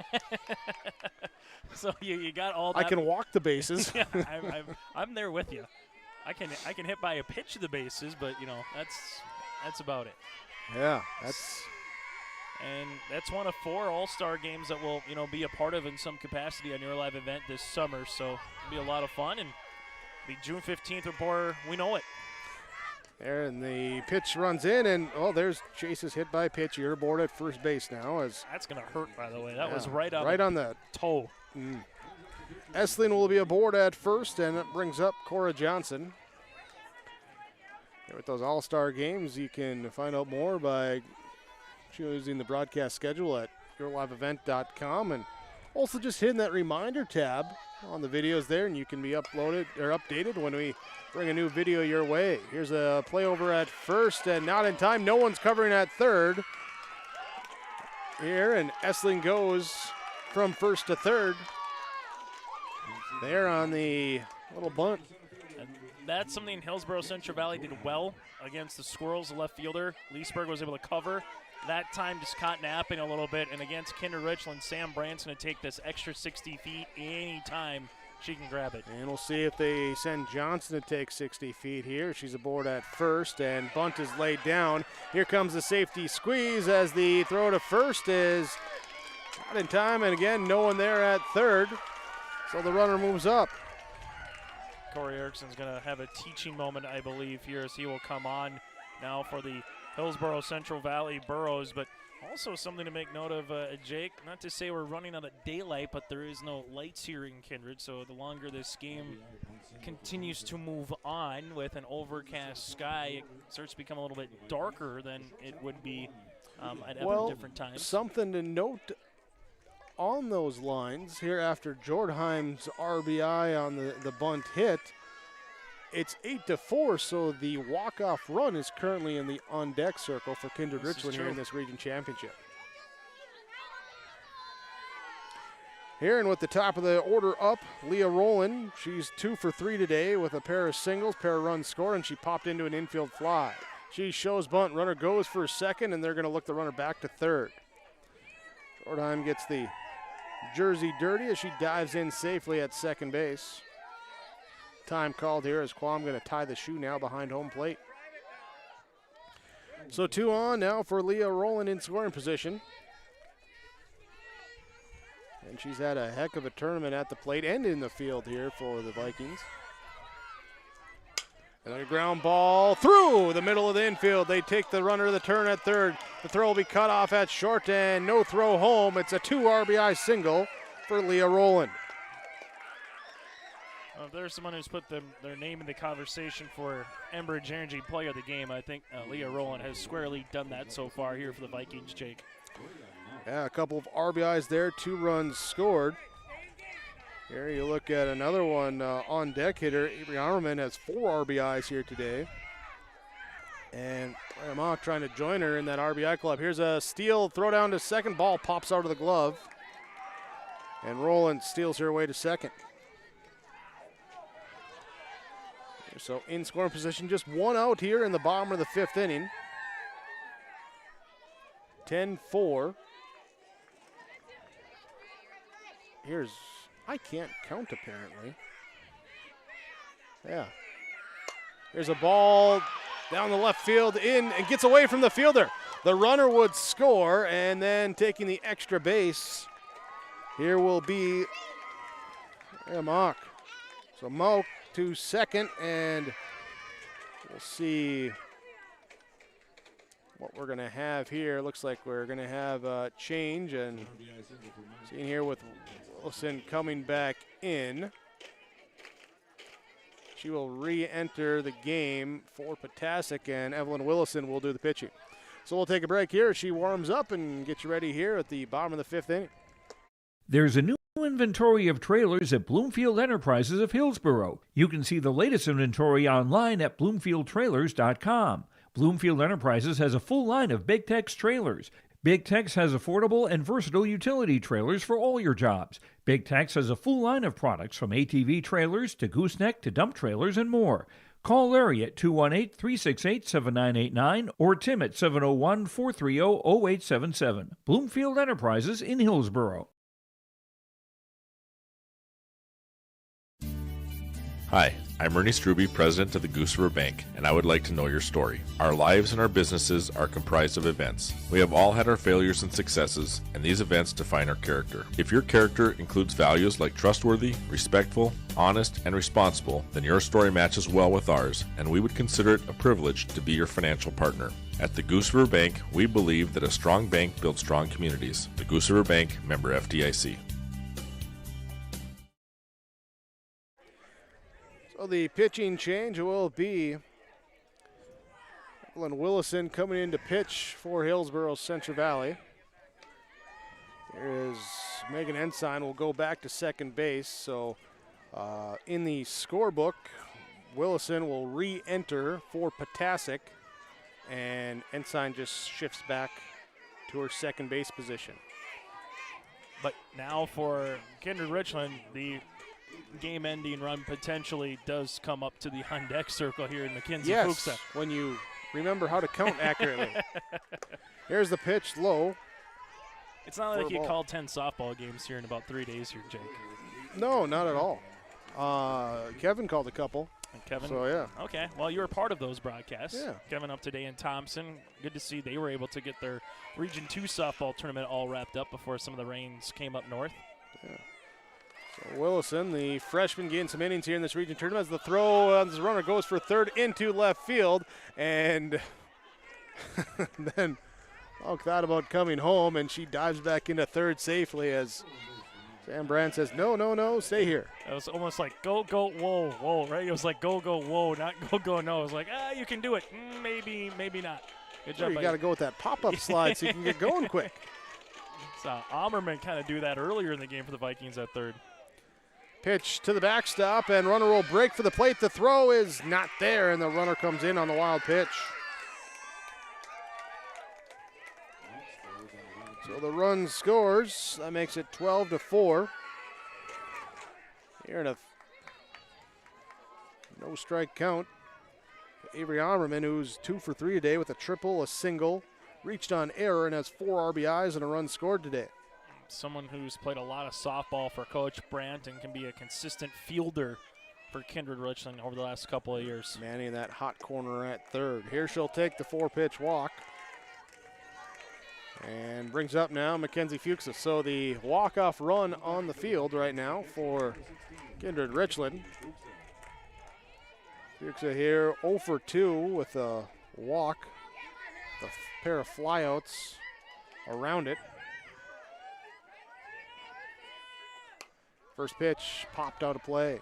So you got all that. I can walk the bases. Yeah, I'm there with you. I can hit by a pitch of the bases, but that's about it. Yeah, And that's one of 4 All-Star games that we'll, be a part of in some capacity on your live event this summer. So it'll be a lot of fun, and it'll be June 15th before we know it. There, and the pitch runs in, and there's Chase's hit by pitch. You're aboard at first base now. That's going to hurt, by the way. That was right on the toe. Essling will be aboard at first, and it brings up Cora Johnson. With those all-star games, you can find out more by choosing the broadcast schedule at yourliveevent.com, and also just hitting that reminder tab on the videos there, and you can be updated when we bring a new video your way. Here's a play over at first, and not in time. No one's covering at third here, and Essling goes from first to third. There on the little bunt. And that's something Hillsboro-Central Valley did well against the Squirrels, the left fielder. Leesburg was able to cover. That time just caught napping a little bit, and against Kindred-Richland, Sam Brandt's going to take this extra 60 feet anytime she can grab it. And we'll see if they send Johnson to take 60 feet here. She's aboard at first, and bunt is laid down. Here comes the safety squeeze as the throw to first is not in time, and again, no one there at third, so the runner moves up. Corey Erickson's going to have a teaching moment, I believe, here as he will come on now for the Hillsboro-Central Valley Burros, but also something to make note of, Jake, not to say we're running out of daylight, but there is no lights here in Kindred, so the longer this game continues to move on with an overcast sky, it starts to become a little bit darker than it would be at different times. Something to note on those lines here after Jordheim's RBI on the bunt hit, it's 8-4, so the walk-off run is currently in the on-deck circle for Kindred-Richland here in this region championship. Here and with the top of the order up, Leah Rowland. She's 2 for 3 today with a pair of singles, pair of runs scored, and she popped into an infield fly. She shows bunt, runner goes for second, and they're going to look the runner back to third. Jordheim gets the jersey dirty as she dives in safely at second base. Time called here as Quam going to tie the shoe now behind home plate. So 2 on now for Leah Rowland in scoring position. And she's had a heck of a tournament at the plate and in the field here for the Vikings. And a ground ball through the middle of the infield. They take the runner to the turn at third. The throw will be cut off at short and no throw home. It's a 2 RBI single for Leah Rowland. If there's someone who's put their name in the conversation for Enbridge Energy Player of the Game, I think Leah Rowland has squarely done that so far here for the Vikings, Jake. Yeah, a couple of RBIs there, 2 runs scored. Here you look at another one on deck hitter. Avery Armerman has 4 RBIs here today. And Mock trying to join her in that RBI club. Here's a steal, throw down to second, ball pops out of the glove. And Rowland steals her way to second. So in scoring position, just 1 out here in the bottom of the 5th inning. 10-4. I can't count apparently. Yeah. There's a ball down the left field in and gets away from the fielder. The runner would score, and then taking the extra base, here will be Mock. So Moak to second, and we'll see what we're going to have here. Looks like we're going to have a change, and seeing here with Wilson coming back in. She will re-enter the game for Ptacek, and Evelyn Willison will do the pitching. So we'll take a break here as she warms up and get you ready here at the bottom of the 5th inning. There's a new inventory of trailers at Bloomfield Enterprises of Hillsboro. You can see the latest inventory online at bloomfieldtrailers.com. Bloomfield Enterprises has a full line of Big Tex trailers. Big Tex has affordable and versatile utility trailers for all your jobs. Big Tex has a full line of products from ATV trailers to gooseneck to dump trailers and more. Call Larry at 218-368-7989 or Tim at 701-430-0877. Bloomfield Enterprises in Hillsboro. Hi, I'm Ernie Struby, president of the Goose River Bank, and I would like to know your story. Our lives and our businesses are comprised of events. We have all had our failures and successes, and these events define our character. If your character includes values like trustworthy, respectful, honest, and responsible, then your story matches well with ours, and we would consider it a privilege to be your financial partner. At the Goose River Bank, we believe that a strong bank builds strong communities. The Goose River Bank, member FDIC. So the pitching change will be Evelyn Willison coming in to pitch for Hillsboro-Central Valley. Here is Megan Ensign will go back to second base. So in the scorebook, Willison will re-enter for Potasic, and Ensign just shifts back to her second base position. But now for Kindred-Richland, the game-ending run potentially does come up to the on-deck circle here in Mackenzie Fuchsa. Yes, when you remember how to count accurately. Here's the pitch, low. It's not like you called 10 softball games here in about 3 days here, Jake. No, not at all. Kevin called a couple. And Kevin? So, yeah. Okay, well, you were part of those broadcasts. Yeah. Kevin up today in Thompson. Good to see they were able to get their Region 2 softball tournament all wrapped up before some of the rains came up north. Yeah. So Willison, the freshman, getting some innings here in this region tournament as the throw on this runner goes for third into left field. And then Falk thought about coming home, and she dives back into third safely as Sam Brand says, no, stay here. It was almost like go, whoa, right? It was like go, whoa, not go, no. It was like, you can do it. Maybe not. Good job. You got to go with that pop-up slide so you can get going quick. Saw Ammerman kind of do that earlier in the game for the Vikings at third. Pitch to the backstop, and runner will break for the plate. The throw is not there, and the runner comes in on the wild pitch. So the run scores. That makes it 12-4. Here in a no strike count. Avery Ammerman, who's 2 for 3 today with a triple, a single, reached on error, and has 4 RBIs and a run scored today. Someone who's played a lot of softball for Coach Brandt and can be a consistent fielder for Kindred-Richland over the last couple of years. Manning in that hot corner at third. Here she'll take the 4-pitch walk. And brings up now Mackenzie Fuchsa. So the walk-off run on the field right now for Kindred-Richland. Fuchsa here 0 for 2 with a walk. The pair of flyouts around it. First pitch popped out of play.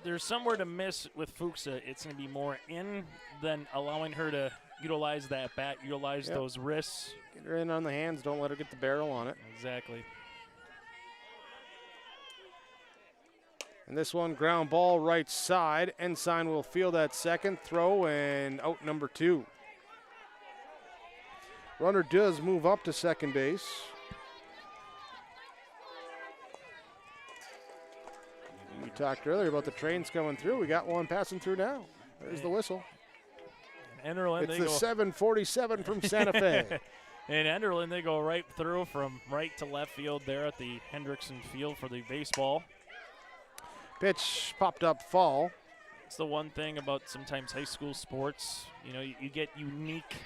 There's somewhere to miss with Fuchsa. It's going to be more in than allowing her to utilize that bat, utilize those wrists. Get her in on the hands. Don't let her get the barrel on it. Exactly. And this one, ground ball right side. Ensign will field that second throw, and out number 2. Runner does move up to second base. We talked earlier about the trains coming through. We got one passing through now. There's the whistle. Enderlin, it's the 747 from Santa Fe. In Enderlin, they go right through from right to left field there at the Hendrickson Field for the baseball. Pitch popped up foul. It's the one thing about sometimes high school sports. You know, you get unique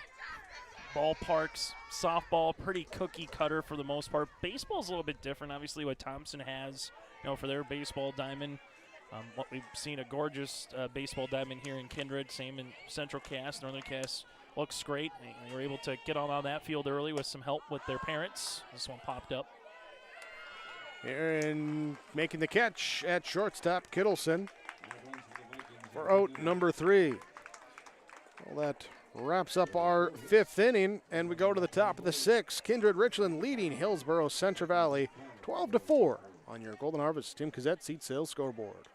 ballparks. Softball, pretty cookie cutter for the most part. Baseball's a little bit different, obviously, what Thompson has, for their baseball diamond. What we've seen, a gorgeous baseball diamond here in Kindred, same in Central Cass. Northern Cass looks great. They were able to get on that field early with some help with their parents. This one popped up. Here and making the catch at shortstop, Kittleson for out number 3. Well, that wraps up our 5th inning, and we go to the top of the 6th. Kindred-Richland leading Hillsboro-Central Valley 12-4 on your Golden Harvest Tim Cassette Seat Sales Scoreboard.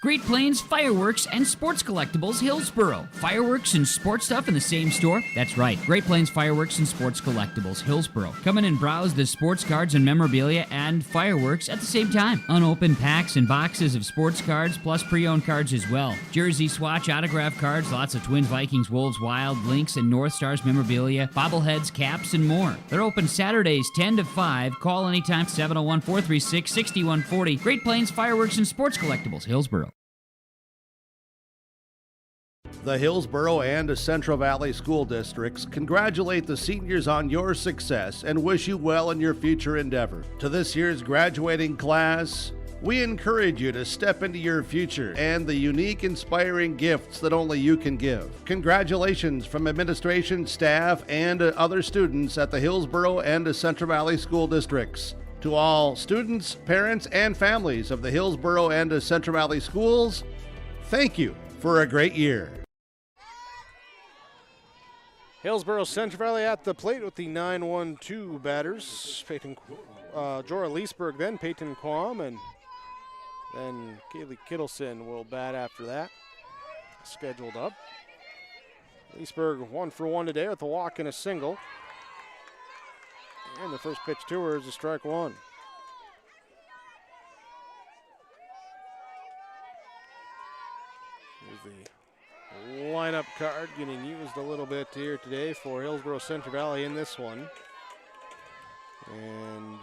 Great Plains Fireworks and Sports Collectibles, Hillsboro. Fireworks and sports stuff in the same store? That's right. Great Plains Fireworks and Sports Collectibles, Hillsboro. Come in and browse the sports cards and memorabilia and fireworks at the same time. Unopened packs and boxes of sports cards, plus pre-owned cards as well. Jersey, swatch, autograph cards, lots of Twins, Vikings, Wolves, Wild, Lynx, and North Stars memorabilia, bobbleheads, caps, and more. They're open Saturdays 10 to 5. Call anytime, 701-436-6140. Great Plains Fireworks and Sports Collectibles, Hillsboro. The Hillsboro and Central Valley School Districts congratulate the seniors on your success and wish you well in your future endeavor. To this year's graduating class, we encourage you to step into your future and the unique, inspiring gifts that only you can give. Congratulations from administration, staff, and other students at the Hillsboro and Central Valley School Districts. To all students, parents, and families of the Hillsboro and Central Valley Schools, thank you for a great year. Hillsboro-Central Valley at the plate with the 9-1-2 batters. Jorah Leesburg, then Peyton Quam, and then Kaylee Kittleson will bat after that. Scheduled up. Leesburg 1 for 1 today with a walk and a single. And the first pitch to her is a strike one. Here's the lineup card getting used a little bit here today for Hillsboro-Central Valley in this one. And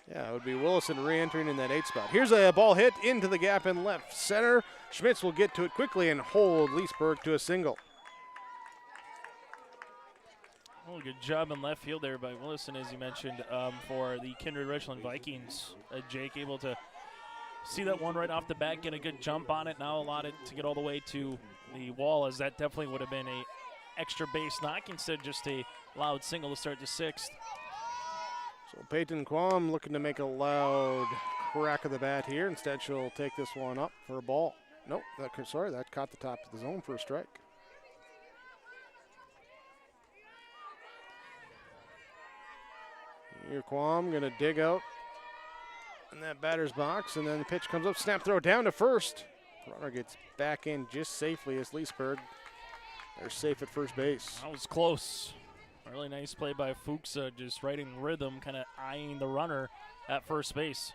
yeah, it would be Willison re-entering in that 8 spot. Here's a ball hit into the gap in left center. Schmitz will get to it quickly and hold Leesburg to a single. Oh, good job in left field there by Willison, as you mentioned, for the Kindred-Richland Vikings. Jake able to see that one right off the bat, get a good jump on it. Now allowed it to get all the way to the wall, as that definitely would have been a extra base knock instead of just a loud single to start the 6th. So Peyton Quam looking to make a loud crack of the bat here. Instead, she'll take this one up for a ball. Nope, that caught the top of the zone for a strike. Here Quam gonna dig out in that batter's box, and then the pitch comes up, snap throw down to first. Runner gets back in just safely as Leesburg. They're safe at first base. That was close. Really nice play by Fuchs, just right in rhythm, kind of eyeing the runner at first base.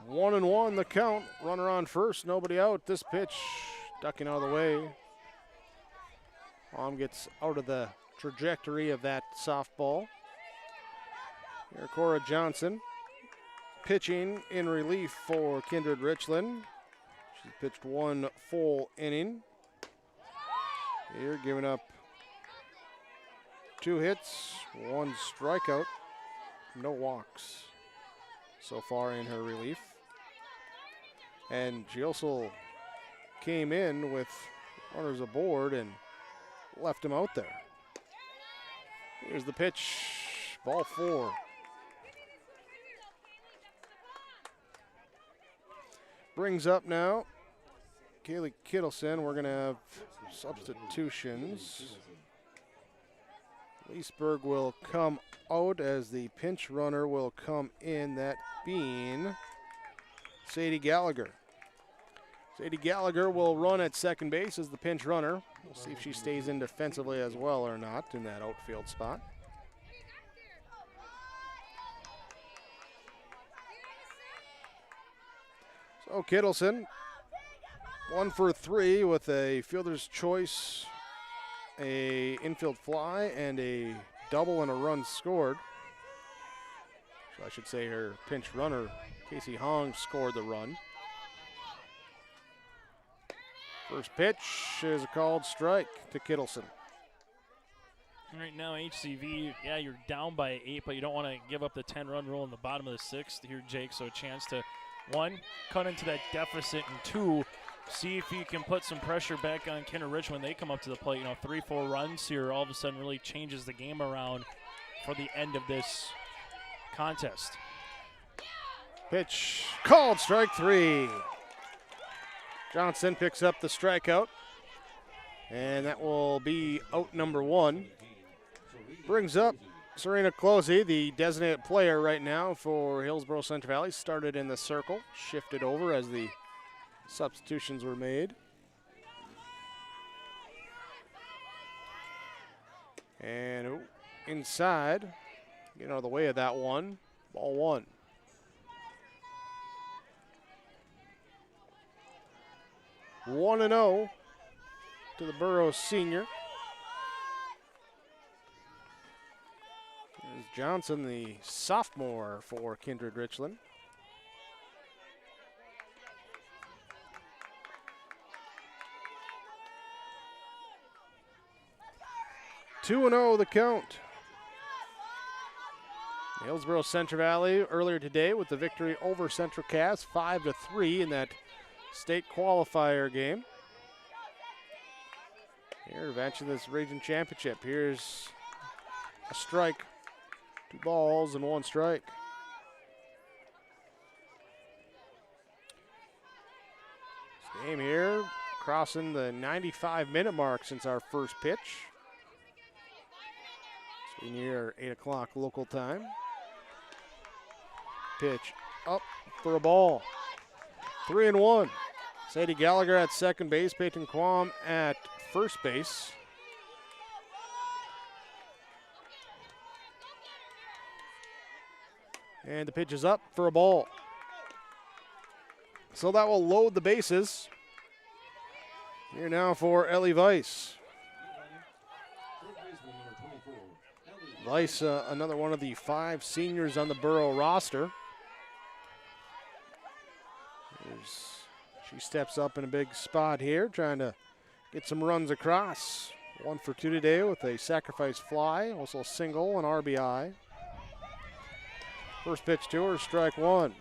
1-1 the count. Runner on first, nobody out. This pitch ducking out of the way. Gets out of the trajectory of that softball. Here Cora Johnson pitching in relief for Kindred-Richland. She's pitched 1 full inning. Here giving up 2 hits, 1 strikeout, no walks so far in her relief. And she also came in with runners aboard and left him out there. Here's the pitch, ball 4. Brings up now Kaylee Kittleson. We're going to have substitutions. Leesburg will come out as the pinch runner will come in, that being Sadie Gallagher. Sadie Gallagher will run at second base as the pinch runner. We'll see if she stays in defensively as well or not in that outfield spot. So Kittleson, 1 for 3 with a fielder's choice, a infield fly, and a double and a run scored. So I should say her pinch runner, Casey Hong, scored the run. First pitch is a called strike to Kittleson. Right now, HCV, yeah, you're down by 8, but you don't want to give up the 10-run rule in the bottom of the 6th here, Jake. So a chance to, 1, cut into that deficit, and 2, see if you can put some pressure back on Kindred-Richland when they come up to the plate. 3-4 runs here all of a sudden really changes the game around for the end of this contest. Pitch called, strike 3. Johnson picks up the strikeout, and that will be out number 1. Brings up Serena Closey, the designated player right now for Hillsboro-Central Valley, started in the circle, shifted over as the substitutions were made. And inside, getting out of the way of that one, ball one. One and 0 to the Burroughs senior. There's Johnson, the sophomore for Kindred-Richland. Two and 0 the count. Hillsboro-Central Valley earlier today with the victory over Central Cass, 5-3 in that state qualifier game. Here, advancing this region championship. Here's a strike. 2 balls and 1 strike. This game here crossing the 95-minute mark since our first pitch. So near 8 o'clock local time. Pitch up for a ball. 3-1. Sadie Gallagher at second base, Peyton Quam at first base. And the pitch is up for a ball. So that will load the bases. Here now for Ellie Weiss. Weiss, another one of the 5 seniors on the Borough roster. She steps up in a big spot here, trying to get some runs across. 1 for 2 today with a sacrifice fly, also a single, an RBI. First pitch to her, strike 1.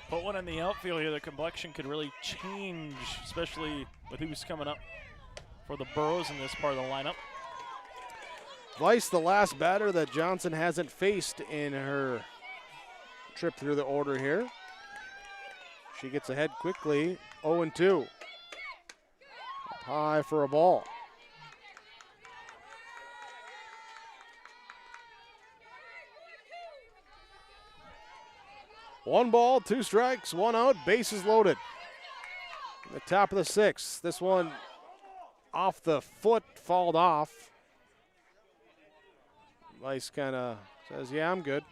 Put one in the outfield here, the complexion could really change, especially with who's coming up for the Burrows in this part of the lineup. Weiss, the last batter that Johnson hasn't faced in her trip through the order here. She gets ahead quickly, 0-2. Up high for a ball. One ball, 2 strikes, 1 out, bases loaded. The top of the 6th. This one off the foot, fouled off. Weiss kind of says, yeah, I'm good.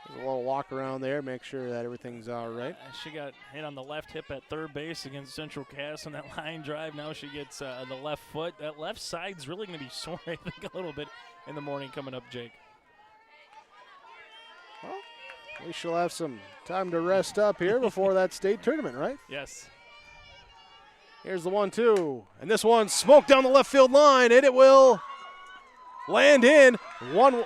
There's a little walk around there, make sure that everything's all right. She got hit on the left hip at third base against Central Cass on that line drive. Now she gets the left foot. That left side's really going to be sore, I think, a little bit in the morning coming up, Jake. Well, we shall have some time to rest up here before that state tournament, right? Yes. Here's the 1-2. And this one smoked down the left field line, and it will land in. One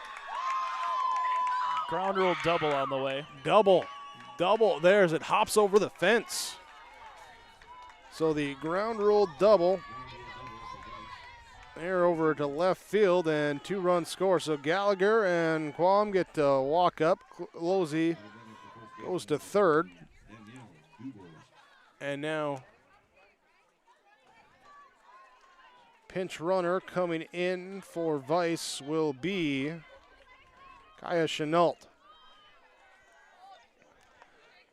ground rule double on the way. Double. There's it, hops over the fence. So the ground rule double. They're over to left field and 2-run score. So Gallagher and Quam get to walk up. Losey goes to third. And now pinch runner coming in for Weiss will be Kaya Chenault.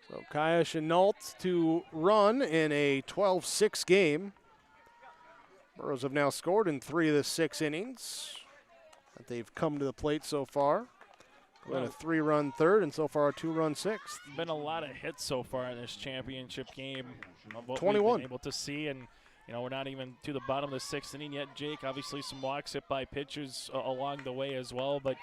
So Kaya Chenault to run in a 12-6 game. Burroughs have now scored in 3 of the 6 innings that they've come to the plate so far. Going a 3-run third and so far a 2-run 6th. Been a lot of hits so far in this championship game. Of what 21. We've been able to see, and you know we're not even to the bottom of the 6th inning yet. Jake, obviously some walks hit by pitchers along the way as well, but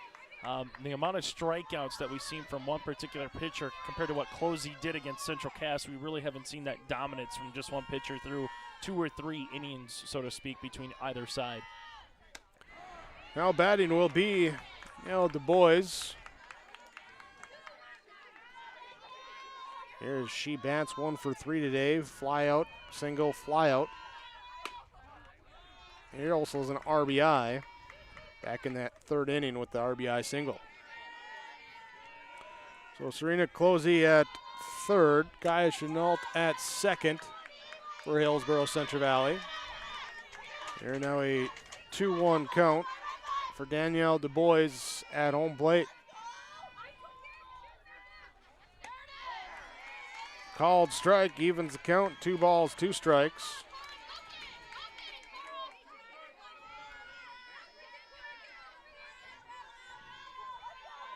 the amount of strikeouts that we've seen from one particular pitcher compared to what Closey did against Central Cass, we really haven't seen that dominance from just one pitcher through 2 or 3 innings, so to speak, between either side. Now batting will be Du Bois. Here's She Bats, 1 for 3 today. Fly out, single, fly out. Here also is an RBI. Back in that 3rd inning with the RBI single. So Serena Closey at 3rd, Kaya Chenault at 2nd for Hillsboro-Central Valley. Here now a 2-1 count. for Danielle Du Bois at home plate. Called strike, evens the count, 2 balls, 2 strikes.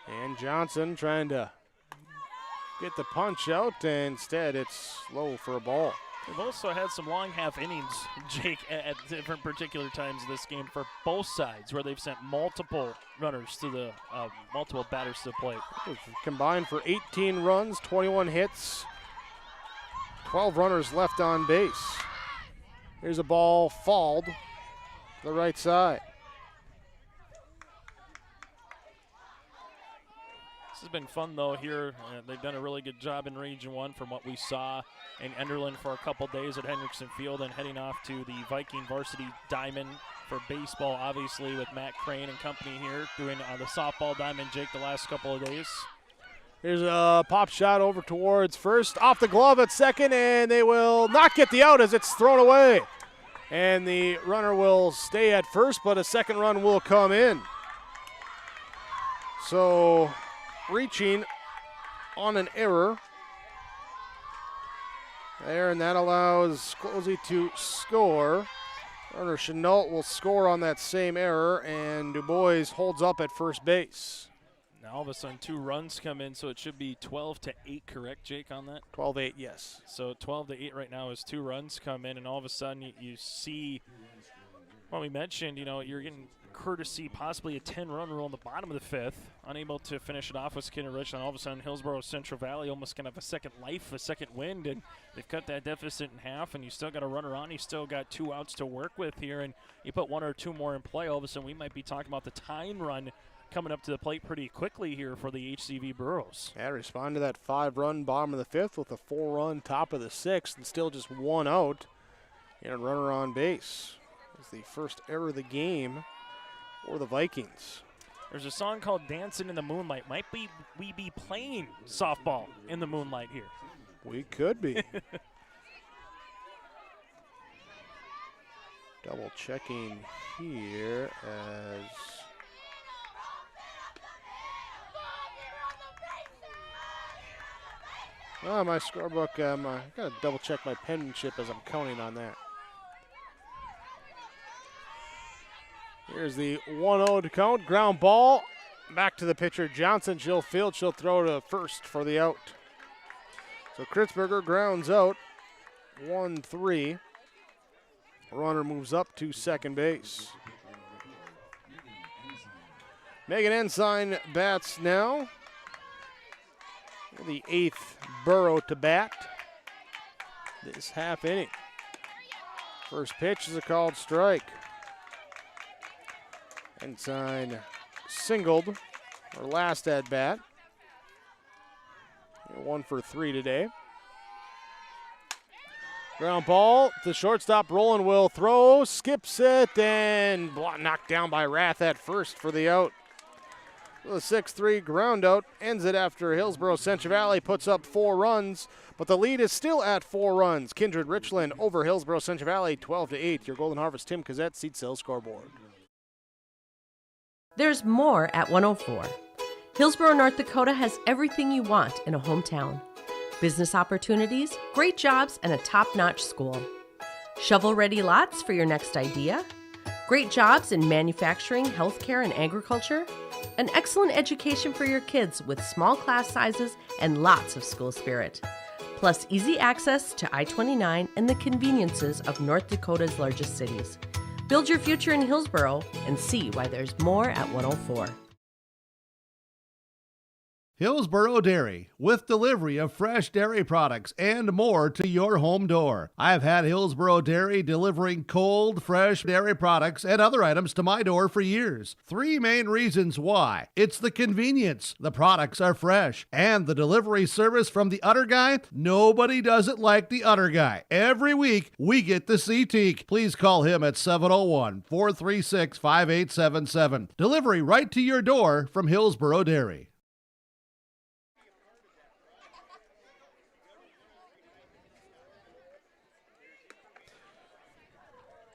And Johnson trying to get the punch out, and instead it's low for a ball. We've also had some long half innings, Jake, at different particular times of this game for both sides, where they've sent multiple runners to the multiple batters to the plate. Combined for 18 runs, 21 hits, 12 runners left on base. Here's a ball fouled to the right side. This has been fun, though, here. They've done a really good job in Region 1 from what we saw in Enderlin for a couple days at Hendrickson Field, and heading off to the Viking Varsity Diamond for baseball, obviously, with Matt Crane and company here doing the softball diamond, Jake, the last couple of days. Here's a pop shot over towards first, off the glove at second, and they will not get the out as it's thrown away. And the runner will stay at first, but a second run will come in. So reaching on an error there, and that allows Closey to score. Runner Chenault will score on that same error, and Du Bois holds up at first base. Now all of a sudden 2 runs come in, so it should be 12-8, correct, Jake, on that? 12-8, yes. So 12-8 right now as 2 runs come in, and all of a sudden you see, well, we mentioned, you're getting courtesy possibly a 10-run rule in the bottom of the 5th, unable to finish it off with Kindred-Richland. All of a sudden Hillsboro-Central Valley almost kind of a second life, a second wind, and they've cut that deficit in half, and you still got a runner on. You still got 2 outs to work with here, and you put 1 or 2 more in play. All of a sudden we might be talking about the tying run coming up to the plate pretty quickly here for the HCV Burros. Yeah, respond to that 5-run bottom of the 5th with a 4-run top of the 6th, and still just 1 out and a runner on base. It's the first error of the game for the Vikings. There's a song called Dancing in the Moonlight. Might we be playing softball in the moonlight here? We could be. Double checking here as my scorebook, I gotta double check my penmanship as I'm counting on that. Here's the 1-0 to count. Ground ball. Back to the pitcher, Johnson. She'll field. She'll throw to first for the out. So Kritzberger grounds out. 1-3. Runner moves up to second base. Megan Ensign bats now. The 8th Burrow to bat this half inning. First pitch is a called strike. Ensign singled her last at bat. 1 for 3 today. Ground ball to shortstop. Roland will throw, skips it, and knocked down by Rath at first for the out. The 6-3 ground out ends it after Hillsboro-Central Valley puts up 4 runs, but the lead is still at 4 runs. Kindred-Richland over Hillsboro-Central Valley 12-8. Your Golden Harvest Tim Cazette Seed Sales Scoreboard. There's more at 104. Hillsboro, North Dakota has everything you want in a hometown. Business opportunities, great jobs, and a top-notch school. Shovel-ready lots for your next idea. Great jobs in manufacturing, healthcare, and agriculture. An excellent education for your kids with small class sizes and lots of school spirit. Plus easy access to I-29 and the conveniences of North Dakota's largest cities. Build your future in Hillsboro and see why there's more at 104. Hillsboro Dairy, with delivery of fresh dairy products and more to your home door. I've had Hillsboro Dairy delivering cold, fresh dairy products and other items to my door for years. 3 main reasons why. It's the convenience, the products are fresh, and the delivery service from the Udder Guy. Nobody does it like the Udder Guy. Every week, we get to see Teak. Please call him at 701-436-5877. Delivery right to your door from Hillsboro Dairy.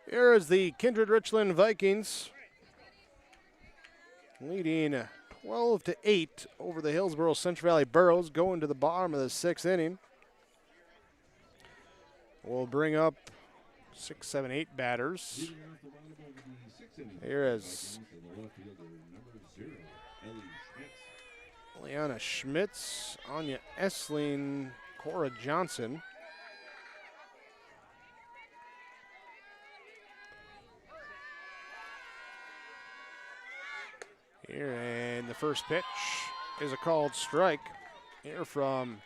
Here is the Kindred-Richland Vikings leading 12-8 over the Hillsboro-Central Valley Burros, going to the bottom of the 6th inning. We'll bring up 6, 7, 8 batters. Here is Leanna Schmitz, Anya Essling, Cora Johnson. Here, and the first pitch is a called strike here from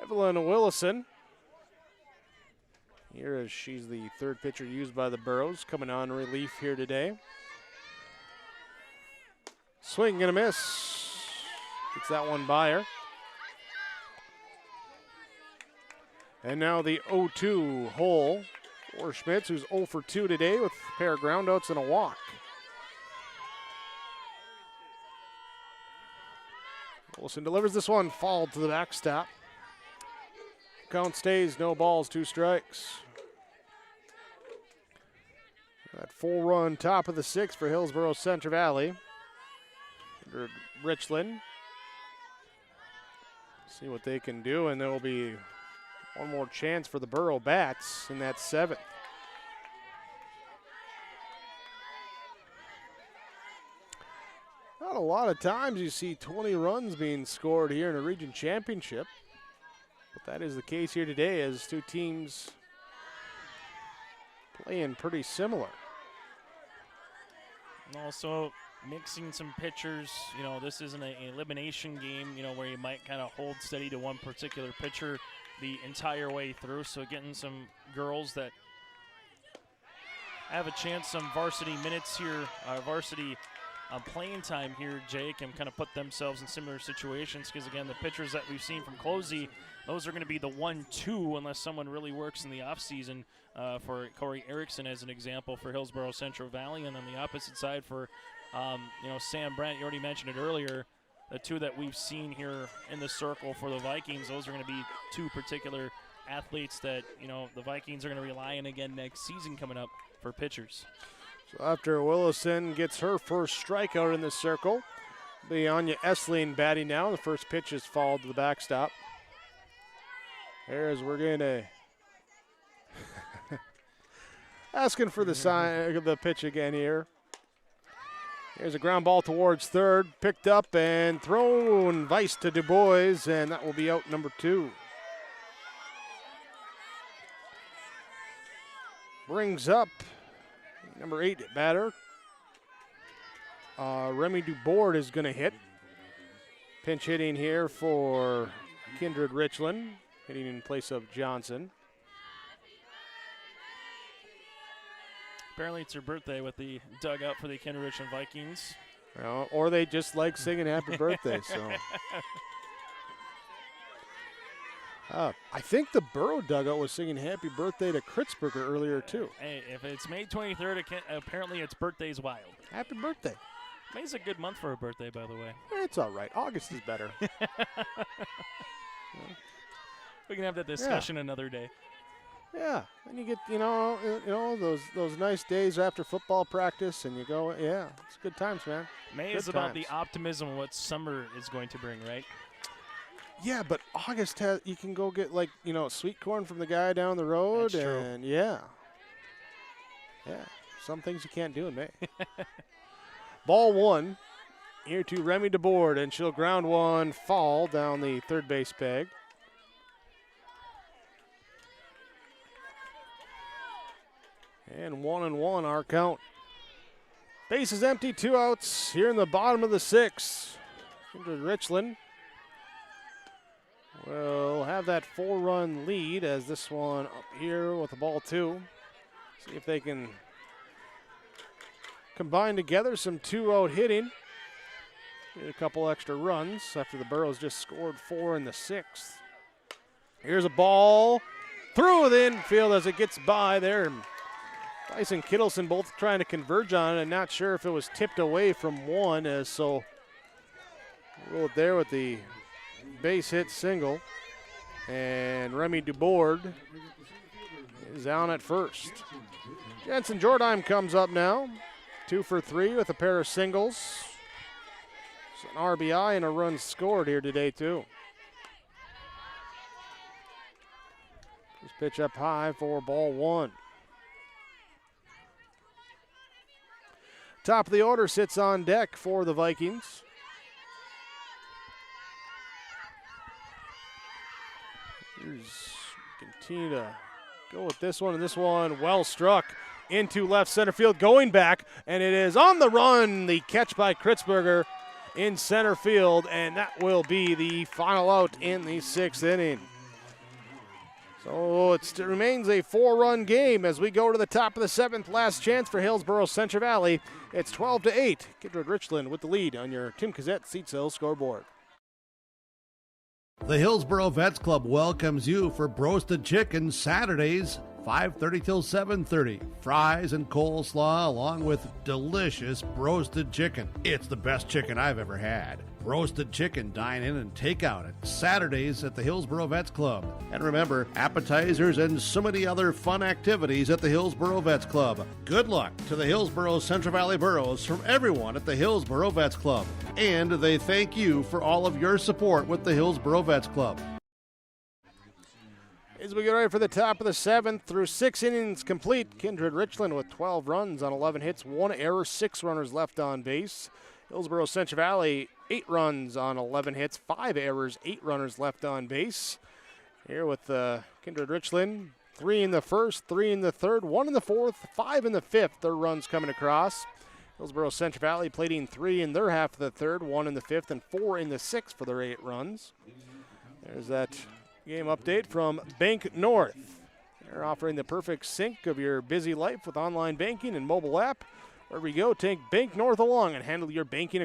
Evelyn Willison. Here, as she's the third pitcher used by the Burros, coming on relief here today. Swing and a miss. Gets that one by her. And now the 0-2 hole for Schmitz, who's 0 for 2 today with a pair of groundouts and a walk. Wilson delivers this one, fouled to the backstop. Count stays, no balls, 2 strikes. That 4-run top of the 6th for Hillsboro-Central Valley. Kindred-Richland. See what they can do, and there will be one more chance for the Burro Bats in that 7th. Not a lot of times you see 20 runs being scored here in a region championship, but that is the case here today as two teams playing pretty similar. And also mixing some pitchers. You know, this isn't an elimination game, you know, where you might kind of hold steady to one particular pitcher the entire way through. So getting some girls that have a chance, some varsity minutes here, varsity playing time here, Jake, and kind of put themselves in similar situations because, again, the pitchers that we've seen from Closey, those are going to be the 1-2 unless someone really works in the offseason for Corey Erickson as an example for Hillsboro-Central Valley. And on the opposite side for, you know, Sam Brandt, you already mentioned it earlier, the two that we've seen here in the circle for the Vikings, those are going to be two particular athletes that, you know, the Vikings are going to rely on again next season coming up for pitchers. So after Willison gets her first strikeout in the circle, the Anya Essling batting now. The first pitch is fouled to the backstop. There's we're going to asking for the sign of the pitch again here. Here's a ground ball towards third, picked up and thrown vice to Du Bois, and that will be out number 2. Brings up number 8 batter. Remy Dubord is going to hit. Pinch hitting here for Kindred-Richland, hitting in place of Johnson. Apparently it's her birthday with the dugout for the Kindred-Richland Vikings. Well, or they just like singing happy birthday. So I think the Burro dugout was singing happy birthday to Kritzberger earlier, too. Hey, if it's May 23rd, apparently it's birthday's wild. Happy birthday. May's a good month for a birthday, by the way. It's all right. August is better. We can have that discussion another day. Yeah, and you get, you know those nice days after football practice, and you go, yeah, it's good times, man. May good is about times. the optimism of what summer is going to bring, right? Yeah, but August has, you can go get, like, you know, sweet corn from the guy down the road. That's true. And yeah, some things you can't do in May. Ball 1 here to Remy Dubord, and she'll ground one foul down the third base peg. And 1-1 our count. Base is empty, 2 outs here in the bottom of the 6th. Kindred-Richland will have that 4-run lead as this one up here with the ball 2. See if they can combine together some 2-out hitting. Get a couple extra runs after the Burros just scored 4 in the 6th. Here's a ball through the infield as it gets by there. Dice and Kittleson both trying to converge on it, and not sure if it was tipped away from one, as so rolled there with the base hit single. And Remy Dubord is down at first. Jensen Jordheim comes up now, 2 for 3 with a pair of singles. So an RBI and a run scored here today, too. This pitch up high for ball one. Top of the order sits on deck for the Vikings. Continue to go with this one, and this one well struck into left center field, going back, and it is on the run. The catch by Kritzberger in center field, and that will be the final out in the 6th inning. So it remains a 4-run game as we go to the top of the 7th. Last chance for Hillsboro-Central Valley. It's 12-8. Kindred-Richland with the lead on your Tim Cassette Seat Sales scoreboard. The Hillsboro Vets Club welcomes you for Broasted Chicken Saturdays, 5:30 till 7:30. Fries and coleslaw along with delicious roasted chicken. It's the best chicken I've ever had. Roasted chicken, dine in and take out at Saturdays at the Hillsboro Vets Club. And remember, appetizers and so many other fun activities at the Hillsboro Vets Club. Good luck to the Hillsboro-Central Valley Burros from everyone at the Hillsboro Vets Club. And they thank you for all of your support with the Hillsboro Vets Club. As we get ready for the top of the 7th, through 6 innings complete, Kindred-Richland with 12 runs on 11 hits, 1 error, 6 runners left on base. Hillsboro-Central Valley, 8 runs on 11 hits, 5 errors, 8 runners left on base. Here with Kindred-Richland, 3 in the first, 3 in the third, 1 in the fourth, 5 in the fifth. Their runs coming across. Hillsboro-Central Valley plating 3 in their half of the third, 1 in the fifth, and 4 in the sixth for their 8 runs. There's that game update from Bank North. They're offering the perfect sync of your busy life with online banking and mobile app. Wherever you go, take Bank North along and handle your banking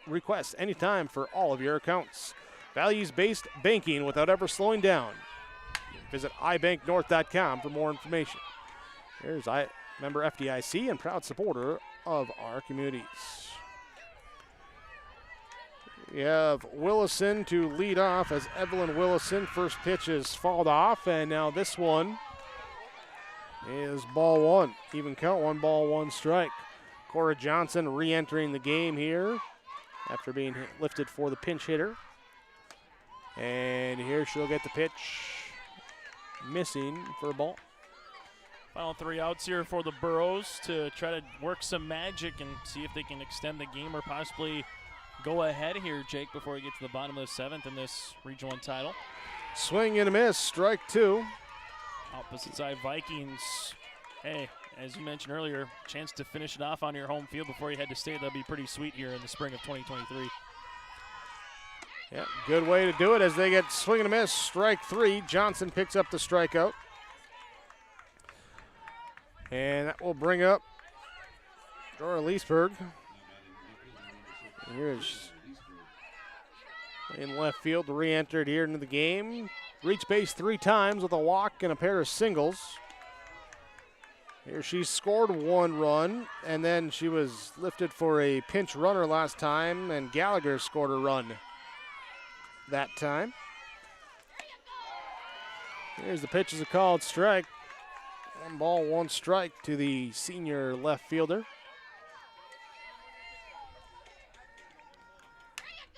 requests anytime for all of your accounts. Values-based banking without ever slowing down. Visit ibanknorth.com for more information. Here's member FDIC and proud supporter of our communities. We have Willison to lead off as Evelyn Willison. First pitch is fouled off, and now this one is ball one. Even count, 1 ball, 1 strike. Cora Johnson re-entering the game here after being lifted for the pinch hitter. And here she'll get the pitch, missing for a ball. Final 3 outs here for the Burros to try to work some magic and see if they can extend the game or possibly go ahead here, Jake, before we get to the bottom of the 7th in this Region 1 title. Swing and a miss, strike 2. Opposite side Vikings, hey, as you mentioned earlier, chance to finish it off on your home field before you head to state. That'll be pretty sweet here in the spring of 2023. Yeah, good way to do it as they get swing and a miss, strike 3. Johnson picks up the strikeout. And that will bring up Dora Leesburg. Here's in left field, re-entered here into the game. Reached base 3 times with a walk and a pair of singles. Here she scored 1 run, and then she was lifted for a pinch runner last time, and Gallagher scored a run that time. Here's the pitch is a called strike. 1 ball, 1 strike to the senior left fielder.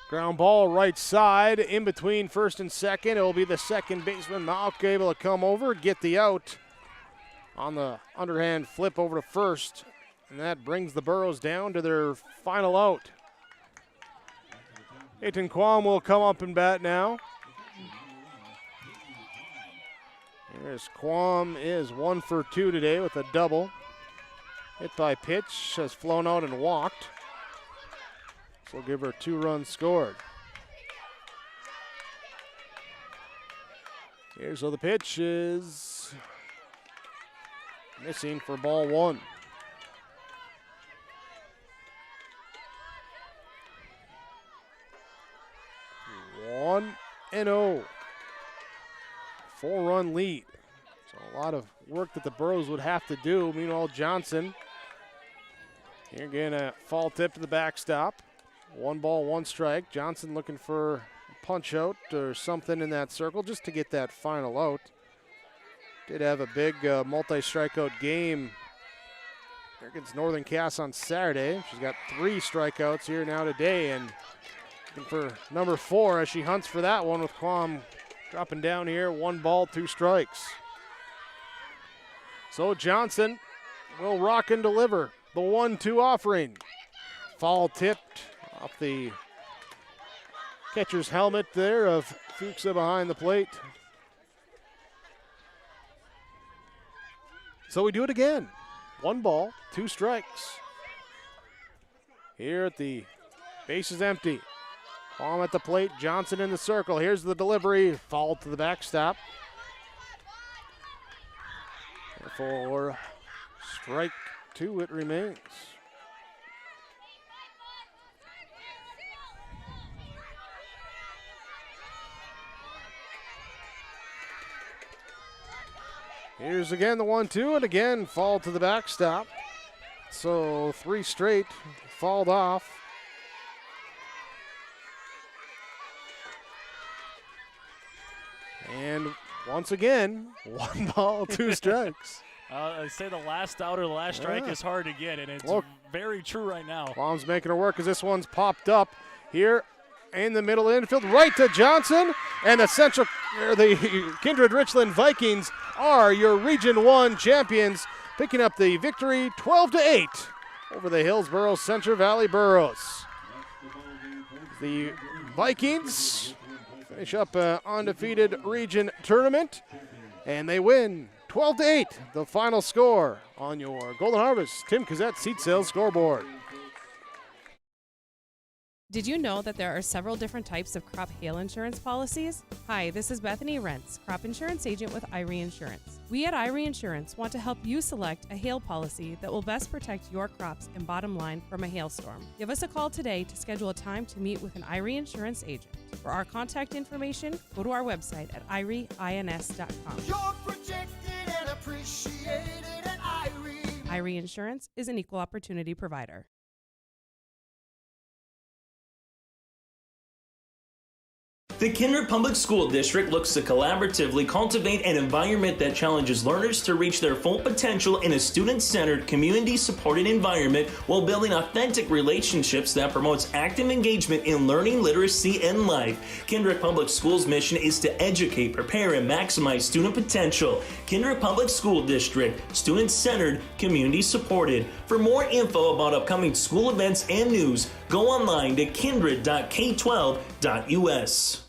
Ground ball right side, in between first and second. It will be the second baseman, Malk, able to come over, get the out on the underhand flip over to first. And that brings the Burros down to their final out. Aiton Quam will come up and bat now. Here's Quam is 1 for 2 today with a double. Hit by pitch, has flown out and walked. So we'll give her 2 runs scored. Here's so the pitch is missing for ball 1. One and 0. 4-run lead. So a lot of work that the Burros would have to do. Meanwhile, Johnson here getting a fall tip to the backstop. 1 ball, 1 strike. Johnson looking for a punch out or something in that circle just to get that final out. Did have a big multi-strikeout game against Northern Cass on Saturday. She's got 3 strikeouts here now today, and looking for number 4 as she hunts for that one with Quam dropping down here. 1 ball, 2 strikes. So Johnson will rock and deliver the 1-2 offering. Foul tipped off the catcher's helmet there of Fuchsa behind the plate. So we do it again. 1 ball, 2 strikes. Here at the base is empty. Quam at the plate, Johnson in the circle. Here's the delivery, foul to the backstop. For strike 2 it remains. Here's again the 1-2, and again fall to the backstop. So 3 straight fouled off. And once again, 1 ball, 2 strikes. I say the last out or the last strike is hard to get, and it's very true right now. Quam's making her work as this one's popped up here in the middle infield, right to Johnson, and the Kindred-Richland Vikings are your Region 1 champions, picking up the victory 12-8 over the Hillsboro-Central Valley Burros. The Vikings finish up an undefeated region tournament, and they win 12-8, the final score on your Golden Harvest Tim Cassette seat sales scoreboard. Did you know that there are several different types of crop hail insurance policies? Hi, this is Bethany Rentz, crop insurance agent with Irie Insurance. We at Irie Insurance want to help you select a hail policy that will best protect your crops and bottom line from a hailstorm. Give us a call today to schedule a time to meet with an Irie Insurance agent. For our contact information, go to our website at irieins.com. You're protected and appreciated at Irie. Irie Insurance is an equal opportunity provider. The Kindred Public School District looks to collaboratively cultivate an environment that challenges learners to reach their full potential in a student-centered, community-supported environment while building authentic relationships that promotes active engagement in learning, literacy, and life. Kindred Public Schools' mission is to educate, prepare, and maximize student potential. Kindred Public School District, student-centered, community-supported. For more info about upcoming school events and news, go online to kindred.k12.us.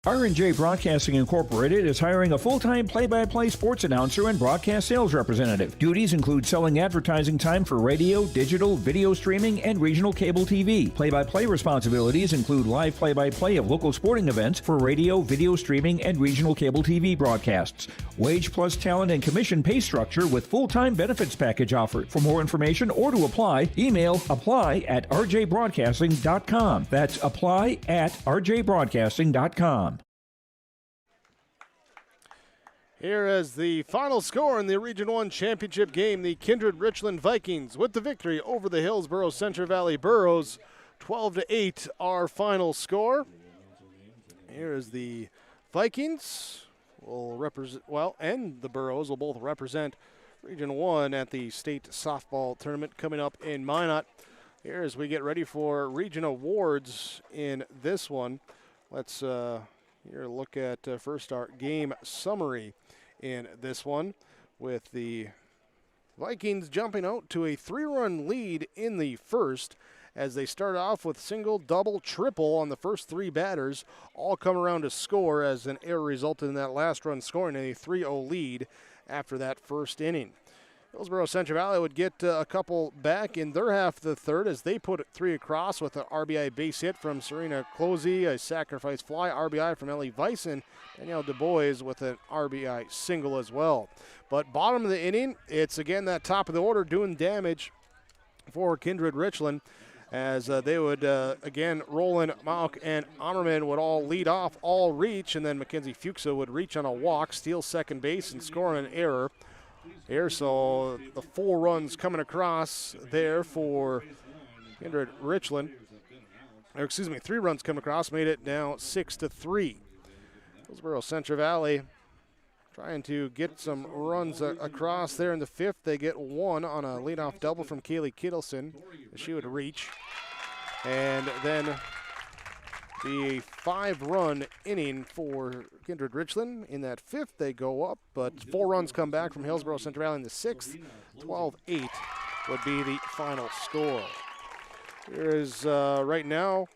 R&J Broadcasting Incorporated is hiring a full-time play-by-play sports announcer and broadcast sales representative. Duties include selling advertising time for radio, digital, video streaming, and regional cable TV. Play-by-play responsibilities include live play-by-play of local sporting events for radio, video streaming, and regional cable TV broadcasts. Wage plus talent and commission pay structure with full-time benefits package offered. For more information or to apply, email apply@rjbroadcasting.com. That's apply@rjbroadcasting.com. Here is the final score in the Region 1 championship game. The Kindred-Richland Vikings with the victory over the Hillsboro-Central Valley Burros. 12-8 our final score. Here is the Vikings will represent, and the Burros will both represent Region 1 at the state softball tournament coming up in Minot. Here as we get ready for region awards in this one. Let's here look at first our game summary in this one, with the Vikings jumping out to a 3-run lead in the first as they start off with single, double, triple on the first 3 batters, all come around to score as an error resulted in that last run scoring a 3-0 lead after that first inning. Hillsboro-Central Valley would get a couple back in their half of the third as they put 3 across with an RBI base hit from Serena Closey, a sacrifice fly, RBI from Ellie Weiss, and Danielle Du Bois with an RBI single as well. But bottom of the inning, it's again that top of the order doing damage for Kindred-Richland as they would, again, Roland, Mauk, and Ammerman would all lead off, all reach, and then Mackenzie Fuchsa would reach on a walk, steal second base, and score on an error. Here, so the 4 runs coming across there for Kindred-Richland. 3 runs come across, made it now 6-3. Hillsboro-Central Valley trying to get some runs across there in the fifth. They get one on a leadoff double from Kaylee Kittleson. She would reach. And then the 5-run inning for Kindred-Richland. In that fifth, they go up, but 4 runs come back from Hillsboro-Central Valley in the sixth. 12-8 would be the final score. Here is, right now,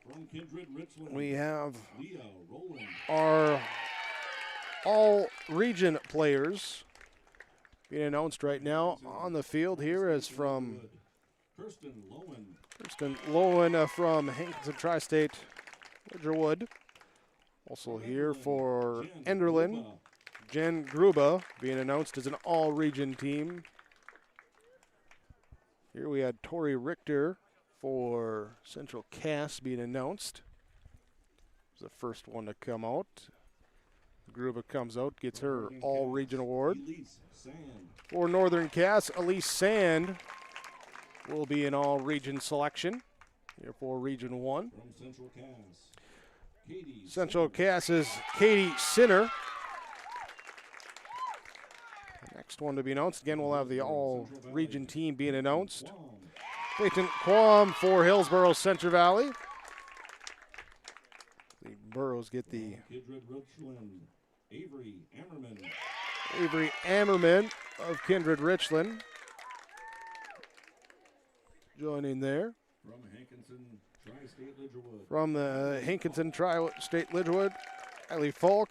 we have our all-region players being announced right now on the field. Here is from Kirsten Lowen from Hankinson Tri-State Ledgerwood. Also here for Enderlin, Jen Gruba being announced as an all-region team. Here we had Tori Richter for Central Cass being announced. It's the first one to come out. Gruba comes out, gets her all-region award. For Northern Cass, Elise Sand will be an all-region selection here for Region 1. Central Cass's Katie Sinner. The next one to be announced. Again, we'll have the all-region team being announced. Peyton Quam for Hillsboro-Central Valley. The Burros get the Avery Ammerman of Kindred-Richland joining there. From the Hankinson Tri-State Ledgerwood, Kylie Falk.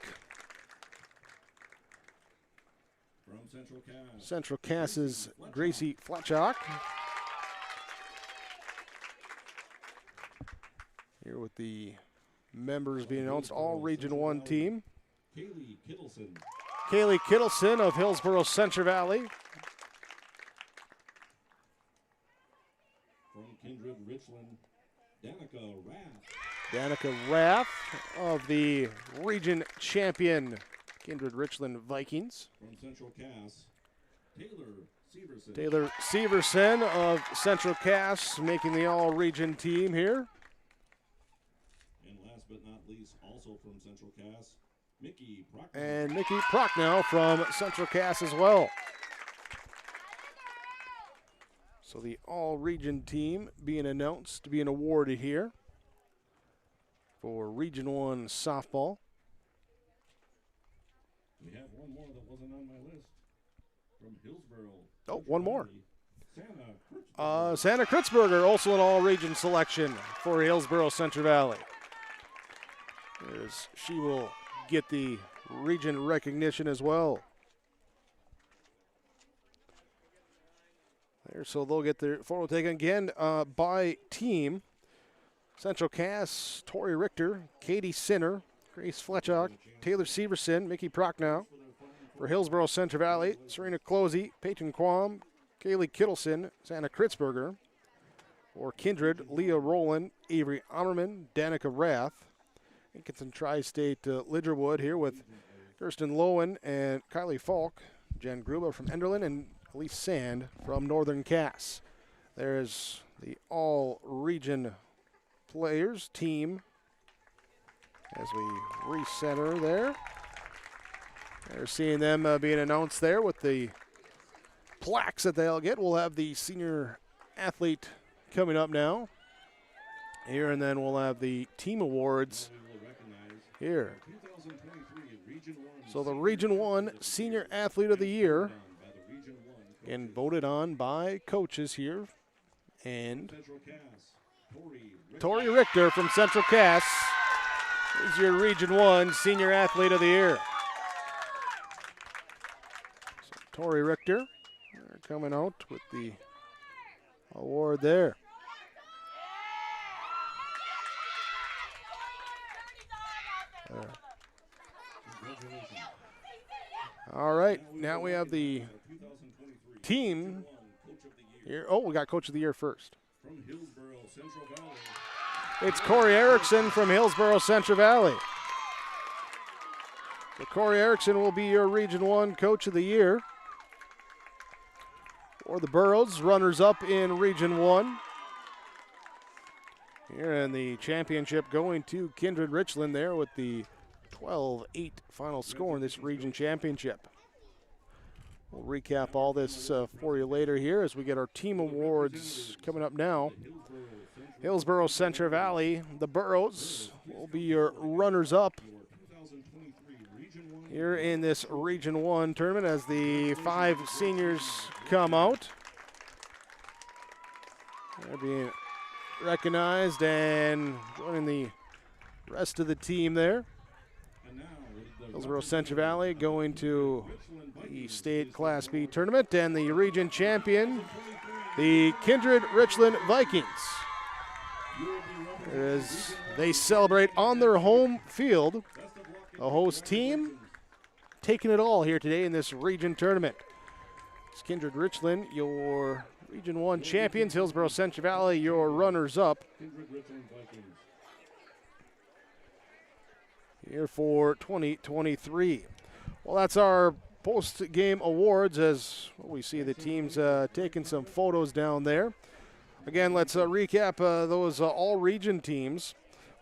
Central Cass's Gracie Fletchock. Here with the members being announced, all Region 1 team. Kaylee Kittleson of Hillsboro-Central Valley. From Kindred-Richland, Danica Raff of the region champion Kindred-Richland Vikings. From Central Cass, Taylor Severson of Central Cass making the all-region team here. And last but not least, also from Central Cass, Mickey Prochnow. And Mickey Prochnow from Central Cass as well. So the all-region team being announced, being awarded here for Region 1 softball. We have one more that wasn't on my list. From Hillsboro. Oh, one more. Santa Kritzberger, also an all-region selection for Hillsboro-Central Valley. She will get the region recognition as well. There, so they'll get their photo taken again by team. Central Cass, Tori Richter, Katie Sinner, Grace Fletchock, Taylor Severson, Mickey Prochnow. For Hillsboro-Central Valley, Serena Closey, Peyton Quam, Kaylee Kittleson, Santa Kritzberger. For Kindred, Leah Rowland, Avery Ammerman, Danica Rath. Hankinson Tri-State Ledgerwood here with Kirsten Lowen and Kylie Falk, Jen Gruba from Enderlin, and Elise Sand from Northern Cass. There's the all-region players team as we recenter there. They're seeing them being announced there with the plaques that they'll get. We'll have the senior athlete coming up now here, and then we'll have the team awards here. So the Region 1 Senior Athlete of the Year, and voted on by coaches here. And Tori Richter from Central Cass is your Region 1 Senior Athlete of the Year. So Tori Richter, they're coming out with the award there. All right, now we have the team here. Oh, we got Coach of the Year first. From Hillsboro-Central Valley. It's Corey Erickson from Hillsboro-Central Valley. So Corey Erickson will be your Region 1 Coach of the Year. For the Burros, runners-up in Region 1. Here in the championship going to Kindred-Richland there with the 12-8 final score in this region championship. We'll recap all this for you later here as we get our team awards coming up now. Hillsboro-Central Valley, the Burros will be your runners-up here in this Region 1 tournament as the 5 seniors come out. They're being recognized and joining the rest of the team there. Hillsboro-Central Valley going to the state Class B tournament, and the region champion, the Kindred-Richland Vikings, as they celebrate on their home field. The host team taking it all here today in this region tournament. It's Kindred-Richland, your Region 1 champions. Hillsboro-Central Valley, your runners-up. Here for 2023. Well, that's our post-game awards as we see the teams taking some photos down there. Again, let's recap those all-region teams.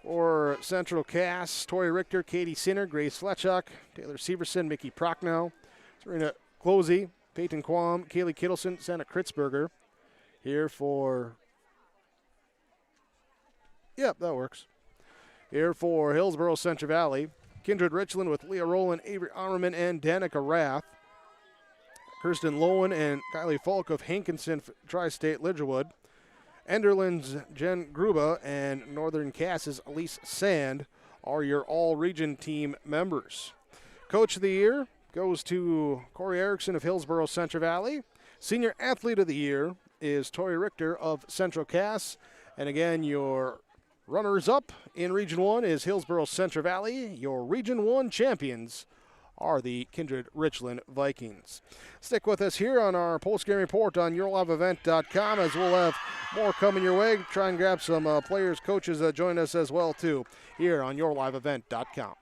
For Central Cass, Tori Richter, Katie Sinner, Grace Fletchock, Taylor Severson, Mickey Prochnow, Serena Closey, Peyton Quam, Kaylee Kittleson, Santa Kritzberger. Here for, yep, that works. Here for Hillsboro-Central Valley, Kindred-Richland with Leah Rowland, Avery Armerman, and Danica Rath. Kirsten Lowen and Kylie Falk of Hankinson Tri-State Lidgerwood. Enderlin's Jen Gruba and Northern Cass's Elise Sand are your all-region team members. Coach of the Year goes to Corey Erickson of Hillsboro-Central Valley. Senior Athlete of the Year is Tori Richter of Central Cass. And again, your runners-up in Region 1 is Hillsboro-Central Valley. Your Region 1 champions are the Kindred-Richland Vikings. Stick with us here on our post-game report on YourLiveEvent.com as we'll have more coming your way. Try and grab some players, coaches join us as well, too, here on YourLiveEvent.com.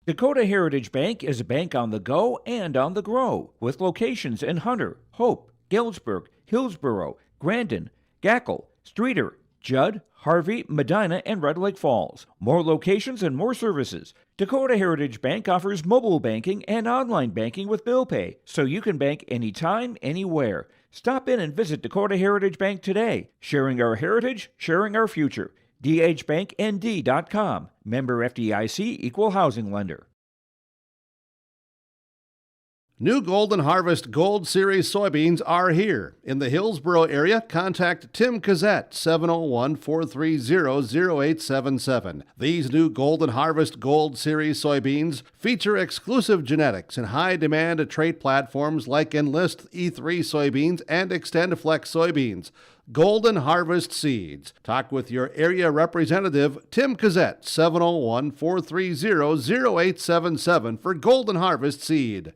Dakota Heritage Bank is a bank on the go and on the grow, with locations in Hunter, Hope, Galesburg, Hillsboro, Grandin, Gackle, Streeter, Judd, Harvey, Medina, and Red Lake Falls. More locations and more services. Dakota Heritage Bank offers mobile banking and online banking with bill pay, so you can bank anytime, anywhere. Stop in and visit Dakota Heritage Bank today. Sharing our heritage, sharing our future. dhbanknd.com. Member FDIC, Equal Housing Lender. New Golden Harvest Gold Series soybeans are here. In the Hillsboro area, contact Tim Cassette, 701-430-0877. These new Golden Harvest Gold Series soybeans feature exclusive genetics and high-demand trait platforms like Enlist E3 soybeans and XtendFlex soybeans. Golden Harvest Seeds. Talk with your area representative, Tim Cassette, 701-430-0877 for Golden Harvest Seed.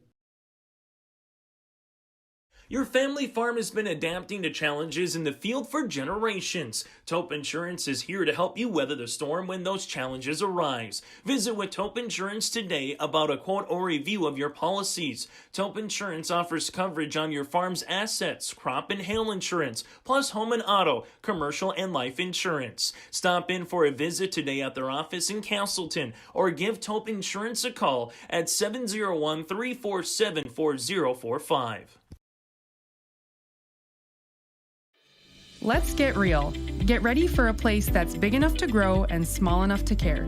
Your family farm has been adapting to challenges in the field for generations. Taupe Insurance is here to help you weather the storm when those challenges arise. Visit with Taupe Insurance today about a quote or review of your policies. Taupe Insurance offers coverage on your farm's assets, crop and hail insurance, plus home and auto, commercial and life insurance. Stop in for a visit today at their office in Castleton or give Taupe Insurance a call at 701-347-4045. Let's get real. Get ready for a place that's big enough to grow and small enough to care.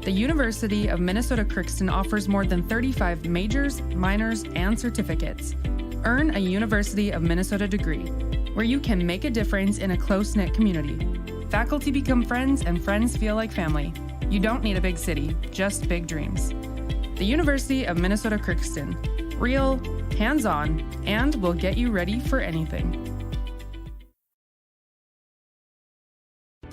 The University of Minnesota-Crookston offers more than 35 majors, minors, and certificates. Earn a University of Minnesota degree, where you can make a difference in a close-knit community. Faculty become friends and friends feel like family. You don't need a big city, just big dreams. The University of Minnesota-Crookston. Real, hands-on, and will get you ready for anything.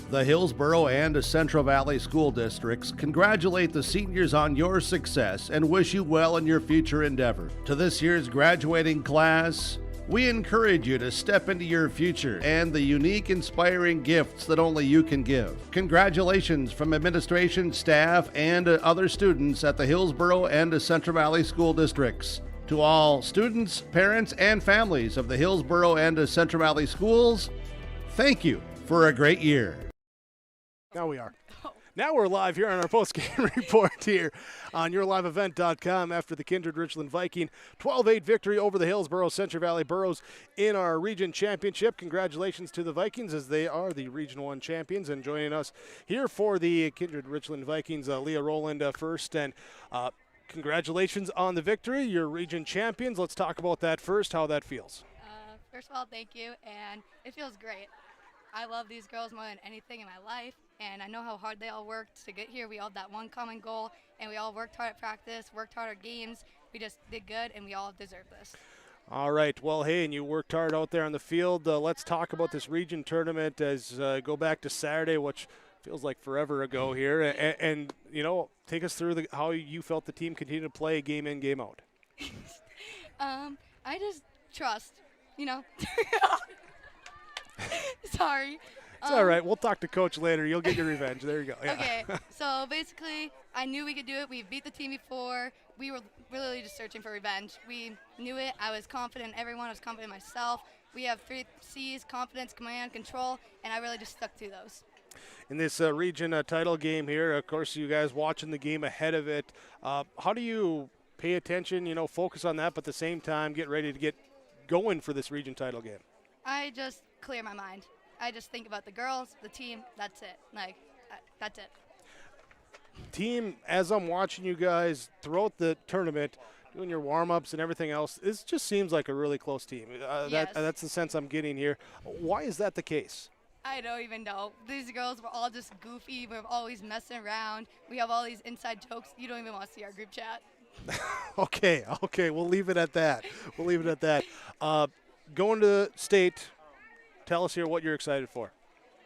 The Hillsboro and Central Valley School Districts congratulate the seniors on your success and wish you well in your future endeavor. To this year's graduating class, we encourage you to step into your future and the unique, inspiring gifts that only you can give. Congratulations from administration, staff, and other students at the Hillsboro and Central Valley School Districts. To all students, parents, and families of the Hillsboro and Central Valley Schools, thank you for a great year. Now we are. Now we're live here on our post-game report here on YourLiveEvent.com after the Kindred-Richland Viking 12-8 victory over the Hillsboro-Central Valley Burros in our region championship. Congratulations to the Vikings as they are the Region 1 champions. And joining us here for the Kindred-Richland Vikings, Leah Rowland first. And congratulations on the victory. You're region champions. Let's talk about that first, how that feels. First of all, thank you, and it feels great. I love these girls more than anything in my life, and I know how hard they all worked to get here. We all had that one common goal, and we all worked hard at practice, worked hard at games. We just did good, and we all deserve this. All right. Well, hey, and you worked hard out there on the field. Let's talk about this region tournament as go back to Saturday, which feels like forever ago here, and you know, take us through how you felt the team continued to play game in, game out. I just trust, you know. Sorry. It's all right. We'll talk to Coach later. You'll get your revenge. There you go. Yeah. Okay. So basically, I knew we could do it. We beat the team before. We were really just searching for revenge. We knew it. I was confident in everyone. I was confident in myself. We have 3 C's: confidence, command, control, and I really just stuck to those. In this region title game here, of course, you guys watching the game ahead of it. How do you pay attention, you know, focus on that, but at the same time get ready to get going for this region title game? I just clear my mind. I just think about the girls, the team, that's it. That's it. Team, as I'm watching you guys throughout the tournament, doing your warm-ups and everything else, this just seems like a really close team. Yes. That's the sense I'm getting here. Why is that the case? I don't even know. These girls were all just goofy. We're always messing around. We have all these inside jokes. You don't even want to see our group chat. Okay, we'll leave it at that. Going to state, tell us here what you're excited for.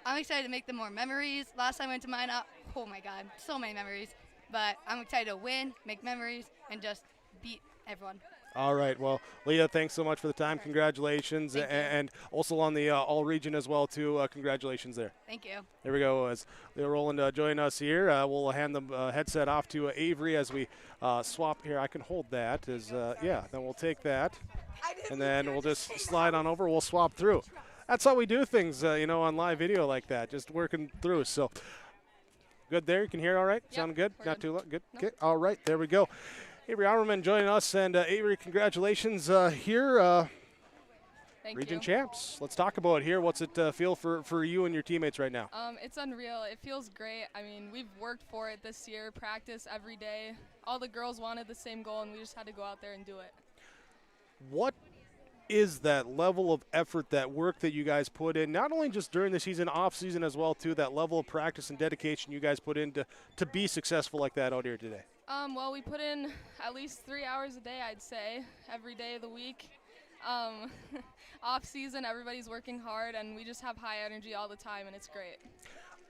I'm excited to make them more memories. Last time I went to Minot, oh my God, so many memories. But I'm excited to win, make memories, and just beat everyone. All right. Well, Leah, thanks so much for the time. Congratulations. Thank you. And also on the all-region as well, too. Congratulations there. Thank you. There we go. As Leah Rowland join us here, we'll hand the headset off to Avery as we swap here. I can hold that. Then we'll take that. And then we'll just slide on over. We'll swap through. That's how we do things, on live video like that, just working through. So good there. You can hear all right? Sound good? Not too loud? Good. Nope. Okay. All right. There we go. Avery Auerman joining us. And Avery, congratulations here. Thank Region you. champs. Let's talk about it here. What's it feel for you and your teammates right now? It's unreal. It feels great. I mean, we've worked for it this year, practice every day. All the girls wanted the same goal, and we just had to go out there and do it. What is that level of effort, that work that you guys put in, not only just during the season, off season as well, too, that level of practice and dedication you guys put in to be successful like that out here today? Well, we put in at least 3 hours a day, I'd say, every day of the week. Off season, everybody's working hard, and we just have high energy all the time, and it's great.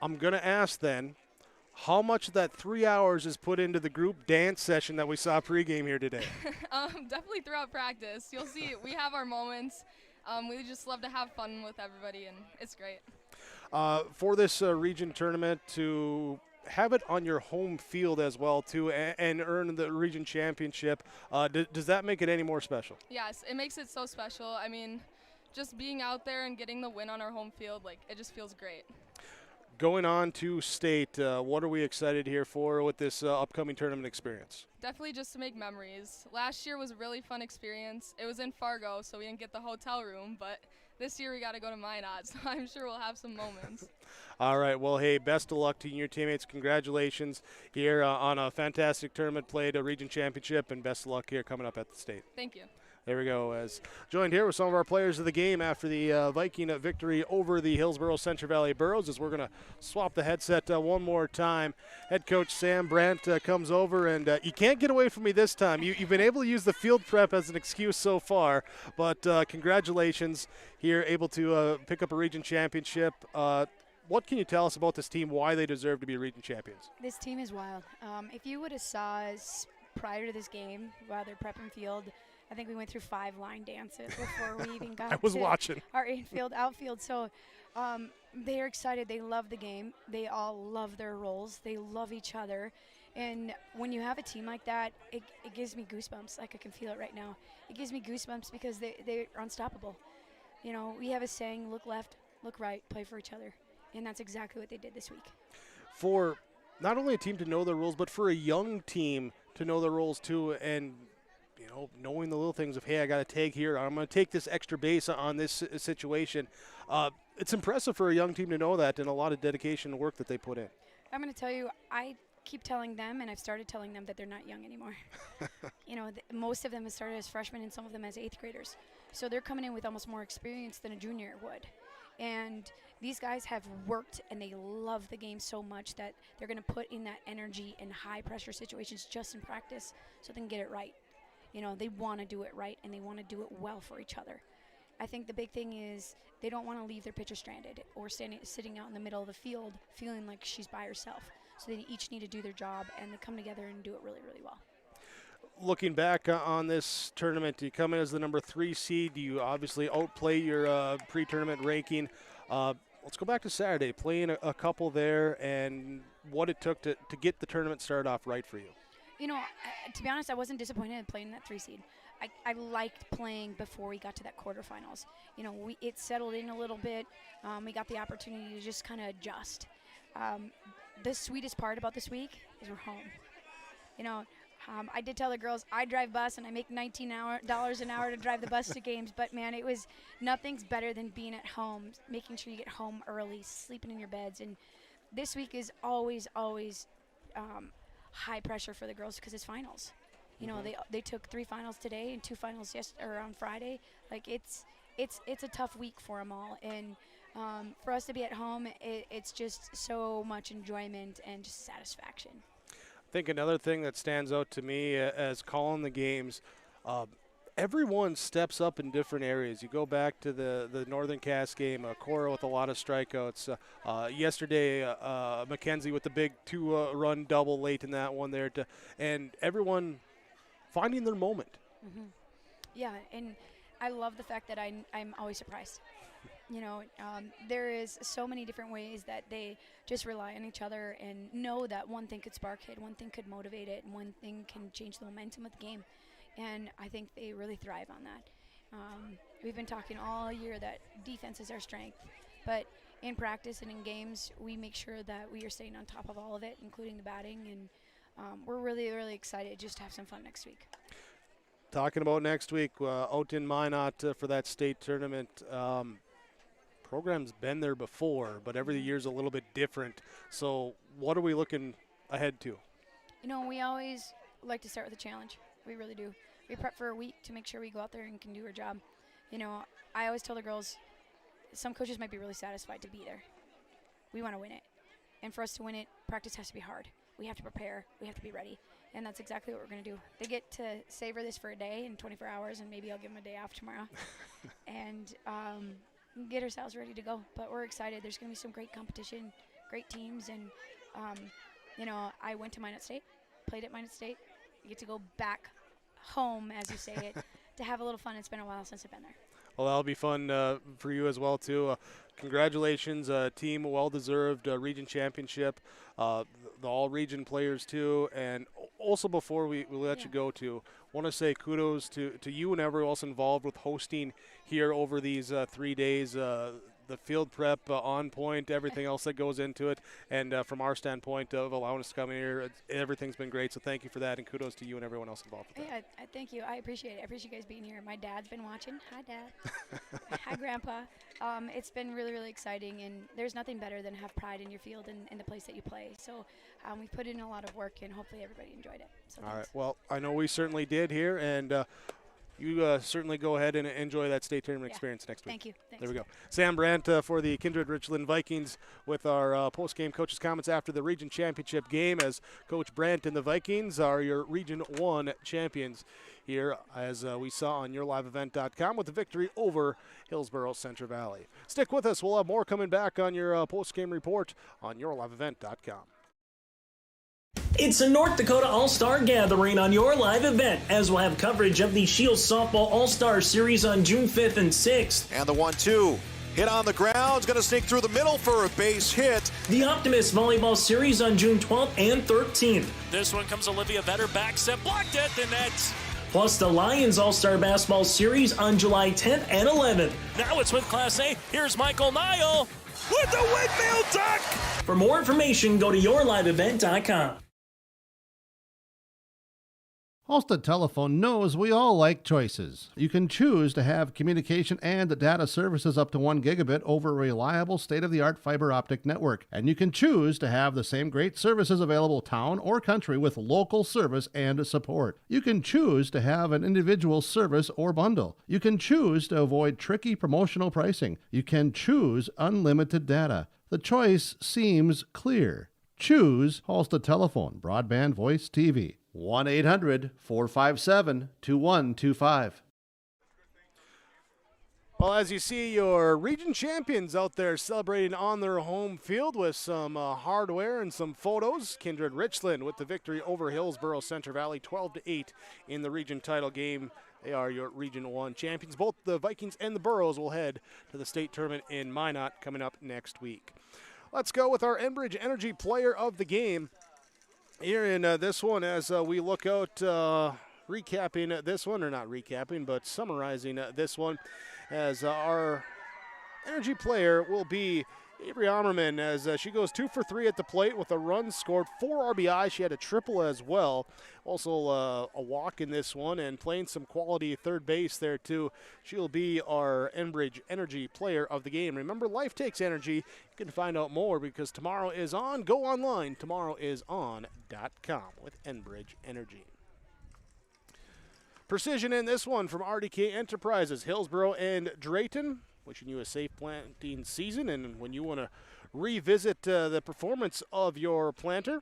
I'm going to ask then, how much of that 3 hours is put into the group dance session that we saw pregame here today? Definitely throughout practice. You'll see we have our moments. We just love to have fun with everybody, and it's great. For this region tournament, to have it on your home field as well, too, and earn the region championship, does that make it any more special? Yes, it makes it so special. I mean, just being out there and getting the win on our home field, it just feels great. Going on to state, what are we excited here for with this upcoming tournament experience? Definitely just to make memories. Last year was a really fun experience. It was in Fargo, so we didn't get the hotel room, but this year we got to go to Minot, so I'm sure we'll have some moments. All right. Well, hey, best of luck to you and your teammates. Congratulations here on a fantastic tournament played, a region championship, and best of luck here coming up at the state. Thank you. There we go. As joined here with some of our players of the game after the Viking victory over the Hillsboro-Central Valley Burros, as we're going to swap the headset one more time. Head coach Sam Brandt comes over, and you can't get away from me this time. You've been able to use the field prep as an excuse so far, but congratulations here, able to pick up a region championship. What can you tell us about this team, why they deserve to be region champions? This team is wild. If you would have saw us prior to this game, while they're prepping field, I think we went through 5 line dances before we even got I was to watching. our infield, outfield. So they're excited. They love the game. They all love their roles. They love each other. And when you have a team like that, it gives me goosebumps. Like I can feel it right now. It gives me goosebumps because they're unstoppable. You know, we have a saying, look left, look right, play for each other. And that's exactly what they did this week. For not only a team to know their rules, but for a young team to know their rules too, and knowing the little things of, hey, I got a tag here, I'm going to take this extra base on this situation. It's impressive for a young team to know that, and a lot of dedication and work that they put in. I'm going to tell you, I keep telling them, and I've started telling them that they're not young anymore. Most of them have started as freshmen and some of them as 8th graders. So they're coming in with almost more experience than a junior would. And these guys have worked, and they love the game so much that they're going to put in that energy in high-pressure situations just in practice so they can get it right. They want to do it right, and they want to do it well for each other. I think the big thing is they don't want to leave their pitcher stranded or sitting out in the middle of the field feeling like she's by herself. So they each need to do their job, and they come together and do it really, really well. Looking back on this tournament, you come in as the number 3 seed. You obviously outplay your pre-tournament ranking. Let's go back to Saturday, playing a couple there, and what it took to get the tournament started off right for you. To be honest, I wasn't disappointed in playing that 3 seed. I liked playing before we got to that quarterfinals. It settled in a little bit. We got the opportunity to just kind of adjust. The sweetest part about this week is we're home. I did tell the girls I drive bus and I make $19 an hour to drive the bus to games, but man, nothing's better than being at home, making sure you get home early, sleeping in your beds. And this week is always high pressure for the girls because it's finals. They took 3 finals today and 2 finals on Friday. It's a tough week for them all, and for us to be at home, it's just so much enjoyment and just satisfaction. I think another thing that stands out to me as calling the games, everyone steps up in different areas. You go back to the Northern Cass game, Cora with a lot of strikeouts. Yesterday, Mackenzie with the big 2-run double late in that one there, and everyone finding their moment. Mm-hmm. Yeah, and I love the fact that I'm always surprised. There is so many different ways that they just rely on each other and know that one thing could spark it, one thing could motivate it, and one thing can change the momentum of the game. And I think they really thrive on that. We've been talking all year that defense is our strength, but in practice and in games, we make sure that we are staying on top of all of it, including the batting, and we're really, really excited just to have some fun next week. Talking about next week, out in Minot for that state tournament. Program's been there before, but every year's a little bit different. So what are we looking ahead to? We always like to start with a challenge. We really do. We prep for a week to make sure we go out there and can do our job. I always tell the girls, some coaches might be really satisfied to be there. We want to win it. And for us to win it, practice has to be hard. We have to prepare. We have to be ready. And that's exactly what we're going to do. They get to savor this for a day and 24 hours, and maybe I'll give them a day off tomorrow. And get ourselves ready to go. But we're excited. There's going to be some great competition, great teams. And, I went to Minot State, played at Minot State. You get to go back home, as you say it, to have a little fun. It's been a while since I've been there. Well, that'll be fun for you as well, too. Congratulations, team, well-deserved region championship. The all-region players, too. And also, before we let you go, too, want to say kudos to you and everyone else involved with hosting here over these 3 days. The field prep on point, everything else that goes into it. And from our standpoint of allowing us to come in here, everything's been great. So thank you for that, and kudos to you and everyone else involved with that. Yeah, thank you. I appreciate it. I appreciate you guys being here. My dad's been watching. Hi, Dad. Hi, Grandpa. It's been really, really exciting, and there's nothing better than have pride in your field and in the place that you play. So we put in a lot of work, and hopefully everybody enjoyed it. So all right. Well, I know we certainly did here, and you certainly go ahead and enjoy that state tournament experience next week. Thank you. Thanks. There we go. Sam Brandt for the Kindred-Richland Vikings with our post-game coaches' comments after the region championship game, as Coach Brandt and the Vikings are your Region 1 champions here, as we saw on yourliveevent.com with the victory over Hillsboro-Central Valley. Stick with us. We'll have more coming back on your post-game report on yourliveevent.com. It's a North Dakota All-Star Gathering on your live event, as we'll have coverage of the Shields Softball All-Star Series on June 5th and 6th. And the 1-2. Hit on the ground, going to sneak through the middle for a base hit. The Optimist Volleyball Series on June 12th and 13th. This one comes Olivia Vetter, back set, blocked at the net. Plus the Lions All-Star Basketball Series on July 10th and 11th. Now it's with Class A. Here's Michael Nile with the windmill duck. For more information, go to yourliveevent.com. Halstead Telephone knows we all like choices. You can choose to have communication and data services up to 1 gigabit over a reliable state-of-the-art fiber optic network. And you can choose to have the same great services available town or country with local service and support. You can choose to have an individual service or bundle. You can choose to avoid tricky promotional pricing. You can choose unlimited data. The choice seems clear. Choose Halstead Telephone, broadband voice TV. 1-800-457-2125. Well, as you see, your region champions out there celebrating on their home field with some hardware and some photos. Kindred-Richland with the victory over Hillsboro-Central Valley, 12-8 in the region title game. They are your Region 1 champions. Both the Vikings and the Burros will head to the state tournament in Minot coming up next week. Let's go with our Enbridge Energy Player of the Game here in this one as we look out, recapping this one, or not recapping, but summarizing this one, as our energy player will be Avery Ammerman, as she goes 2 for 3 at the plate with a run scored, 4 RBI. She had a triple as well. Also a walk in this one, and playing some quality third base there too. She'll be our Enbridge Energy Player of the Game. Remember, life takes energy. You can find out more because tomorrow is on. Go online. Tomorrowison.com with Enbridge Energy. Precision in this one from RDK Enterprises, Hillsboro and Drayton. Wishing you a safe planting season, and when you want to revisit the performance of your planter,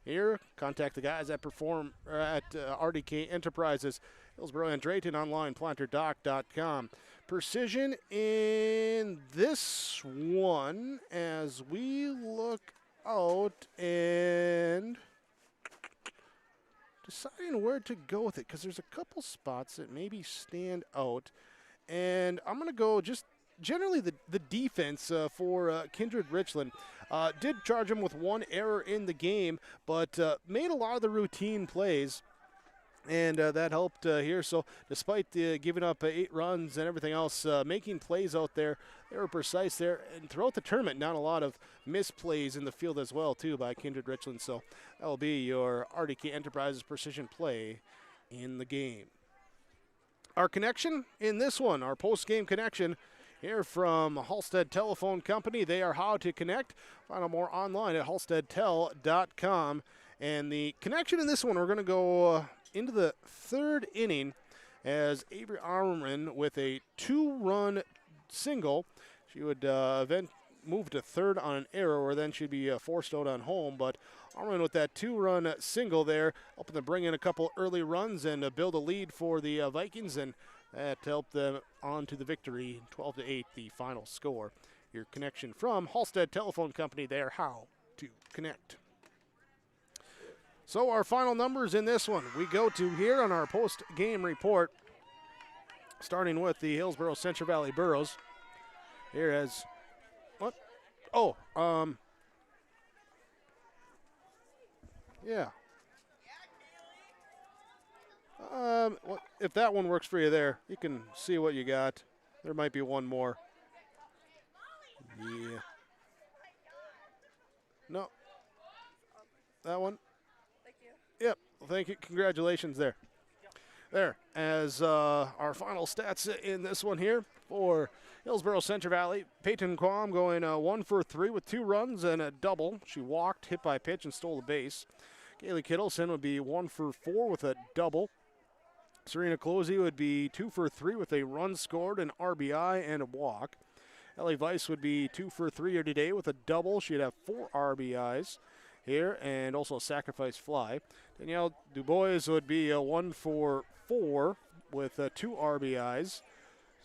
here, contact the guys at RDK Enterprises, Hillsboro and Drayton, online, planterdoc.com. Precision in this one as we look out and deciding where to go with it, because there's a couple spots that maybe stand out. And I'm going to go just generally the defense for Kindred-Richland. Did charge him with 1 error in the game, but made a lot of the routine plays, and that helped here. So despite giving up 8 runs and everything else, making plays out there, they were precise there. And throughout the tournament, not a lot of misplays in the field as well, too, by Kindred-Richland. So that will be your RDK Enterprises precision play in the game. Our connection in this one, our post-game connection here from Halstead Telephone Company. They are how to connect. Find out more online at halsteadtel.com. And the connection in this one, we're going to go into the 3rd inning as Avery Armerman with a 2-run single. She would then move to 3rd on an error, or then she'd be forced out on home. But Armerman with that 2-run single there, helping to bring in a couple early runs and build a lead for the Vikings, and that helped them on to the victory, 12-8, the final score. Your connection from Halstead Telephone Company, they are how to connect. So our final numbers in this one, we go to here on our post-game report, starting with the Hillsboro-Central Valley Burros. Here as, what? Oh, yeah. If that one works for you there, you can see what you got. There might be one more. Yeah. No. That one? Thank you. Yep. Well, thank you. Congratulations there. There. As our final stats in this one here for Hillsboro-Central Valley, Peyton Quam going 1 for 3 with 2 runs and a double. She walked, hit by pitch, and stole the base. Kaylee Kittleson would be 1 for 4 with a double. Serena Closey would be 2 for 3 with a run scored, an RBI, and a walk. Ellie Weiss would be 2 for 3 here today with a double. She'd have 4 RBIs here and also a sacrifice fly. Danielle Dubois would be 1 for 4 with 2 RBIs.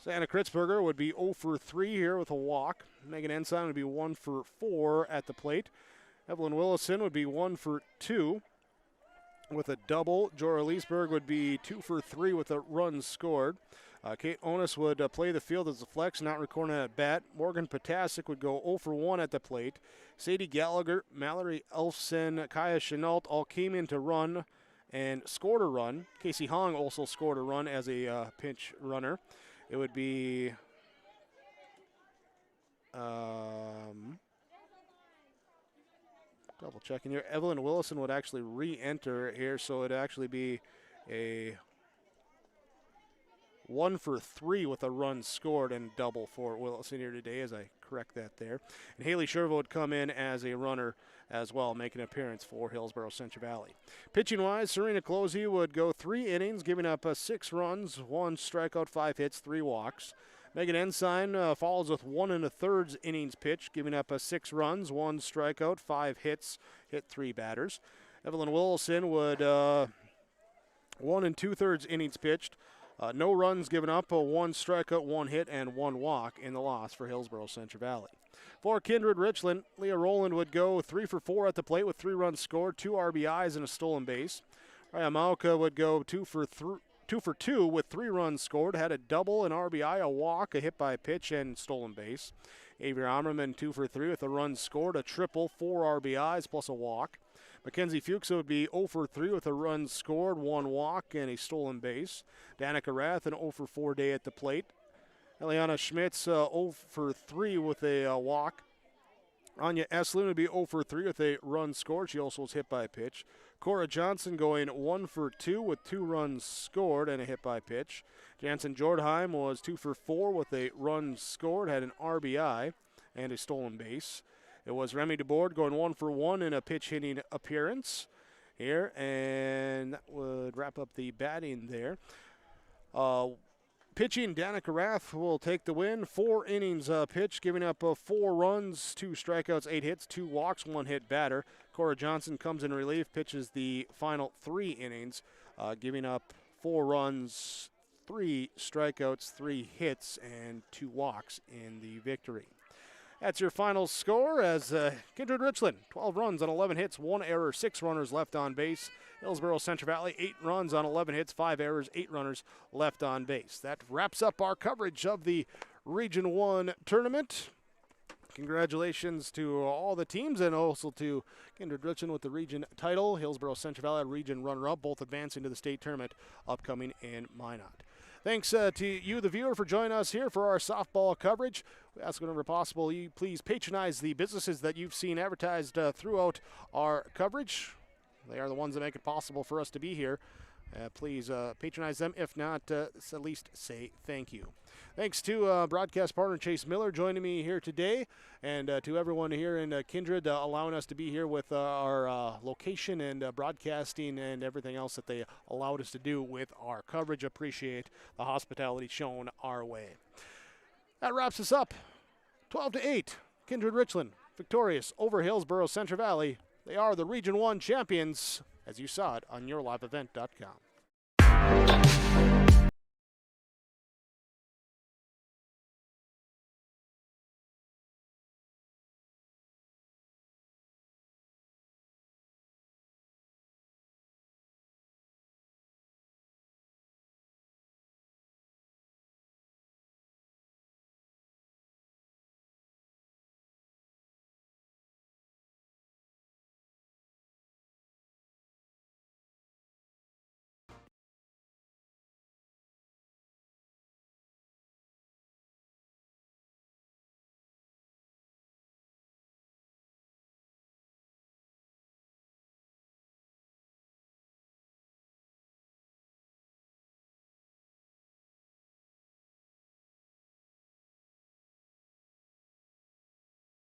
Santa Kritzberger would be 0 for 3 here with a walk. Megan Ensign would be 1 for 4 at the plate. Evelyn Willison would be 1 for 2 with a double. Jorah Leesberg would be 2 for 3 with a run scored. Kate Onus would play the field as a flex, not recording at bat. Morgan Potasic would go 0 for 1 at the plate. Sadie Gallagher, Mallory Elfson, Kaya Chenault all came in to run and scored a run. Casey Hong also scored a run as a pinch runner. It would be Double checking here. Evelyn Willison would actually re-enter here, so it'd actually be a 1 for 3 with a run scored and double for Willison here today, as I correct that there. And Haley Shervo would come in as a runner as well, making an appearance for Hillsboro-Central Valley. Pitching-wise, Serena Closey would go 3 innings, giving up 6 runs, 1 strikeout, 5 hits, 3 walks. Megan Ensign follows with 1 1/3 innings pitched, giving up 6 runs, 1 strikeout, 5 hits, hit 3 batters. Evelyn Willison would 1 2/3 innings pitched, no runs given up, 1 strikeout, 1 hit, and 1 walk in the loss for Hillsboro-Central Valley. For Kindred-Richland, Leah Rowland would go 3 for 4 at the plate with 3 runs scored, 2 RBIs, and a stolen base. Raya Mauka would go 2 for 2 with 3 runs scored, had a double, an RBI, a walk, a hit by pitch, and stolen base. Avery Ammerman 2 for 3 with a run scored, a triple, 4 RBIs, plus a walk. Mackenzie Fuchs would be 0 for 3 with a run scored, 1 walk, and a stolen base. Danica Rath an 0 for 4 day at the plate. Eliana Schmitz 0 for 3 with a walk. Anya Eslin would be 0 for 3 with a run scored. She also was hit by a pitch. Cora Johnson going 1 for 2 with 2 runs scored and a hit by pitch. Jansen Jordheim was 2 for 4 with a run scored, had an RBI and a stolen base. It was Remy DeBoard going 1 for 1 in a pitch hitting appearance here, and that would wrap up the batting there. Pitching, Danica Rath will take the win. 4 innings pitched, giving up 4 runs, 2 strikeouts, 8 hits, 2 walks, 1 hit batter. Cora Johnson comes in relief, pitches the final 3 innings, giving up 4 runs, 3 strikeouts, 3 hits, and 2 walks in the victory. That's your final score as Kindred-Richland, 12 runs on 11 hits, 1 error, 6 runners left on base. Hillsboro-Central Valley, 8 runs on 11 hits, 5 errors, 8 runners left on base. That wraps up our coverage of the Region 1 tournament. Congratulations to all the teams and also to Kindred-Richland with the region title. Hillsboro-Central Valley region runner-up, both advancing to the state tournament upcoming in Minot. Thanks to you, the viewer, for joining us here for our softball coverage. We ask whenever possible you please patronize the businesses that you've seen advertised throughout our coverage. They are the ones that make it possible for us to be here. Please patronize them. If not, at least say thank you. Thanks to broadcast partner Chase Miller joining me here today, and to everyone here in Kindred allowing us to be here with our location and broadcasting and everything else that they allowed us to do with our coverage. Appreciate the hospitality shown our way. That wraps us up. 12-8, Kindred-Richland victorious over Hillsboro-Central Valley. They are the Region 1 champions, as you saw it on yourliveevent.com.